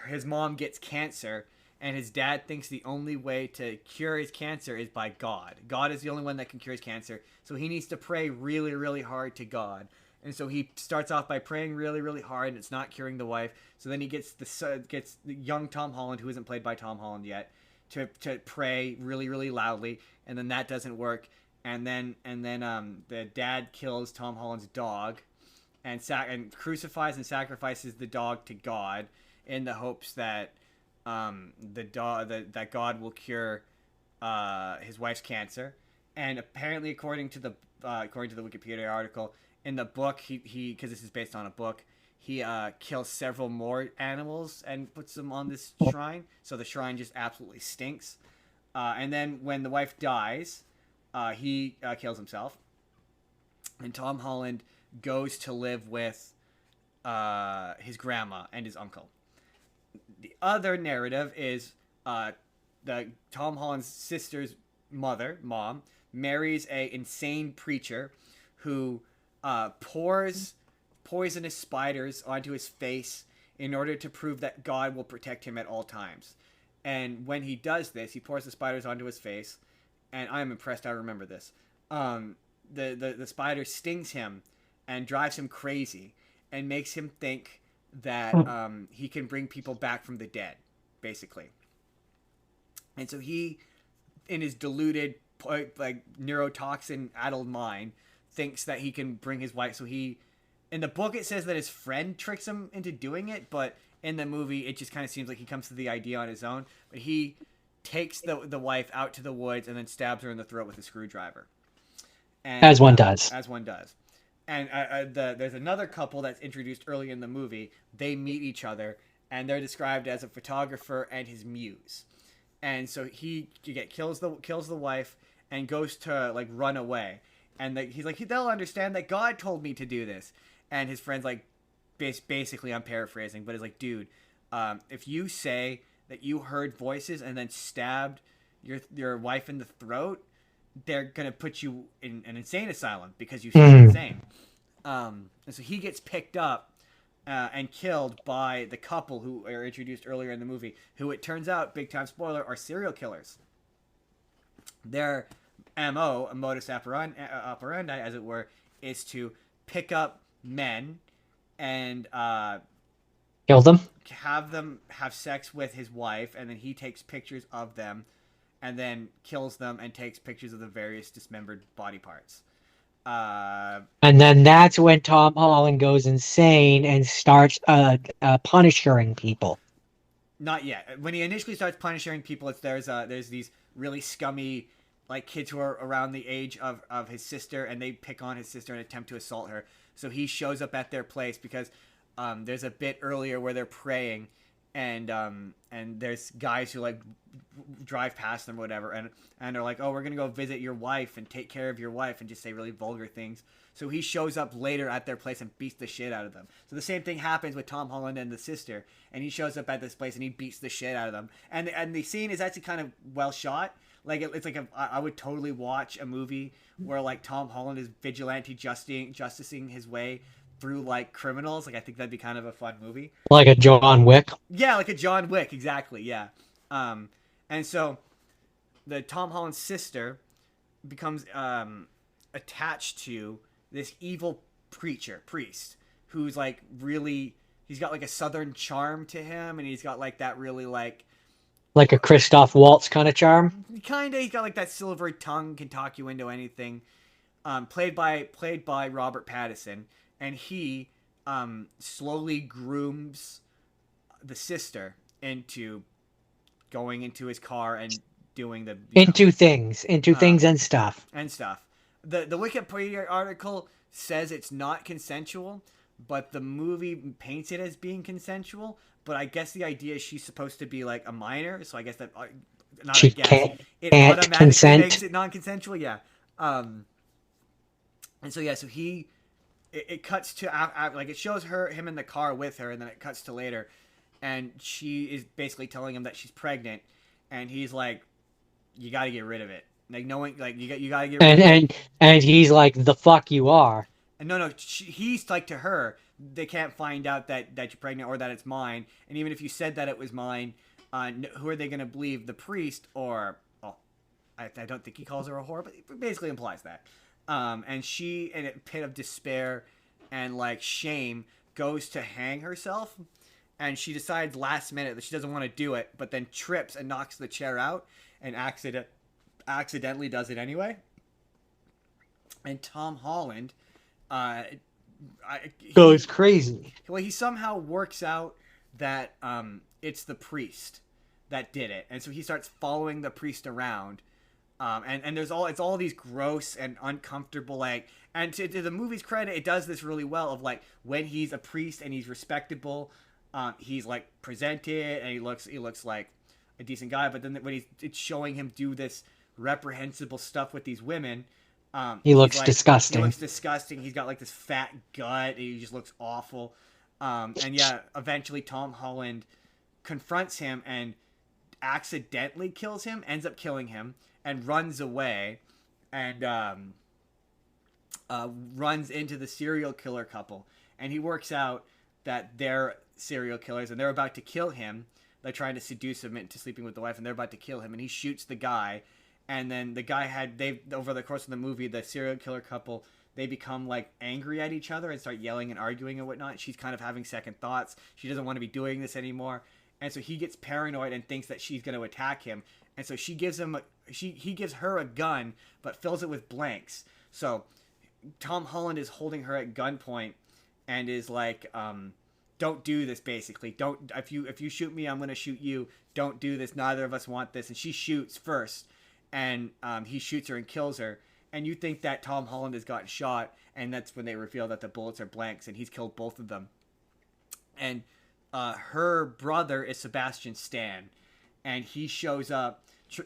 his mom gets cancer, and his dad thinks the only way to cure his cancer is by God. God is the only one that can cure his cancer, so he needs to pray really, really hard to God. And so he starts off by praying really, really hard, and it's not curing the wife. So then he gets the young Tom Holland, who isn't played by Tom Holland yet, to pray really, really loudly, and then that doesn't work. And then the dad kills Tom Holland's dog, and crucifies and sacrifices the dog to God in the hopes that that God will cure his wife's cancer. And apparently, according to the Wikipedia article, in the book, he because this is based on a book, he kills several more animals and puts them on this shrine. So the shrine just absolutely stinks. And then when the wife dies, he kills himself. And Tom Holland goes to live with his grandma and his uncle. The other narrative is the Tom Holland's sister's mom, marries a insane preacher who pours poisonous spiders onto his face in order to prove that God will protect him at all times. And when he does this, he pours the spiders onto his face, and I am impressed I remember this. The spider stings him and drives him crazy and makes him think that he can bring people back from the dead, basically. And so he, in his deluded, like neurotoxin-addled mind, thinks that he can bring his wife. So he, in the book, it says that his friend tricks him into doing it, but in the movie, it just kind of seems like he comes to the idea on his own. But he takes the wife out to the woods and then stabs her in the throat with a screwdriver. And, as one does. As one does. And there's another couple that's introduced early in the movie. They meet each other, and they're described as a photographer and his muse. And so he kills the wife and goes to like run away. And he's like, they'll understand that God told me to do this. And his friend's like, basically, I'm paraphrasing, but it's like, dude, if you say that you heard voices and then stabbed your wife in the throat, they're gonna put you in an insane asylum because you sound insane. And so he gets picked up and killed by the couple who are introduced earlier in the movie, who it turns out, big time spoiler, are serial killers. Their MO, a modus operandi, as it were, is to pick up men and kill them, have them have sex with his wife, and then he takes pictures of them and then kills them and takes pictures of the various dismembered body parts. And then that's when Tom Holland goes insane and starts punishing people. Not yet. When he initially starts punishing people, there's these really scummy like kids who are around the age of his sister, and they pick on his sister and attempt to assault her. So he shows up at their place because there's a bit earlier where they're praying, and there's guys who like drive past them or whatever, and they're like, oh, we're gonna go visit your wife and take care of your wife, and just say really vulgar things. So he shows up later at their place and beats the shit out of them. So the same thing happens with Tom Holland and the sister, and he shows up at this place and he beats the shit out of them. And the scene is actually kind of well shot. Like it's like I would totally watch a movie where like Tom Holland is vigilante justicing his way through like criminals. Like I think that'd be kind of a fun movie. Like a John Wick. Yeah, like a John Wick, exactly. Yeah. And so the Tom Holland's sister becomes attached to this evil priest who's like really, he's got like a southern charm to him, and he's got like that really like a Christoph Waltz kind of charm. Kinda, he's got like that silver tongue, can talk you into anything. Played by Robert Pattinson, and he slowly grooms the sister into going into his car and doing the things and stuff. The Wikipedia article says it's not consensual, but the movie paints it as being consensual. But I guess the idea is she's supposed to be like a minor, so I guess that not she a guess. It can't automatically consent. makes it non-consensual. Yeah. And so yeah, so it cuts to like it shows him in the car with her, and then it cuts to later, and she is basically telling him that she's pregnant, and he's like, "You got to get rid of it." Like knowing, like you got to get rid of it. And he's like, "The fuck you are." And no, he's like to her, they can't find out that you're pregnant or that it's mine. And even if you said that it was mine, who are they going to believe? The priest or I don't think he calls her a whore, but it basically implies that. And she, in a pit of despair and like shame, goes to hang herself, and she decides last minute that she doesn't want to do it, but then trips and knocks the chair out and accidentally does it anyway. And Tom Holland goes crazy. Well, he somehow works out that it's the priest that did it, and so he starts following the priest around. And it's all these gross and uncomfortable, like, and to the movie's credit, it does this really well of like when he's a priest and he's respectable, he's like presented and he looks like a decent guy, but then when it's showing him do this reprehensible stuff with these women, he looks disgusting. He looks disgusting. He's got like this fat gut. And he just looks awful. And yeah, eventually Tom Holland confronts him and accidentally kills him, ends up killing him, and runs away, and runs into the serial killer couple. And he works out that they're serial killers and they're about to kill him. They're trying to seduce him into sleeping with the wife, and they're about to kill him. And he shoots the guy. And then the guy they over the course of the movie, the serial killer couple, they become like angry at each other and start yelling and arguing and whatnot. She's kind of having second thoughts. She doesn't want to be doing this anymore, and so he gets paranoid and thinks that she's going to attack him. And so she gives him he gives her a gun, but fills it with blanks. So Tom Holland is holding her at gunpoint and is like, "Don't do this." Basically, don't if you shoot me, I'm gonna shoot you. Don't do this. Neither of us want this. And she shoots first, and he shoots her and kills her. And you think that Tom Holland has gotten shot, and that's when they reveal that the bullets are blanks, and he's killed both of them. And her brother is Sebastian Stan, and he shows up,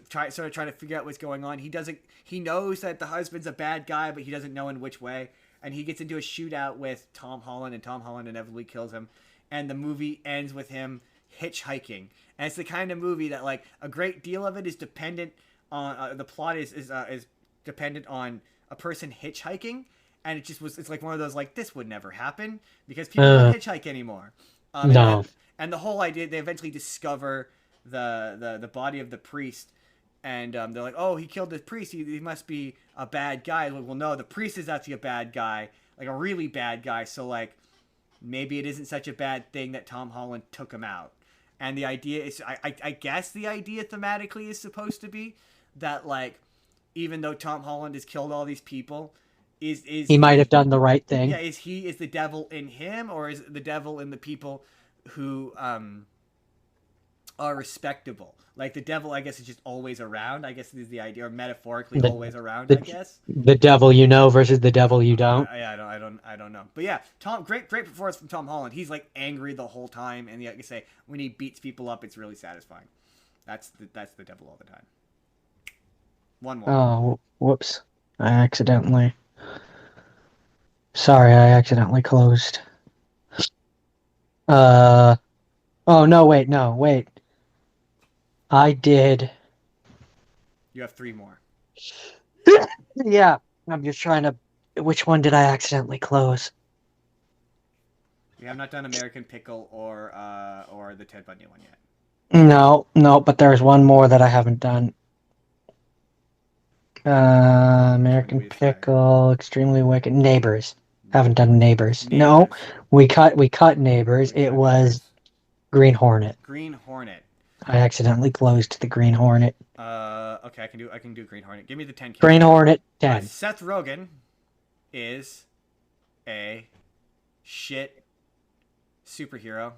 trying to figure out what's going on. He knows that the husband's a bad guy, but he doesn't know in which way. And he gets into a shootout with Tom Holland, and Tom Holland inevitably kills him. And the movie ends with him hitchhiking. And it's the kind of movie that, like, a great deal of it is dependent on the plot is dependent on a person hitchhiking. And it's like one of those, like, this would never happen because people don't hitchhike anymore. No. And the whole idea, they eventually discover the body of the priest, and they're like, "Oh, he killed the priest. He must be a bad guy." Like, well, no, the priest is actually a bad guy, like a really bad guy. So like, maybe it isn't such a bad thing that Tom Holland took him out. And the idea is, I guess the idea thematically is supposed to be that, like, even though Tom Holland has killed all these people, is He might have done the right thing. yeah, is the devil in him, or is the devil in the people who are respectable? Like, the devil, I guess, is just always around. I guess is the idea, or metaphorically always around. I guess The devil you know versus the devil you don't. I don't know. But yeah, great performance from Tom Holland. He's like angry the whole time, and like I say, when he beats people up, it's really satisfying. That's the devil all the time. One more. Oh, whoops! Sorry, I accidentally closed. Oh no! Wait! I did. You have three more. Yeah, I'm just trying to. Which one did I accidentally close? We have not done American Pickle or the Ted Bundy one yet. No, but there's one more that I haven't done. American Pickle, Extremely Wicked, Neighbors. Haven't done Neighbors. No, we cut Neighbors. It was Green Hornet. Green Hornet. I accidentally closed the Green Hornet. Okay, I can do Green Hornet. Give me the 10. Green Hornet 10. Seth Rogen is a shit superhero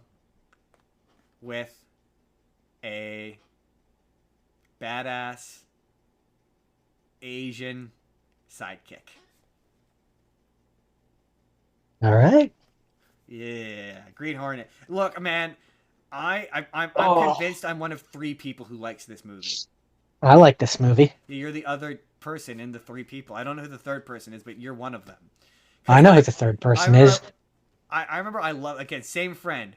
with a badass Asian sidekick. All right. Yeah, Green Hornet. Look, man, I'm convinced I'm one of 3 people who likes this movie. I like this movie. You're the other person in the 3 people. I don't know who the third person is, but you're one of them. I know who the third person is. I remember I love, again, same friend.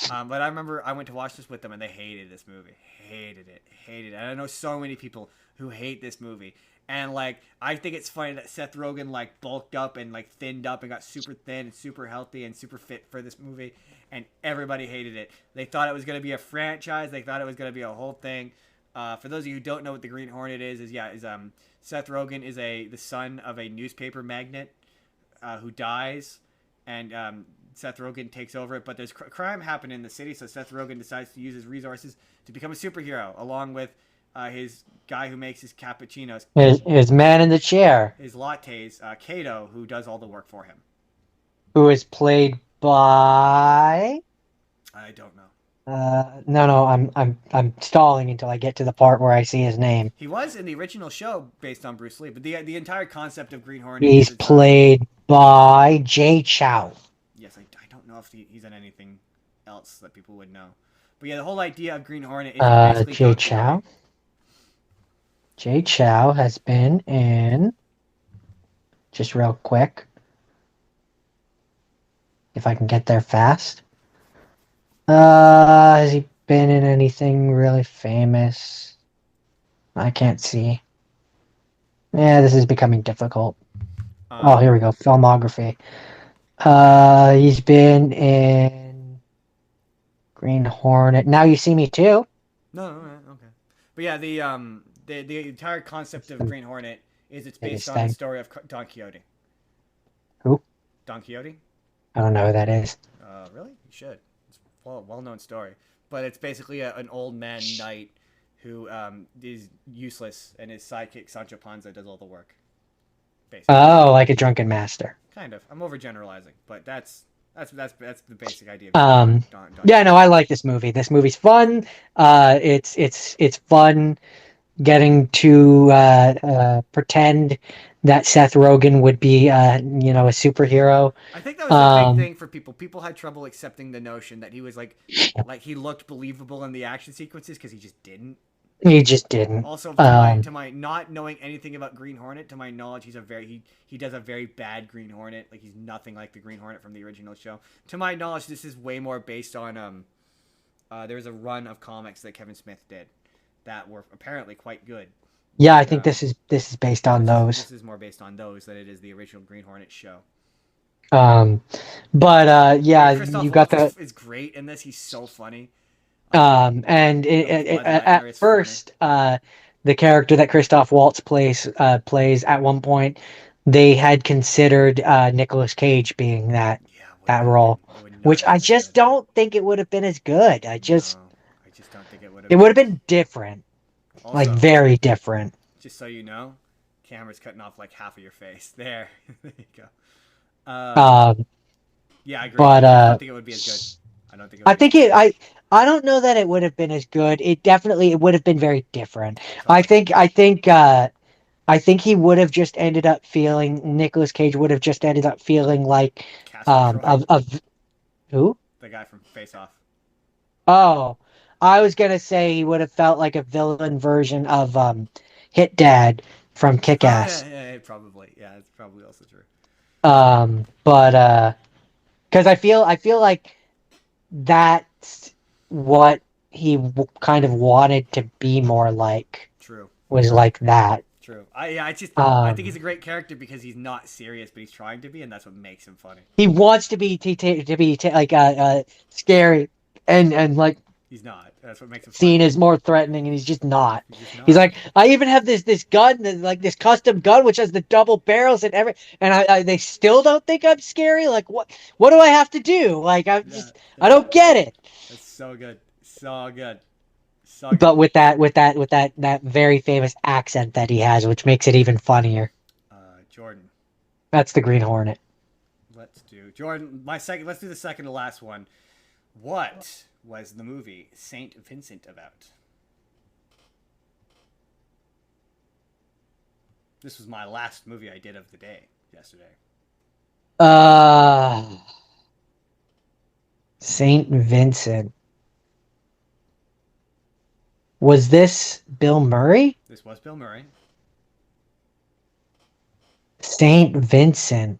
But I remember I went to watch this with them and they hated this movie. Hated it. And I know so many people who hate this movie. And like, I think it's funny that Seth Rogen like bulked up and like thinned up and got super thin and super healthy and super fit for this movie, and everybody hated it. They thought it was going to be a franchise. They thought it was going to be a whole thing. For those of you who don't know what the Green Hornet is Seth Rogen is the son of a newspaper magnate who dies, and Seth Rogen takes over it. But there's crime happening in the city, so Seth Rogen decides to use his resources to become a superhero, along with his guy who makes his cappuccinos, his man in the chair, his lattes, Kato, who does all the work for him. Who is played by? I don't know. No, I'm stalling until I get to the part where I see his name. He was in the original show based on Bruce Lee, but the entire concept of Green Hornet. He's played by Jay Chow. Yes, I don't know if he's in anything else that people would know, but yeah, the whole idea of Green Hornet is Jay Chow. Jay Chow has been in, just real quick, if I can get there fast. Has he been in anything really famous? I can't see. Yeah, this is becoming difficult. Oh, here we Um, go. Filmography. He's been in Green Hornet. Now You See Me Too. no, okay. But yeah, the entire It's concept of the Green Hornet is it's based biggest on the thing. story of Don Quixote. Who? Don Quixote? I don't know who that is. Really? You should. It's a well-known story, but it's basically an old man knight who is useless, and his sidekick Sancho Panza does all the work. Basically, Oh, like a drunken master. kind of. I'm overgeneralizing, but that's the basic idea of Um, Don yeah, no, Quixote. I like this movie. This movie's fun. It's fun getting to pretend that Seth Rogen would be a superhero. I think that was the big Um, thing for people. People had trouble accepting the notion that he was like he looked believable in the action sequences because he just didn't. he just didn't. Also, Um, to my not knowing anything about Green Hornet, to my knowledge, he does a very bad Green Hornet. Like he's nothing like the Green Hornet from the original show. To my knowledge, this is way more based on there was a run of comics that Kevin Smith did that were apparently quite good. yeah, I But think this is based on those. this is more based on those than it is the original Green Hornet show. Um, but Yeah, yeah, Christoph you got Waltz the is great in this. He's so funny. and The blood nightmare at is funny. first, the character that Christoph Waltz plays at one point, they had considered Nicolas Cage being Yeah, would that not have been. role, It would not which have I been as just good. don't think it would have been as good. No, I just don't think it would have It would been. have been different, like Also, very different. just so you know, camera's cutting off like half of your face. There, there you go. Um, Yeah, I agree. but I just don't think it would be as good. I don't think it would I be as think good. I don't know that it would have been as good. It would have been very different. I Totally. think I think I think he would have just ended up feeling Nicolas Cage would have just ended up feeling like Castor Troy, of who? the guy from Face Off. Oh, I was gonna say he would have felt like a villain version of Hit Dad from Kick Oh yeah, Ass. yeah, probably. Yeah, it's probably also true. But because I feel like that's what he kind of wanted to be more like True. was like that. True. I think he's Um, a great character because he's not serious, but he's trying to be, and that's what makes him funny. he wants to be like scary and like He's not. That's what makes him funny. seen as more threatening, and he's just not. He's just He's not. like, I even have this gun, like this custom gun, which has the double barrels and and they still don't think I'm scary. Like, what do I have to do? Like, Yeah, I yeah. don't get it. That's so good. So good. So good. But with that very famous accent that he has, which makes it even funnier. Jordan. That's the Green Hornet. Let's do Jordan. My second. Let's do the second to last one. What was the movie Saint Vincent about? This was my last movie I did of the day yesterday. Uh, Saint Vincent. Was this Bill Murray? This was Bill Murray. Saint Vincent.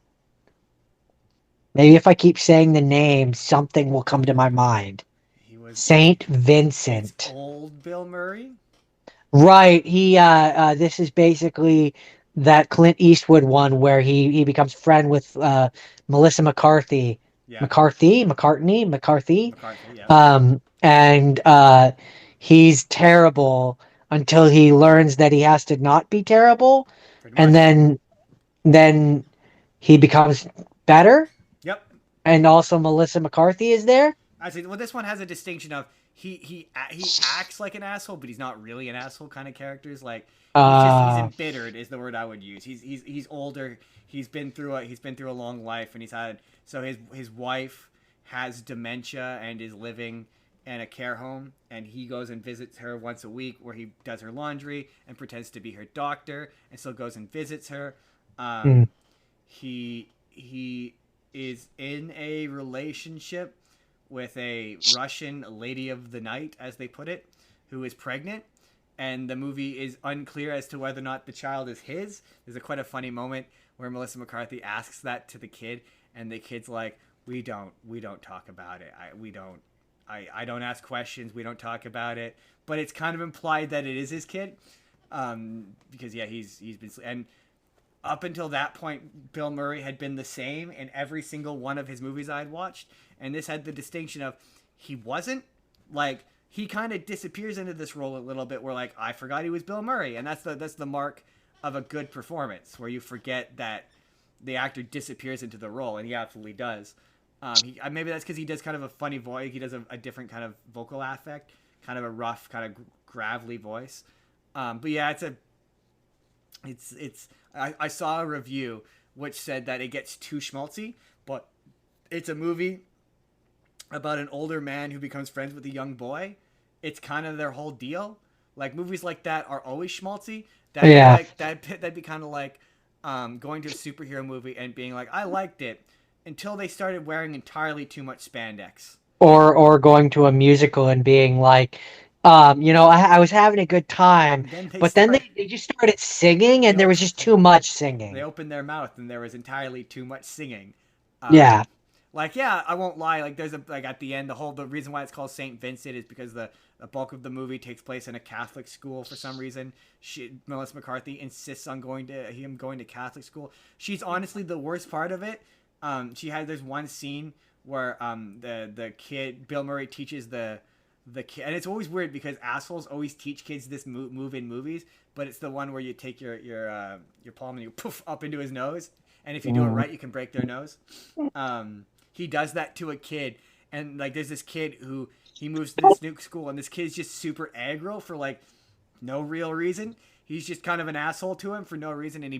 Maybe if I keep saying the name, something will come to my mind. He was. Saint It's Vincent. old Bill Murray. Right. This is basically that Clint Eastwood one where he becomes friend with Melissa McCarthy. Yeah. McCarthy. McCarthy. Yeah. And he's terrible until he learns that he has to not be terrible, Pretty and much. then he becomes better. Yep. And also Melissa McCarthy is there. I see. Well, this one has a distinction of he acts like an asshole, but he's not really an asshole kind of characters. Like he's Uh, embittered is the word I would use. He's older. He's been through a long life, and he's had so his wife has dementia and is living in a care home, and he goes and visits her once a week, where he does her laundry and pretends to be her doctor, and so goes and visits her. hmm. He is in a relationship with a Russian lady of the night, as they put it, who is pregnant. And the movie is unclear as to whether or not the child is his. There's quite a funny moment where Melissa McCarthy asks that to the kid, and the kid's like, we don't talk about it. I don't ask questions. We don't talk about it. But it's kind of implied that it is his kid, because yeah, he's been, and up until that point, Bill Murray had been the same in every single one of his movies I'd watched, and this had the distinction of he wasn't, like, he kind of disappears into this role a little bit where, like, I forgot he was Bill Murray, and that's the mark of a good performance, where you forget that the actor disappears into the role, and he absolutely does. Maybe that's because he does kind of a funny voice. He does a different kind of vocal affect, kind of a rough, kind of gravelly voice. But yeah, I saw a review which said that it gets too schmaltzy, but it's a movie about an older man who becomes friends with a young boy. It's kind of their whole deal. Like, movies like that are always schmaltzy. Yeah. That'd be kind of like going to a superhero movie and being like, I liked it until they started wearing entirely too much spandex. Or going to a musical and being like, I was having a good time, And then they but then start they just started singing they and there open was just too much they singing. opened their mouth and there was entirely too much singing. Yeah. Um, like, yeah, I won't lie. Like, there's a, like, at the end, the reason why it's called Saint Vincent is because the bulk of the movie takes place in a Catholic school for some reason. Melissa McCarthy insists on him going to Catholic school. She's honestly the worst part of it. There's one scene where the kid Bill Murray teaches the kid, and it's always weird because assholes always teach kids this move in movies, but it's the one where you take your palm and you poof up into his nose, and if you do it right, you can break their nose. He does that to a kid, and like there's this kid who he moves to this new school, and this kid's just super aggro for like no real reason. He's just kind of an asshole to him for no reason, and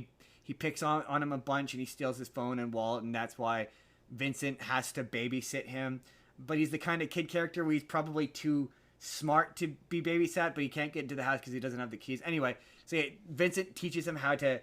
he picks on him a bunch, and he steals his phone and wallet, and that's why Vincent has to babysit him. But he's the kind of kid character where he's probably too smart to be babysat, but he can't get into the house because he doesn't have the keys. Anyway, so yeah, Vincent teaches him how to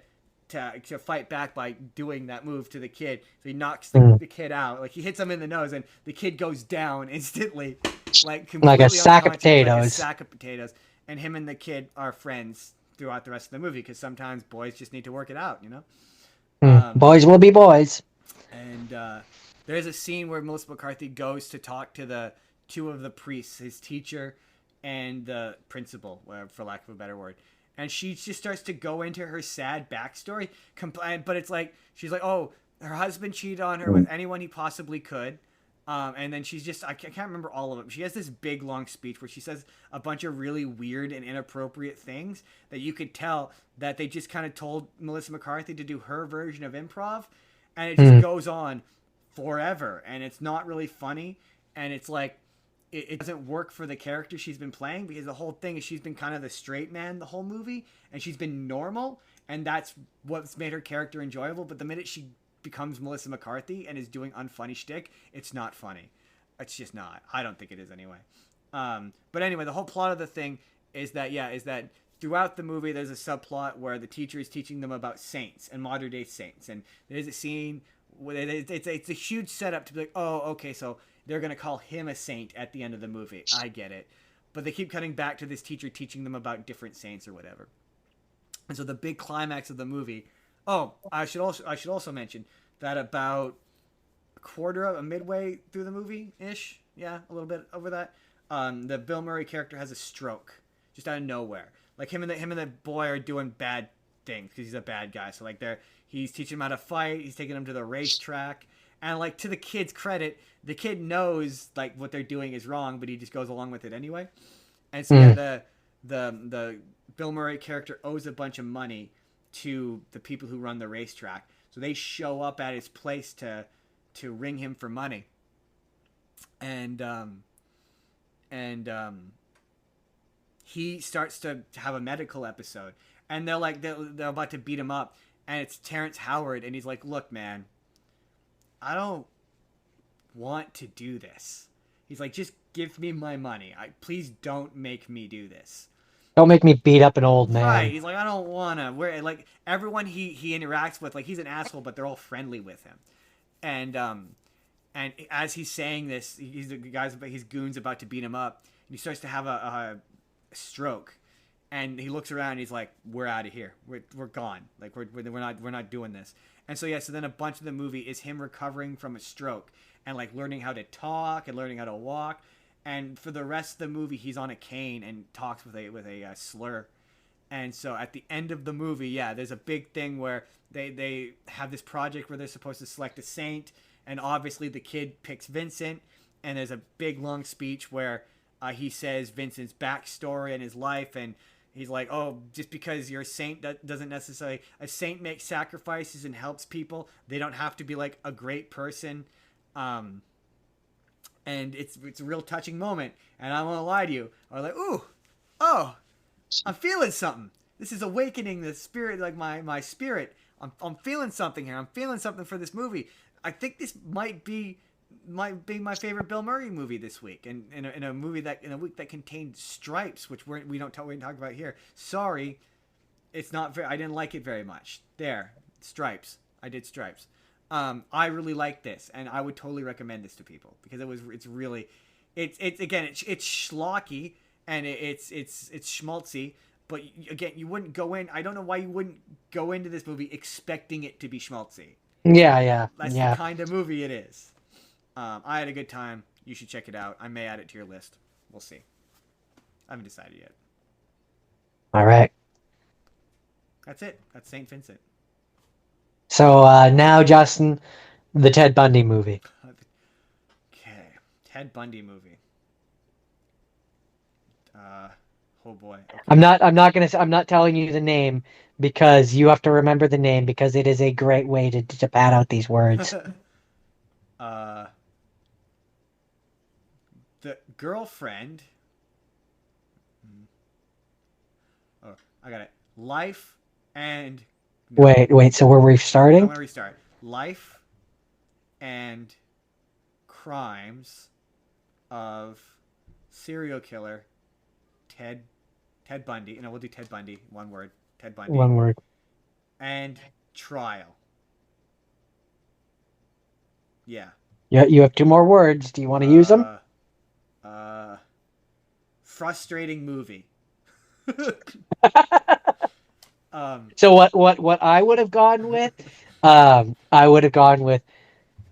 fight back by doing that move to the kid. So he knocks the kid out. Like, he hits him in the nose, and the kid goes down instantly, like Like a completely sack of unconscious, like a potatoes. sack of potatoes. And him and the kid are friends throughout the rest of the movie because sometimes boys just need to work it out, you know. Boys will be boys. And there's a scene where Melissa McCarthy goes to talk to the two of the priests, his teacher and the principal, for lack of a better word. And she just starts to go into her sad backstory. But it's like, she's like, oh, her husband cheated on her with anyone he possibly could. And then she's just, I can't remember all of them. She has this big, long speech where she says a bunch of really weird and inappropriate things that you could tell that they just kind of told Melissa McCarthy to do her version of improv. And it just goes on forever. And it's not really funny. And it's like, it doesn't work for the character she's been playing because the whole thing is she's been kind of the straight man the whole movie. And she's been normal. And that's what's made her character enjoyable. But the minute she becomes Melissa McCarthy and is doing unfunny shtick, it's not funny. It's just not. I don't think it is anyway. But anyway, the whole plot of the thing is that throughout the movie there's a subplot where the teacher is teaching them about saints and modern day saints, and there's a scene where it's a huge setup to be like, oh, okay, so they're gonna call him a saint at the end of the movie. I get it, but they keep cutting back to this teacher teaching them about different saints or whatever. And so the big climax of the movie. Oh, I should also mention that about a midway through the movie ish, yeah, a little bit over that, the Bill Murray character has a stroke just out of nowhere. Like, him and the boy are doing bad things because he's a bad guy. So like he's teaching him how to fight. He's taking him to the racetrack, and like, to the kid's credit, the kid knows like what they're doing is wrong, but he just goes along with it anyway. And so yeah, the Bill Murray character owes a bunch of money to the people who run the racetrack, so they show up at his place to ring him for money, and he starts to have a medical episode, and they're about to beat him up, and it's Terrence Howard, and he's like, look, man, I don't want to do this. He's like, just give me my money. Please don't make me do this. Don't make me beat up an old Right. man. He's like, I don't wanna. Where, like, everyone he interacts with, like, he's an asshole, but they're all friendly with him. And as he's saying this, his goon's about to beat him up, and he starts to have a stroke, and he looks around, and he's like, we're out of here. We're gone. Like, we're not doing this. And so yeah, so then a bunch of the movie is him recovering from a stroke and like learning how to talk and learning how to walk. And for the rest of the movie, he's on a cane and talks with a slur. And so at the end of the movie, yeah, there's a big thing where they have this project where they're supposed to select a saint, and obviously the kid picks Vincent. And there's a big long speech where he says Vincent's backstory and his life, and he's like, "Oh, just because you're a saint doesn't necessarily a saint makes sacrifices and helps people. They don't have to be like a great person." And it's a real touching moment. And I won't lie to you, I was like, "Ooh, oh, I'm feeling something. This is awakening the spirit, like my spirit. I'm feeling something here. I'm feeling something for this movie. I think this might be my favorite Bill Murray movie this week, and in a movie that in a week that contained Stripes, which we don't talk about here. Sorry, it's not very. I didn't like it very much. There, Stripes. I did Stripes. I really like this, and I would totally recommend this to people because it's really, it's schlocky and it's schmaltzy. But again, you wouldn't go in. I don't know why you wouldn't go into this movie expecting it to be schmaltzy. Yeah, yeah, That's the yeah. kind of movie it is. I had a good time. You should check it out. I may add it to your list. We'll see. I haven't decided yet. All right. That's it. That's St. Vincent. So now, Justin, the Ted Bundy movie. Okay. Ted Bundy movie. Oh boy. Okay. I'm not telling you the name because you have to remember the name because it is a great way to pad out these words. uh, the girlfriend. Oh, I got it. Life and. No, Wait. So we're I'm restarting? gonna restart. Life and crimes of serial killer Ted Bundy. No, we'll do Ted Bundy. One word. Ted Bundy. One word. And trial. Yeah. You have two more words. Do you want to use them? Frustrating movie. So what I would have gone with, I would have gone with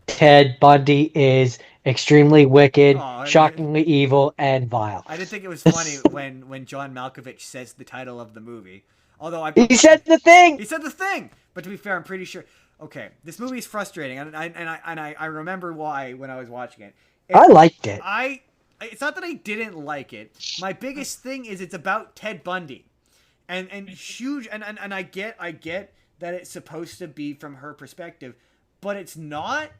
Ted Bundy is extremely wicked, Oh, shockingly evil, and vile. I did think it was funny when John Malkovich says the title of the movie. Although He said the thing. he said the thing, but to be fair, I'm pretty sure. Okay, this movie is frustrating, and I remember why when I was watching it. I liked it. It's not that I didn't like it. My biggest thing is it's about Ted Bundy, and huge, and I get that it's supposed to be from her perspective, but it's not.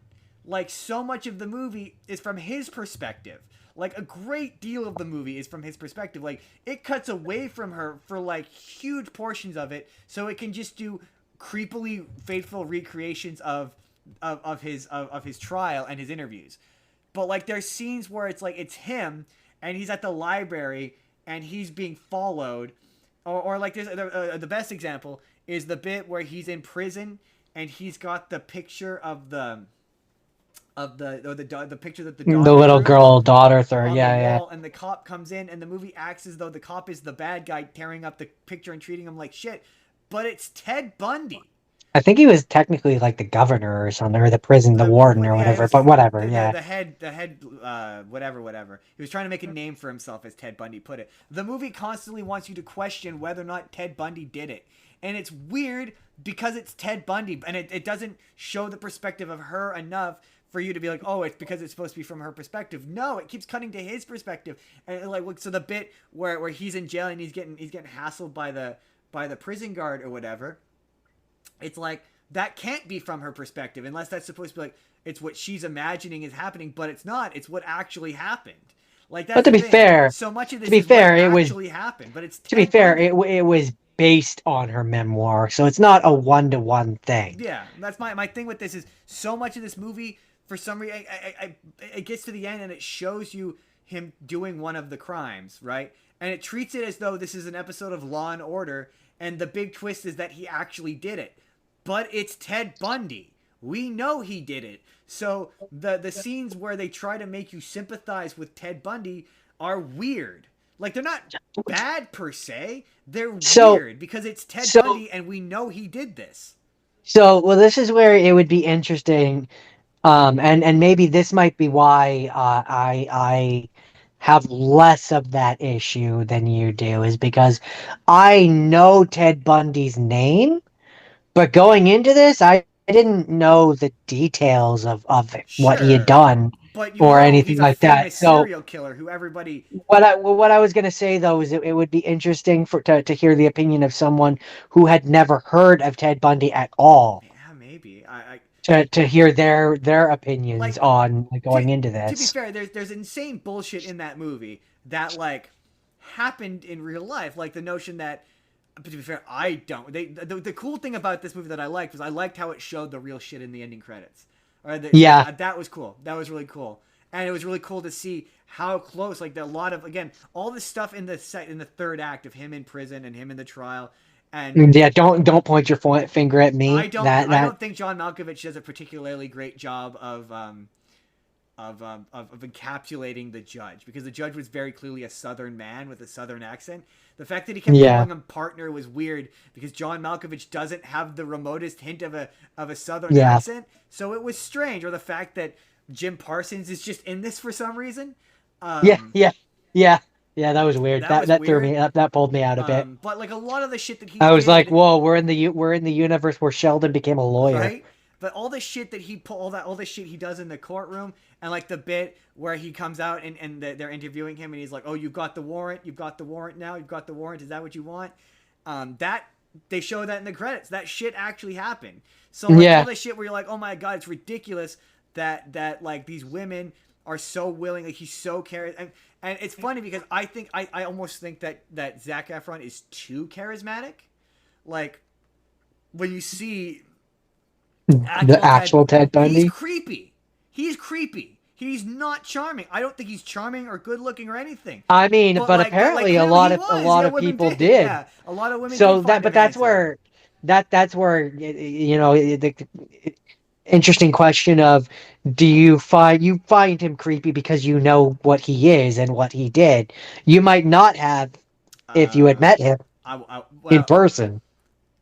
Like, so much of the movie is from his perspective. Like, a great deal of the movie is from his perspective. Like, it cuts away from her for, like, huge portions of it, so it can just do creepily faithful recreations of his trial and his interviews. But, like, there's scenes where it's, like, it's him, and he's at the library, and he's being followed. Or like, there's the best example is the bit where he's in prison, and he's got the picture of the picture that the little drew girl daughter third. on Yeah, the yeah. wall, and the cop comes in, and the movie acts as though the cop is the bad guy, tearing up the picture and treating him like shit. But it's Ted Bundy. I think he was technically like the governor or something, or the prison, the warden or whatever. But whatever. Yeah. The head, whatever. He was trying to make a name for himself, as Ted Bundy put it. The movie constantly wants you to question whether or not Ted Bundy did it, and it's weird because it's Ted Bundy, and it doesn't show the perspective of her enough for you to be like, oh, it's because it's supposed to be from her perspective. No, it keeps cutting to his perspective, and like, so the bit where he's in jail and he's getting hassled by the prison guard or whatever, it's like that can't be from her perspective unless that's supposed to be like it's what she's imagining is happening, but it's not. It's what actually happened. Like, that's But to be fair, so much of this to be is fair, what it was actually happened. But it's to be Ted fair, Bundy. it was based on her memoir, so it's not a one-to-one thing. Yeah, that's my thing with this is so much of this movie, for some reason, it gets to the end and it shows you him doing one of the crimes, right? And it treats it as though this is an episode of Law and Order, and the big twist is that he actually did it. But it's Ted Bundy. We know he did it. So the scenes where they try to make you sympathize with Ted Bundy are weird. Like, they're not bad per se. They're weird because it's Ted Bundy and we know he did this. So, well, this is where it would be interesting. And maybe this might be why I have less of that issue than you do, is because I know Ted Bundy's name, but going into this, I didn't know the details of what he had Sure, done but you or know he's anything a like that. famous So serial killer who everybody. what I was gonna say though is it would be interesting to hear the opinion of someone who had never heard of Ted Bundy at all, Yeah, maybe. to hear their opinions Like on to going into to be this. fair, there's insane bullshit in that movie that like happened in real life, like the notion that. But to be fair, I don't. The cool thing about this movie that I liked was I liked how it showed the real shit in the ending credits. Or Yeah, that was cool. That was really cool, and it was really cool to see how close. Like a lot of again, all the stuff in the third act of him in prison and him in the trial, and yeah. Don't point your finger at me. I That don't think John Malkovich does a particularly great job of encapsulating the judge, because the judge was very clearly a Southern man with a Southern accent. The fact that he kept yeah calling him partner was weird because John Malkovich doesn't have the remotest hint of a Southern yeah accent, so it was strange. Or the fact that Jim Parsons is just in this for some reason. yeah Um, yeah yeah yeah. That was weird. that was That threw me. weird. That pulled me out a bit. But like a lot of the shit that he I was like, did, whoa, we're in the universe where Sheldon became a lawyer. right? But all the shit that he pull, all the shit he does in the courtroom, and like the bit where he comes out and they're interviewing him, and he's like, "Oh, you've got the warrant. You've got the warrant now. You've got the warrant. Is that what you want?" That they show that in the credits. That shit actually happened. So like all Yeah, this shit where you're like, "Oh my god, it's ridiculous that like these women are so willing. Like he's so and it's funny because I almost think that Zac Efron is too charismatic. Like when you see the actual Ted, actual Ted he's Bundy. creepy. He's creepy. He's not charming. I don't think he's charming or good looking or anything. I mean, But but like apparently clearly he a was. lot Yeah, of women people did. did. Yeah, a lot of women did So find him handsome. that's where you know the interesting question of, do you find him creepy because you know what he is and what he did? You might not have if you had Uh, met him in well, person.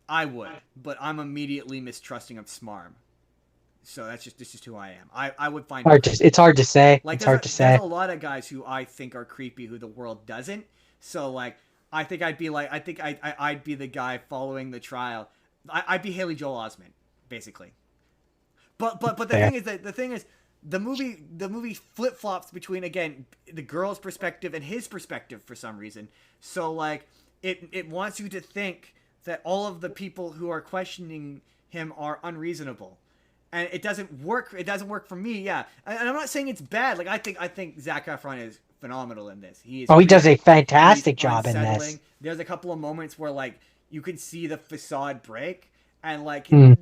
I would, but I'm immediately mistrusting of Smarm. So that's just this is who I am. I would find him creepy. It's hard to say. Like It's hard to there's a say. lot of guys who I think are creepy who the world doesn't. So like I think I'd be like I'd be the guy following the trial. I'd be Haley Joel Osment basically. But the Fair. thing is that the thing is the movie flip flops between again the girl's perspective and his perspective for some reason. So like it wants you to think that all of the people who are questioning him are unreasonable, and it doesn't work. It doesn't work for me. Yeah, and I'm not saying it's bad. Like I think Zac Efron is phenomenal in this. He is Oh, he does a creepy. He's fantastic job in this. unsettling. There's a couple of moments where like you can see the facade break, and like Hmm.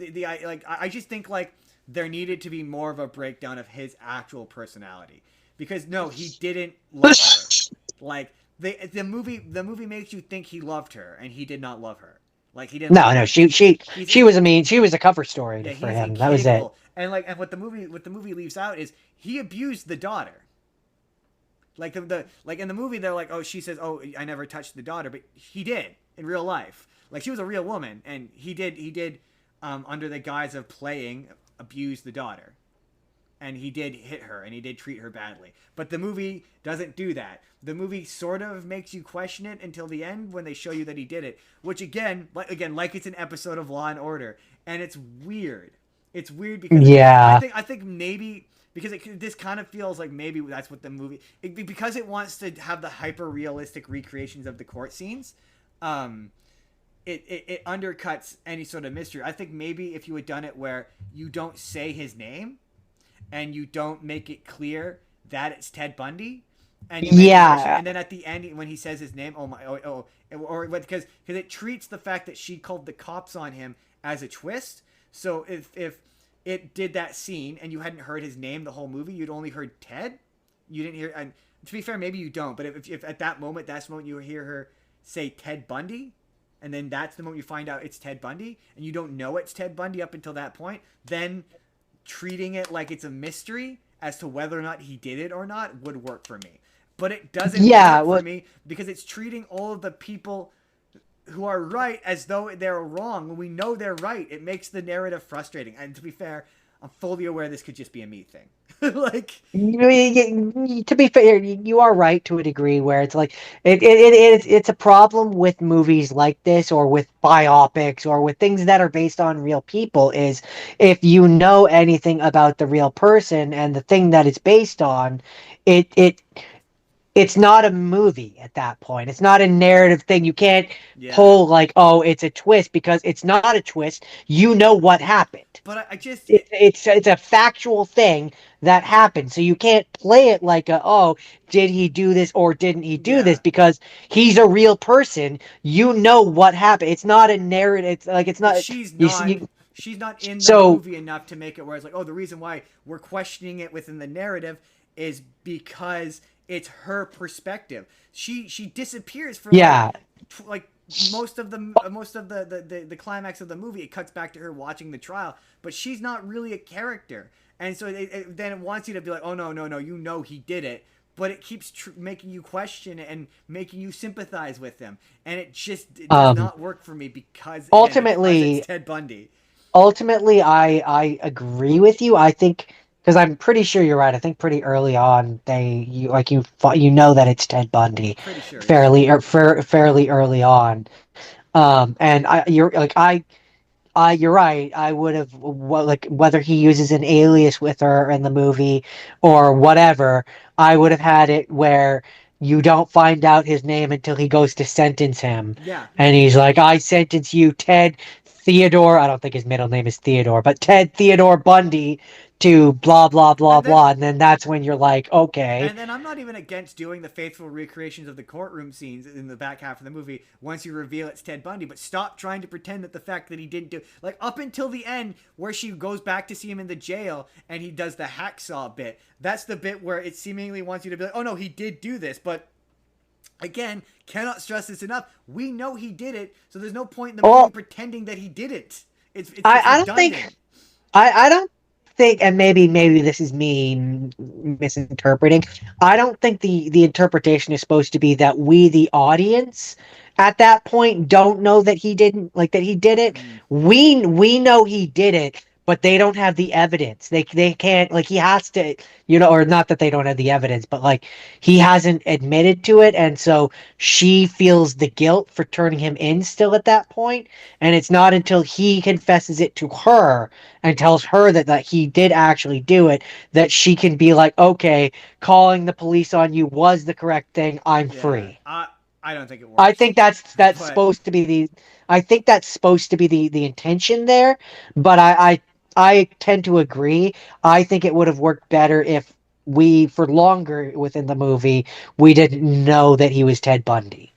I just think like there needed to be more of a breakdown of his actual personality, because no, he didn't love her. Like the movie makes you think he loved her, and he did not love her. Like he didn't No, love no, her. He's she was a cover story Yeah, for he's him. That was it. incapable. And what the movie leaves out is he abused the daughter. Like the like in the movie they're like, oh, she says, oh, I never touched the daughter, but he did in real life. Like she was a real woman, and he did under the guise of playing abuse the daughter, and he did hit her and he did treat her badly. But the movie doesn't do that. The movie sort of makes you question it until the end when they show you that he did it, which again like it's an episode of Law and Order, and it's weird. It's weird because I Yeah. think I think maybe because this kind of feels like maybe that's what the movie because it wants to have the hyper realistic recreations of the court scenes. Um, it undercuts any sort of mystery. I think maybe if you had done it where you don't say his name and you don't make it clear that it's Ted Bundy, and you make the question, Yeah. and then at the end when he says his name, oh my, or because it treats the fact that she called the cops on him as a twist. So if it did that scene and you hadn't heard his name the whole movie, you'd only heard Ted. You didn't hear, and to be fair, maybe you don't. But if at that's the moment you hear her say Ted Bundy, and then that's the moment you find out it's Ted Bundy, and you don't know it's Ted Bundy up until that point, then treating it like it's a mystery as to whether or not he did it or not would work for me. But it doesn't Yeah. work for Well, me because it's treating all of the people who are right as though they're wrong when we know they're right. It makes the narrative frustrating. And to be fair, I'm fully aware this could just be a me thing. Like, To be fair, you are right to a degree where it's like it's a problem with movies like this or with biopics or with things that are based on real people is if you know anything about the real person and the thing that it's based on, it it's not a movie at that point. It's not a narrative thing. You can't yeah. pull like, oh, it's a twist because it's not a twist. You know what happened. But I just, It's a factual thing that happened. So you can't play it like a, oh, did he do this or didn't he do this? yeah. Because he's a real person. You know what happened. It's not a narrative. It's like it's But not she's not in the so movie enough to make it where it's like, oh, the reason why we're questioning it within the narrative is because it's her perspective. She disappears for yeah. like most of the climax of the movie. It cuts back to her watching the trial, but she's not really a character, and so then it wants you to be like, oh no, no, no, you know he did it, but it keeps making you question it and making you sympathize with him, and it does Um not work for me because it's ultimately Ted Bundy. ultimately I agree with you. I think because I'm pretty sure you're right. I think pretty early on you know that it's Ted Bundy Pretty sure, yeah. fairly early on. And you're right. I would have like whether he uses an alias with her in the movie or whatever. I would have had it where you don't find out his name until he goes to sentence him, Yeah. and he's like, "I sentence you, Ted Theodore." I don't think his middle name is Theodore, but Ted Theodore Bundy to blah blah blah And then blah. And then that's when you're like, okay, And then I'm not even against doing the faithful recreations of the courtroom scenes in the back half of the movie once you reveal it's Ted Bundy, but stop trying to pretend that the fact that he didn't do, like, up until the end where she goes back to see him in the jail and he does the hacksaw bit. That's the bit where it seemingly wants you to be like, oh no, he did do this, but again, cannot stress this enough. We know he did it, so there's no point in the movie well, pretending that he did it. It's I don't think redundant. I don't think, and maybe this is me misinterpreting. I don't think the interpretation is supposed to be that we, the audience, at that point don't know that he didn't like that he did it. Mm, We know he did it, but they don't have the evidence. They can't like he has to, or not that they don't have the evidence, but like he hasn't admitted to it, and so she feels the guilt for turning him in still at that point. And it's not until he confesses it to her and tells her that he did actually do it, that she can be like, okay, calling the police on you was the correct thing. I'm yeah, free. I don't think it I works, think that's but supposed to be I think that's supposed to be the intention there, but I tend to agree. I think it would have worked better if we for longer within the movie we didn't know that he was Ted Bundy.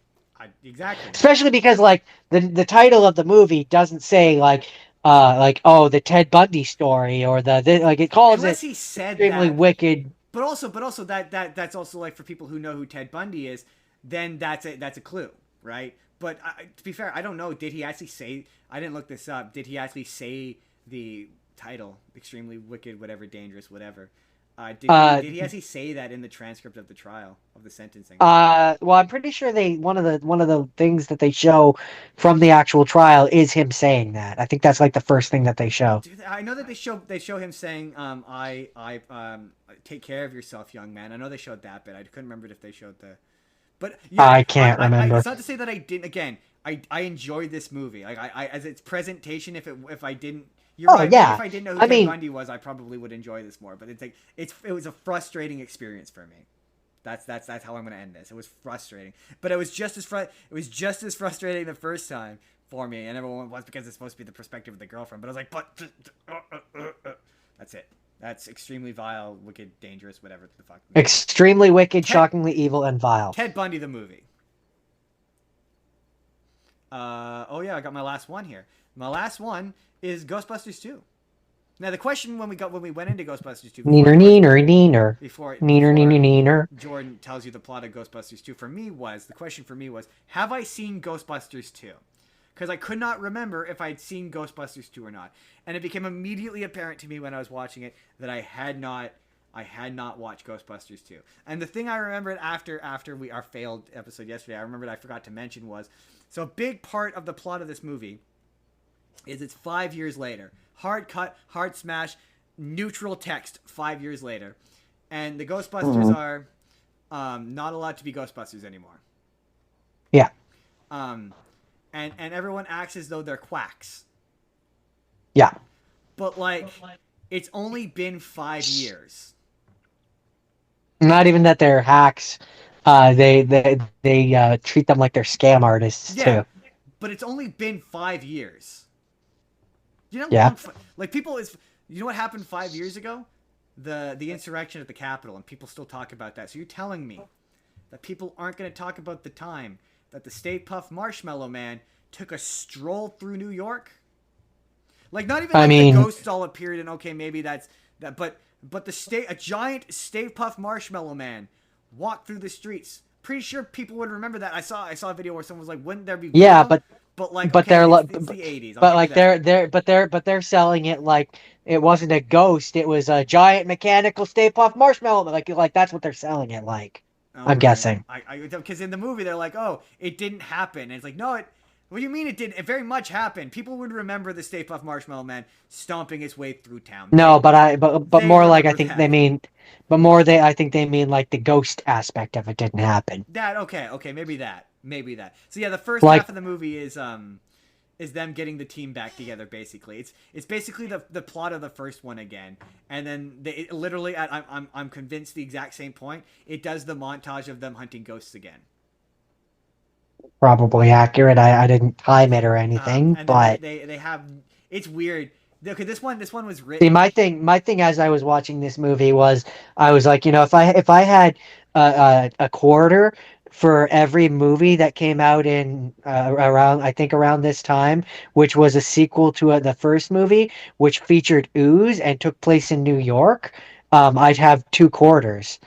exactly. Especially because like the title of the movie doesn't say like oh the Ted Bundy story or like it calls Unless it he said extremely that, wicked. but also that's also like for people who know who Ted Bundy is, then that's a clue, right? But to be fair, I don't know. Did he actually say? I didn't look this up. Did he actually say the title, extremely wicked, whatever, dangerous, whatever? Uh Did he actually say that in the transcript of the trial of the sentencing? well, I'm pretty sure they one of the things that they show from the actual trial is him saying that. I think that's like the first thing that they show. I know that they show him saying, I take care of yourself, young man. I know they showed that bit. I couldn't remember if they showed the, but yeah, I can't remember. it's not to say that I didn't. Again, I enjoyed this movie. Like I as its presentation. If I didn't, you're Oh right. Maybe if yeah. I didn't know who I Ted mean, Bundy was, I probably would enjoy this more. But it's like it was a frustrating experience for me. That's how I'm gonna end this. It was frustrating, but it was just as frustrating the first time for me, and everyone was because it's supposed to be the perspective of the girlfriend. But I was like, that's it. That's extremely vile, wicked, dangerous, whatever the fuck. extremely wicked, Ted shockingly evil, and vile. Ted Bundy the movie. Oh yeah, I got my last one here. My last one is Ghostbusters 2. Now the question when we went into Ghostbusters 2 Neener, neener, neener. Neener, neener, before neener. Jordan tells you the plot of Ghostbusters 2 for me was the question for me was have I seen Ghostbusters 2? Because I could not remember if I'd seen Ghostbusters 2 or not. And it became immediately apparent to me when I was watching it that I had not I had not watched Ghostbusters 2. And the thing I remembered after our failed episode yesterday, I remembered I forgot to mention was, so a big part of the plot of this movie is it's 5 years later. Hard cut, hard smash, neutral text 5 years later. And the Ghostbusters are not allowed to be Ghostbusters anymore. Yeah. And everyone acts as though they're quacks. Yeah. But like, it's only been 5 years. Not even that they're hacks. They treat them like they're scam artists too. But it's only been 5 years. You know, Yeah. like people is. You know what happened 5 years ago? The insurrection at the Capitol, and people still talk about that. So you're telling me that people aren't going to talk about the time that the Stay Puft Marshmallow Man took a stroll through New York? Like, not even like the ghosts all appeared, and okay, maybe that's that, but a giant Stay Puft Marshmallow Man walked through the streets. Pretty sure people would remember that. I saw a video where someone was like, "Wouldn't there be?" Yeah, video? But like, but okay, they're like, it's the '80s. but like they're selling it like it wasn't a ghost. It was a giant mechanical Stay Puft Marshmallow. Like that's what they're selling it like. Oh, I'm guessing. Because in the movie they're like, "Oh, it didn't happen." And it's like, no, it. What do you mean it didn't? It very much happened. People would remember the Stay Puft Marshmallow Man stomping his way through town. No, but more like I think that. they mean, but more I think they mean like the ghost aspect of it didn't happen. That okay, maybe that. So yeah, the first half of the movie is them getting the team back together. Basically, it's basically the plot of the first one again, and then it literally I'm convinced the exact same point. It does the montage of them hunting ghosts again. Probably accurate. I didn't time it or anything, and but they have it's weird. Okay, this one was written. See, my thing as I was watching this movie was I was like, if I had a quarter for every movie that came out in around this time, which was a sequel to the first movie, which featured ooze and took place in New York, I'd have 2 quarters,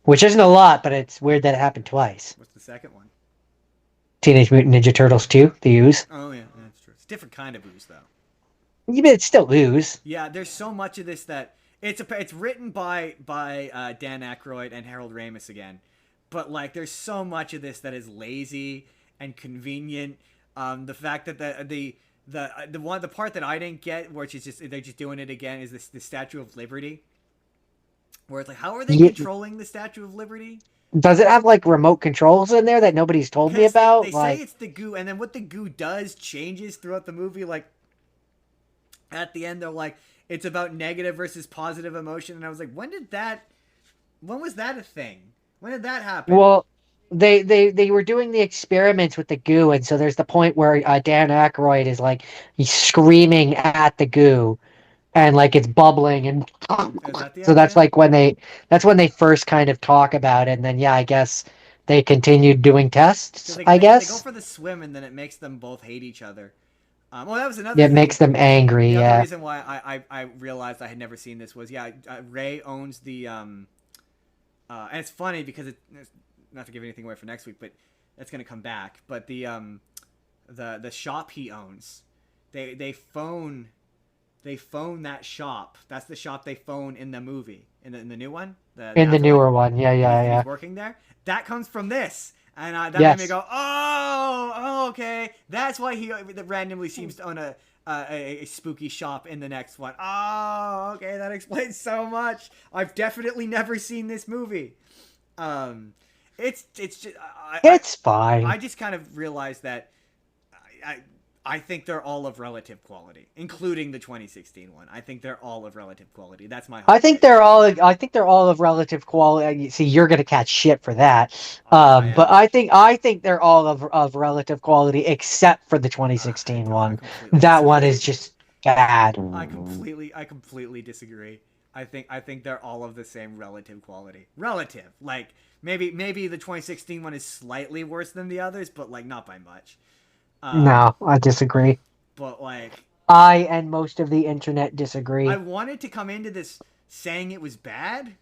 which isn't a lot, but it's weird that it happened twice. What's the second one? Teenage Mutant Ninja Turtles 2, the ooze. Oh yeah, that's true. It's a different kind of ooze though. Yeah, but it's still ooze. Yeah, there's so much of this that it's written by Dan Aykroyd and Harold Ramis again, but like there's so much of this that is lazy and convenient. The fact that the part that I didn't get, which is just they're just doing it again, is the Statue of Liberty, where it's like, how are they controlling the Statue of Liberty? Does it have like remote controls in there that nobody's told me about? They say it's the goo, and then what the goo does changes throughout the movie. Like at the end, they're like, it's about negative versus positive emotion, and I was like, when was that a thing? When did that happen? Well, they were doing the experiments with the goo, and so there's the point where Dan Aykroyd is like he's screaming at the goo, and like it's bubbling, and so that's like that's when they first kind of talk about it, and then I guess they continued doing tests. I guess they go for the swim, and then it makes them both hate each other. Well, that was another. It makes them angry. The other other reason why I realized I had never seen this was Ray owns the and it's funny because it's not to give anything away for next week, but that's gonna come back. But the shop he owns, they phone that shop. That's the shop they phone in the movie in the new one. In the newer one, yeah. He's working there. That comes from this. And that made me go, oh, okay. That's why he randomly seems to own a spooky shop in the next one. Oh, okay. That explains so much. I've definitely never seen this movie. It's just it's fine. I just kind of realized that I think they're all of relative quality, including the 2016 one. I think they're all of relative quality. That's my. I think they're all of relative quality. See, you're gonna catch shit for that. But I think they're all of relative quality, except for the 2016 one. That one is just bad. I completely disagree. I think they're all of the same relative quality. Relative, like maybe the 2016 one is slightly worse than the others, but like not by much. No, I disagree. But like, I and most of the internet disagree. I wanted to come into this saying it was bad,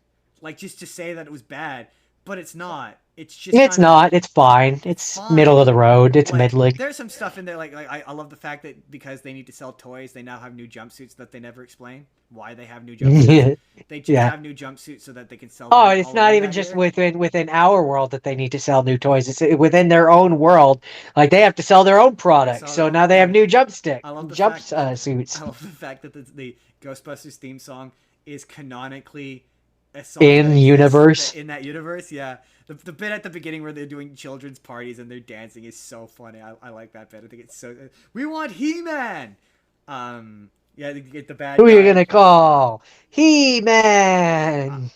like just to say that it was bad, but it's not. It's not. It's fine. It's fine. Middle of the road. It's middling. There's some stuff in there like I love the fact that because they need to sell toys, they now have new jumpsuits that they never explain why they have new jumpsuits. They just Yeah. have new jumpsuits so that they can sell Oh, them and it's all over not in even that just year. within our world that they need to sell new toys. It's within their own world. Like they have to sell their own They gotta products. sell their So own. now they have Yeah, new I love the jump fact. I suits love the fact that the Ghostbusters theme song is canonically a song that in exists universe. in that universe. Yeah, the bit at the beginning where they're doing children's parties and they're dancing is so funny. I like that bit. I think it's so. We want He-Man. Yeah, they get the bad Who are you guy. gonna call? He-Man.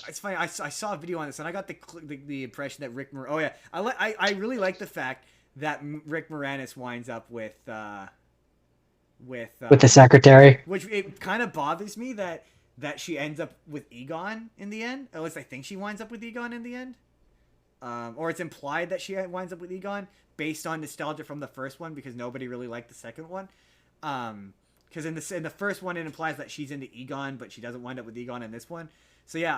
It's funny. I saw a video on this and I got the impression that Oh yeah, I really like the fact that Rick Moranis winds up with With the secretary. which it kind of bothers me that she ends up with Egon in the end. At least I think she winds up with Egon in the end. Or it's implied that she winds up with Egon based on nostalgia from the first one because nobody really liked the second one. Because in the first one it implies that she's into Egon, but she doesn't wind up with Egon in this one. So yeah,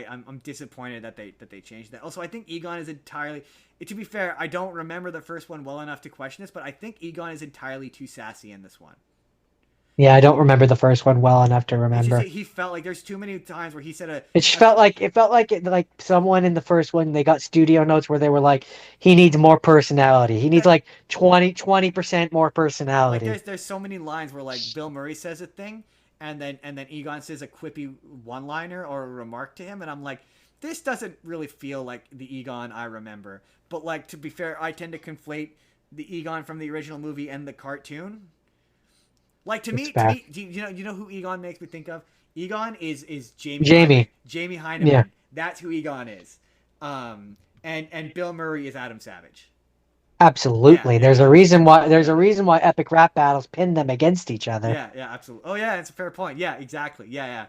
I'm disappointed that they changed that. Also, I think Egon is entirely. To be fair, I don't remember the first one well enough to question this, but I think Egon is entirely too sassy in this one. Yeah, I don't remember the first one well enough to It's just remember. he felt like there's too many times where he said It felt like someone in the first one they got studio notes where they were like he needs more personality. He needs that like 20% more like personality. there's so many lines where like Bill Murray says a thing and then Egon says a quippy one liner or a remark to him, and I'm like, this doesn't really feel like the Egon I remember. But like to be fair, I tend to conflate the Egon from the original movie and the cartoon. Like It's to fair. me, you know who Egon makes me think of? Egon is Jamie Jamie. Jamie Yeah. Heineman. That's who Egon is. And Bill Murray is Adam Savage. Yeah, Absolutely. there you go. There's a Yeah. reason why epic rap battles pin them against each other. Yeah, absolutely. Oh yeah, it's a fair point. Yeah, exactly. Yeah.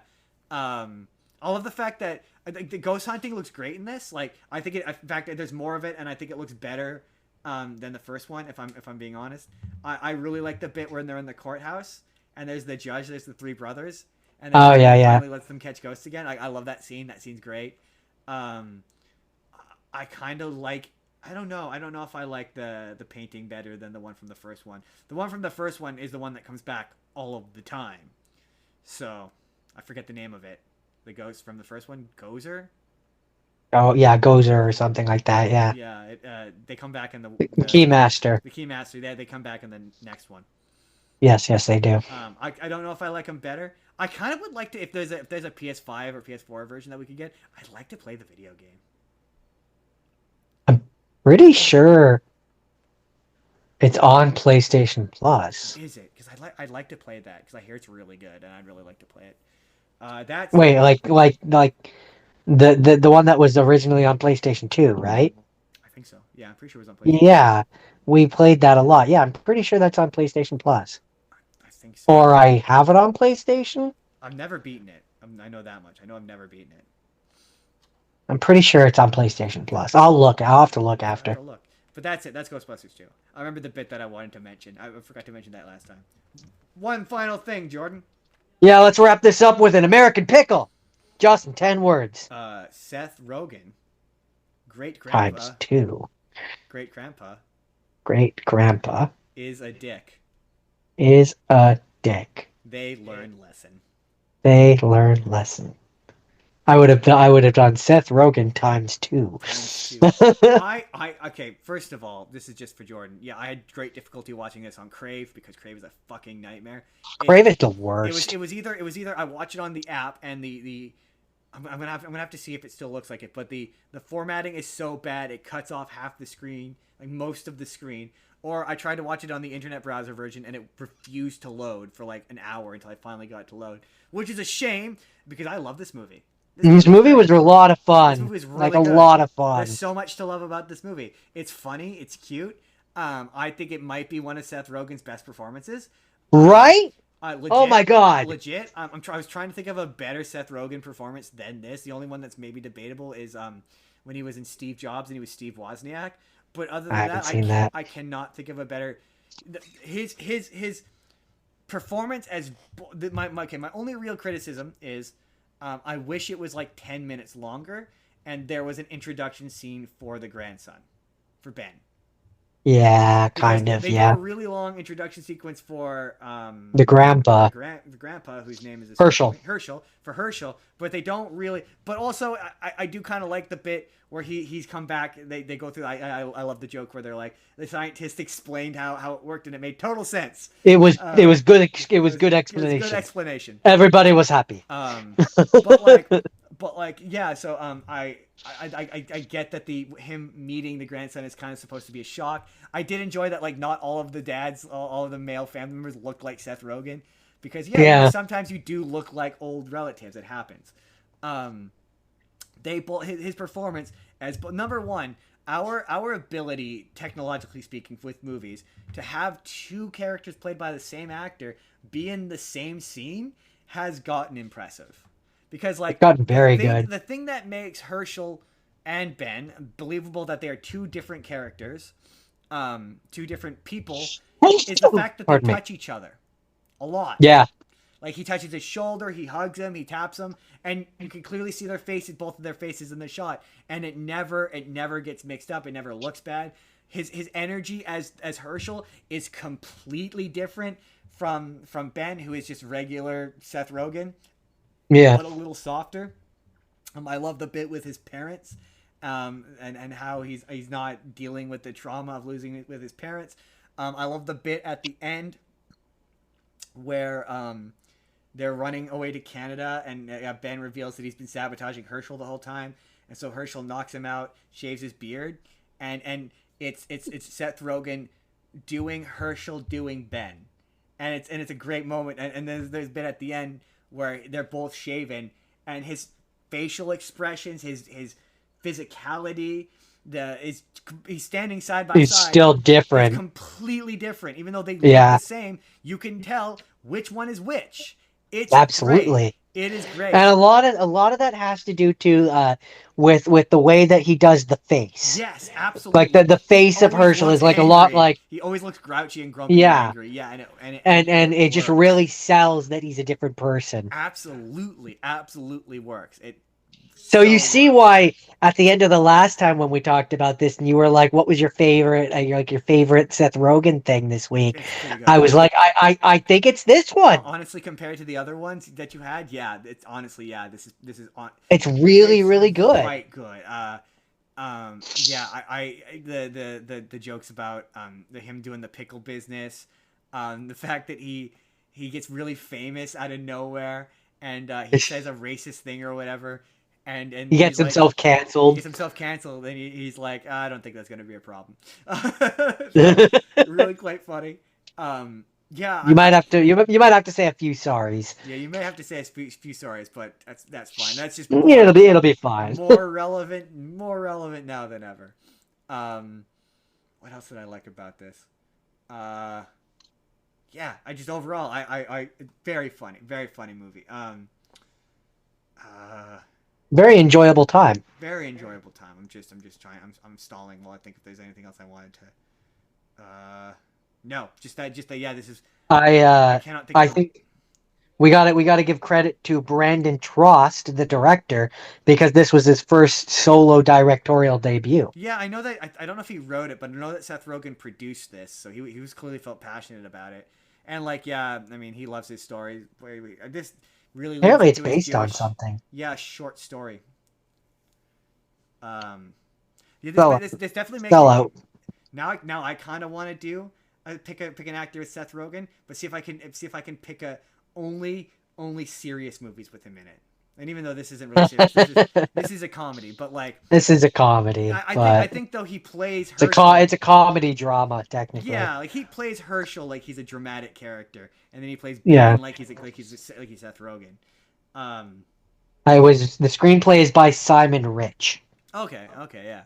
I love the fact that the ghost hunting looks great in this. Like, I think in fact, there's more of it, and I think it looks better than the first one. If I'm being honest, I really like the bit when they're in the courthouse and there's the judge, there's the three brothers, and then Oh yeah, he yeah. finally lets them catch ghosts again. I love that scene. That scene's great. Um, I kind of like. I don't know. I don't know if I like the painting better than the one from the first one. The one from the first one is the one that comes back all of the time. So, I forget the name of it. The ghost from the first one, Gozer. Oh yeah, Gozer or something like that. Yeah. Yeah, they come back in Keymaster. the Keymaster. They come back in the next one. Yes, yes, they do. I don't know if I like them better. I kind of would like to if there's a PS5 or PS4 version that we could get. I'd like to play the video game. I'm pretty sure it's on PlayStation Plus. Is it? Because I'd like to play that because I hear it's really good and I'd really like to play it. That's Wait, the one that was originally on PlayStation 2, right? I think so. Yeah, I'm pretty sure it was on PlayStation 2. Yeah, we played that a lot. Yeah, I'm pretty sure that's on PlayStation Plus. I think so. Or I have it on PlayStation. I've never beaten it. I know that much. I know I've never beaten it. I'm pretty sure it's on PlayStation Plus. I'll look. I'll have to look I have after. to look. But that's it. That's Ghostbusters 2. I remember the bit that I wanted to mention. I forgot to mention that last time. One final thing, Jordan. Yeah, let's wrap this up with an American pickle. Just in 10 words. Seth Rogen, great Times grandpa, 2. great grandpa, Great grandpa is a dick. is a dick. They learn lesson. They learn lesson. I would have done Seth Rogen times 2. Times two. Okay. First of all, this is just for Jordan. Yeah, I had great difficulty watching this on Crave because Crave is a fucking nightmare. Crave is the It worst. was either I watch it on the app and I'm gonna have to see if it still looks like it, but the formatting is so bad it cuts off half the screen, like most of the screen. Or I tried to watch it on the internet browser version and it refused to load for like an hour until I finally got it to load, which is a shame because I love this movie. This movie was a lot of This fun. movie is really Like a good. lot of fun. There's so much to love about this movie. It's funny. It's cute. I think it might be one of Seth Rogen's best performances. Right? Legit, Oh my god. legit. I was trying to think of a better Seth Rogen performance than this. The only one that's maybe debatable is when he was in Steve Jobs and he was Steve Wozniak. But other than haven't seen that. I cannot think of a better. His performance as my only real criticism is I wish it was like 10 minutes longer and there was an introduction scene for the grandson, for Ben. Yeah, because kind of. they do a Yeah. really long introduction sequence for The grandpa, the grandpa whose name is escaping Herschel. me, Herschel, but they don't really. But also, I do kind of like the bit where he's come back. They go through. I love the joke where they're like the scientist explained how it worked and it made total sense. It was good. It was good It was good explanation. explanation. Everybody was happy. Um, but like, yeah. So I get that the him meeting the grandson is kind of supposed to be a shock. I did enjoy that like not all of the dads, all of the male family members looked like Seth Rogen, because yeah, Yeah. sometimes you do look like old relatives. It happens. Um, they both his performance as number one. Our ability, technologically speaking, with movies to have two characters played by the same actor be in the same scene has gotten impressive, because It's like gotten very good. the thing that makes Herschel and Ben believable that they are two different characters, two different people, is the fact that they Pardon me. touch each other a lot. Yeah. Like he touches his shoulder, he hugs him, he taps him, and you can clearly see their faces, both of their faces in the shot, and it never gets mixed up. It never looks bad. His energy as Herschel is completely different from Ben, who is just regular Seth Rogen, Yeah. but a little softer. I love the bit with his parents, and how he's not dealing with the trauma of losing it with his parents. I love the bit at the end where they're running away to Canada, and Ben reveals that he's been sabotaging Herschel the whole time, and so Herschel knocks him out, shaves his beard, and it's Seth Rogen doing Herschel doing Ben, and it's a great moment, and there's a bit at the end where they're both shaven, and his facial expressions, his physicality, he's standing side by It's side. still It's different. completely different, even though they look Yeah. the same. You can tell which one is which. It's great. Absolutely. It is And great. a lot of that has to do to with the way that he does the face. Yes, Like absolutely. the He face of always Herschel looks is like a lot angry. like, He always looks grouchy and grumpy and yeah, angry. Yeah, and and it it just works. really sells that he's a different person. Absolutely works. It So you so see works. why at the end of the last time when we talked about this, and you were like, "What was your favorite? You're like your favorite Seth Rogen thing this week?" It's pretty good. I was like, "I think it's this one. Honestly, compared to the other ones that you had, yeah, it's honestly, yeah, this is on. It's really, It's really good." quite good. Yeah, the jokes about him doing the pickle business, the fact that he gets really famous out of nowhere, and he says a racist thing or whatever, and He he's gets like, himself he canceled. gets himself canceled, and he's like, I don't think that's gonna be a problem. So really quite funny. Yeah, You might have to say a few sorries. yeah, you may have to say a few sorries, but that's fine. That's just Yeah, it'll be fine. more relevant now than ever. Um, what else did I like about this? Uh, yeah, I just overall, I very funny movie. Uh, Very enjoyable time. very enjoyable time. I'm just trying. I'm stalling while I think if there's anything else I wanted to. No, just that. Yeah, this is. I I uh cannot think I of a. think we got to give credit to Brandon Trost, the director, because this was his first solo directorial debut. Yeah, I know that. I don't know if he wrote it, but I know that Seth Rogen produced this, so he was clearly felt passionate about it. And like, yeah, I mean, he loves his story. This really leans Apparently, it's into his based on Jewish, something. yeah, short story. Um, yeah, Sell, this definitely makes sell me out. now. I kind of want to do pick an actor with Seth Rogen, but see if I can pick a only serious movies with him in it. And even though this isn't really serious, this is a comedy. But like, This is a comedy, I but think though he plays it's a co- Herschel. it's a comedy drama technically. Yeah, like he plays Herschel like he's a dramatic character, and then he plays Yeah, Ben like he's Seth Rogen. Um, the screenplay is by Simon Rich. okay, yeah.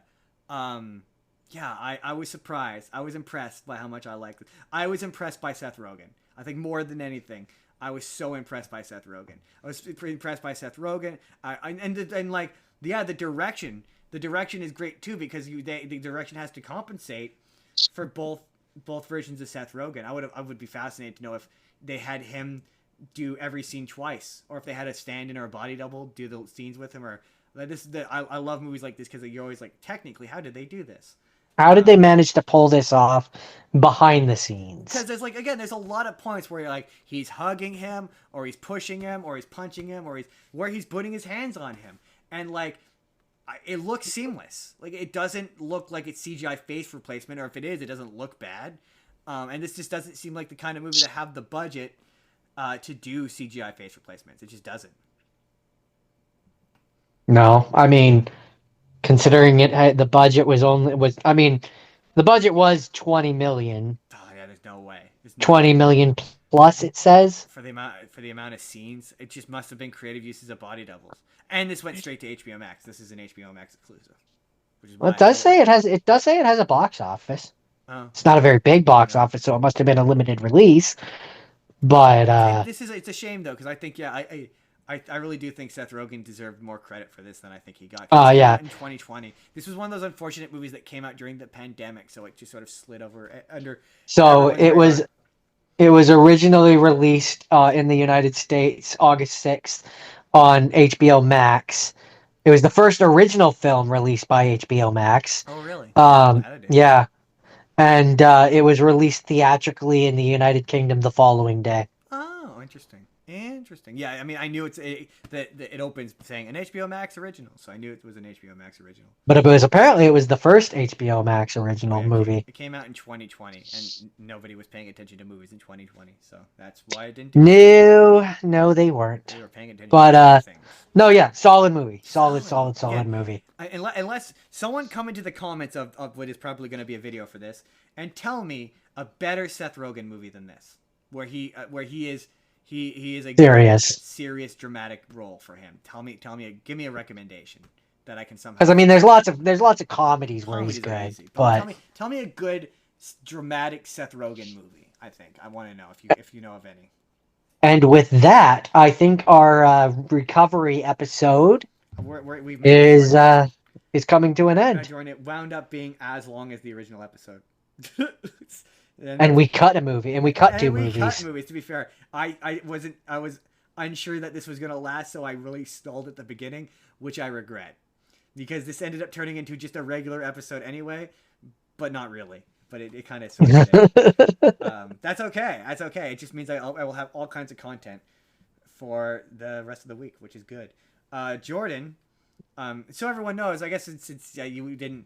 Um, yeah, I was surprised. I was impressed by how much I liked it. I was impressed by Seth Rogen. I think more than anything, I was so impressed by Seth Rogen. I was pretty impressed by Seth Rogen. And like, yeah, the direction. The direction is great too, because the direction has to compensate for both versions of Seth Rogen. I would be fascinated to know if they had him do every scene twice, or if they had a stand-in or a body double do the scenes with him, or like this. I love movies like this because you're always like, technically, how did they do this? How did they manage to pull this off behind the Because scenes? there's like, again, there's a lot of points where you're like, he's hugging him, or he's pushing him, or he's punching him, or he's where he's putting his hands on him, and like it looks seamless. Like it doesn't look like it's CGI face replacement, or if it is, it doesn't look bad. And this just doesn't seem like the kind of movie that have the budget to do CGI face replacements. It just doesn't. No, I mean, considering the budget I mean, the budget was 20 million. Oh yeah, there's no way. There's no 20 way million plus, it says. for the amount of scenes. It just must have been creative uses of body doubles. And this went straight to HBO Max. This is an HBO Max exclusive, which is Well, why I thought it does say it has a box office. oh, It's not a very big maybe box not. office, so it must have been a limited release. But This is it's a shame though because I think yeah I really do think Seth Rogen deserved more credit for this than I think he got. 'Cause this came yeah. out in 2020. This was one of those unfortunate movies that came out during the pandemic, so it just sort of slid over under So everyone's radar. it was originally released in the United States August 6th on HBO Max. It was the first original film released by HBO Max. Oh really? I'm glad it is. Yeah, and it was released theatrically in the United Kingdom the following day. Oh, interesting. Interesting. Yeah, I mean, I knew that it opens saying an HBO Max original, so I knew it was an HBO Max original. But it was the first HBO Max Oh original yeah, movie. it came out in 2020, and nobody was paying attention to movies in 2020, so that's why it didn't do well. No, they weren't. They were paying attention But to other things. no, yeah, solid movie. Solid. Solid Again, movie. unless someone come into the comments of what is probably going to be a video for this and tell me a better Seth Rogen movie than this, where he is a good Serious. serious dramatic role for him. Give me a recommendation that I can somehow. Because I mean, there's lots of comedies where he's Comedies are good, easy, but but tell me a good dramatic Seth Rogen movie. I think I want to know if you know of any. and with that, I think our recovery episode We've made it through. is coming to an end, Jordan, it wound up being as long as the original episode. and we cut a movie, and we cut two we movies. cut movies. To be fair, I was unsure that this was gonna last, so I really stalled at the beginning, which I regret, because this ended up turning into just a regular episode anyway, but not really. But it kind of sort of did. That's okay. That's okay. It just means I will have all kinds of content for the rest of the week, which is good. Jordan, so everyone knows, I guess it's you didn't.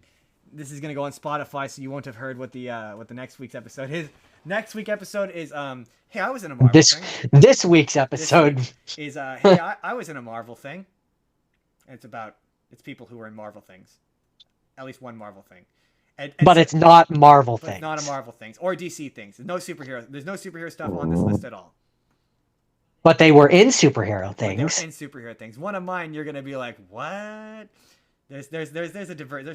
This is gonna go on Spotify, so you won't have heard what the next week's episode is. Next week's episode is hey, I was in a Marvel thing. This week's episode is hey, I was in a Marvel thing. And it's people who are in Marvel things, at least one Marvel thing. But it's not Marvel but things. It's not a Marvel things or DC things. There's no superhero stuff on this list at all. But they were in superhero things. They were in superhero things. One of mine, you're gonna be like, what? There's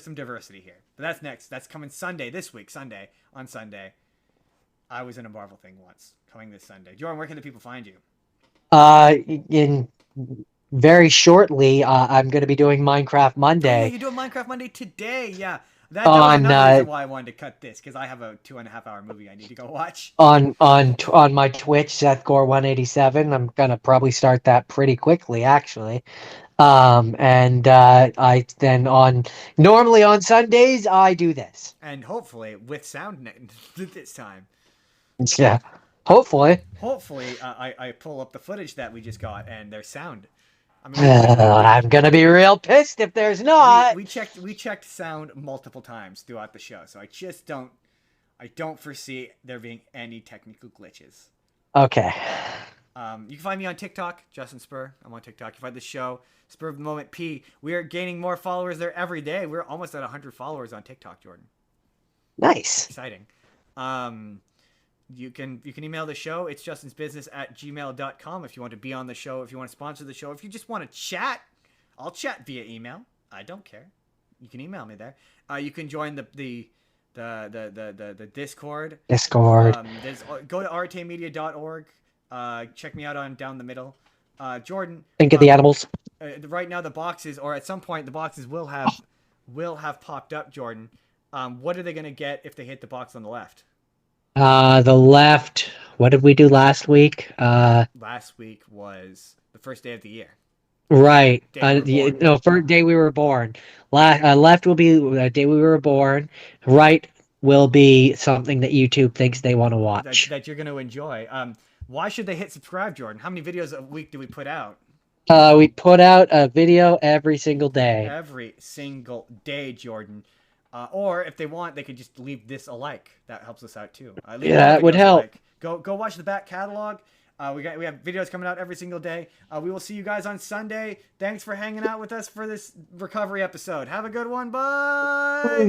some diversity here. But that's next. That's coming Sunday this week. On Sunday. I was in a Marvel thing once. Coming this Sunday. Jordan, where can the people find you? In very shortly, I'm going to be doing Minecraft Monday. Oh, yeah, you're doing Minecraft Monday today. Yeah. That was another reason why I wanted to cut this, because I have a 2.5-hour movie I need to go watch. On my Twitch, SethGore187. I'm gonna probably start that pretty quickly, actually. And I then normally on Sundays I do this. And hopefully with sound this time. Yeah, hopefully. Hopefully, I pull up the footage that we just got and there's sound. I mean, I'm gonna be real pissed if there's not. We checked sound multiple times throughout the show, so I don't foresee there being any technical glitches. Okay. You can find me on TikTok, Justin Spurr. I'm on TikTok. You can find the show, Spur of the Moment P. We are gaining more followers there every day. We're almost at 100 followers on TikTok, Jordan. Nice. Exciting. You can email the show. It's justinsbusiness@gmail.com if you want to be on the show, if you want to sponsor the show. If you just want to chat, I'll chat via email. I don't care. You can email me there. You can join the Discord. Go to artemedia.org. Check me out on Down the Middle. Jordan. Think of the animals. Right now the boxes, or at some point the boxes will have popped up, Jordan. What are they gonna get if they hit the box on the left? The left. What did we do last week? Last week was the first day of the year. Right. Day we were born. No, first day we were born. Left will be day we were born. Right will be something that YouTube thinks they want to That watch. that you're going to enjoy. Why should they hit subscribe, Jordan? How many videos a week do we put out? We put out a video every single day. Every single day, Jordan. Or if they want, they could just leave this a like. That helps us out too. Leave Yeah, all the that would videos a help. like. Go watch the back catalog. We have videos coming out every single day. We will see you guys on Sunday. Thanks for hanging out with us for this recovery episode. Have a good one. Bye.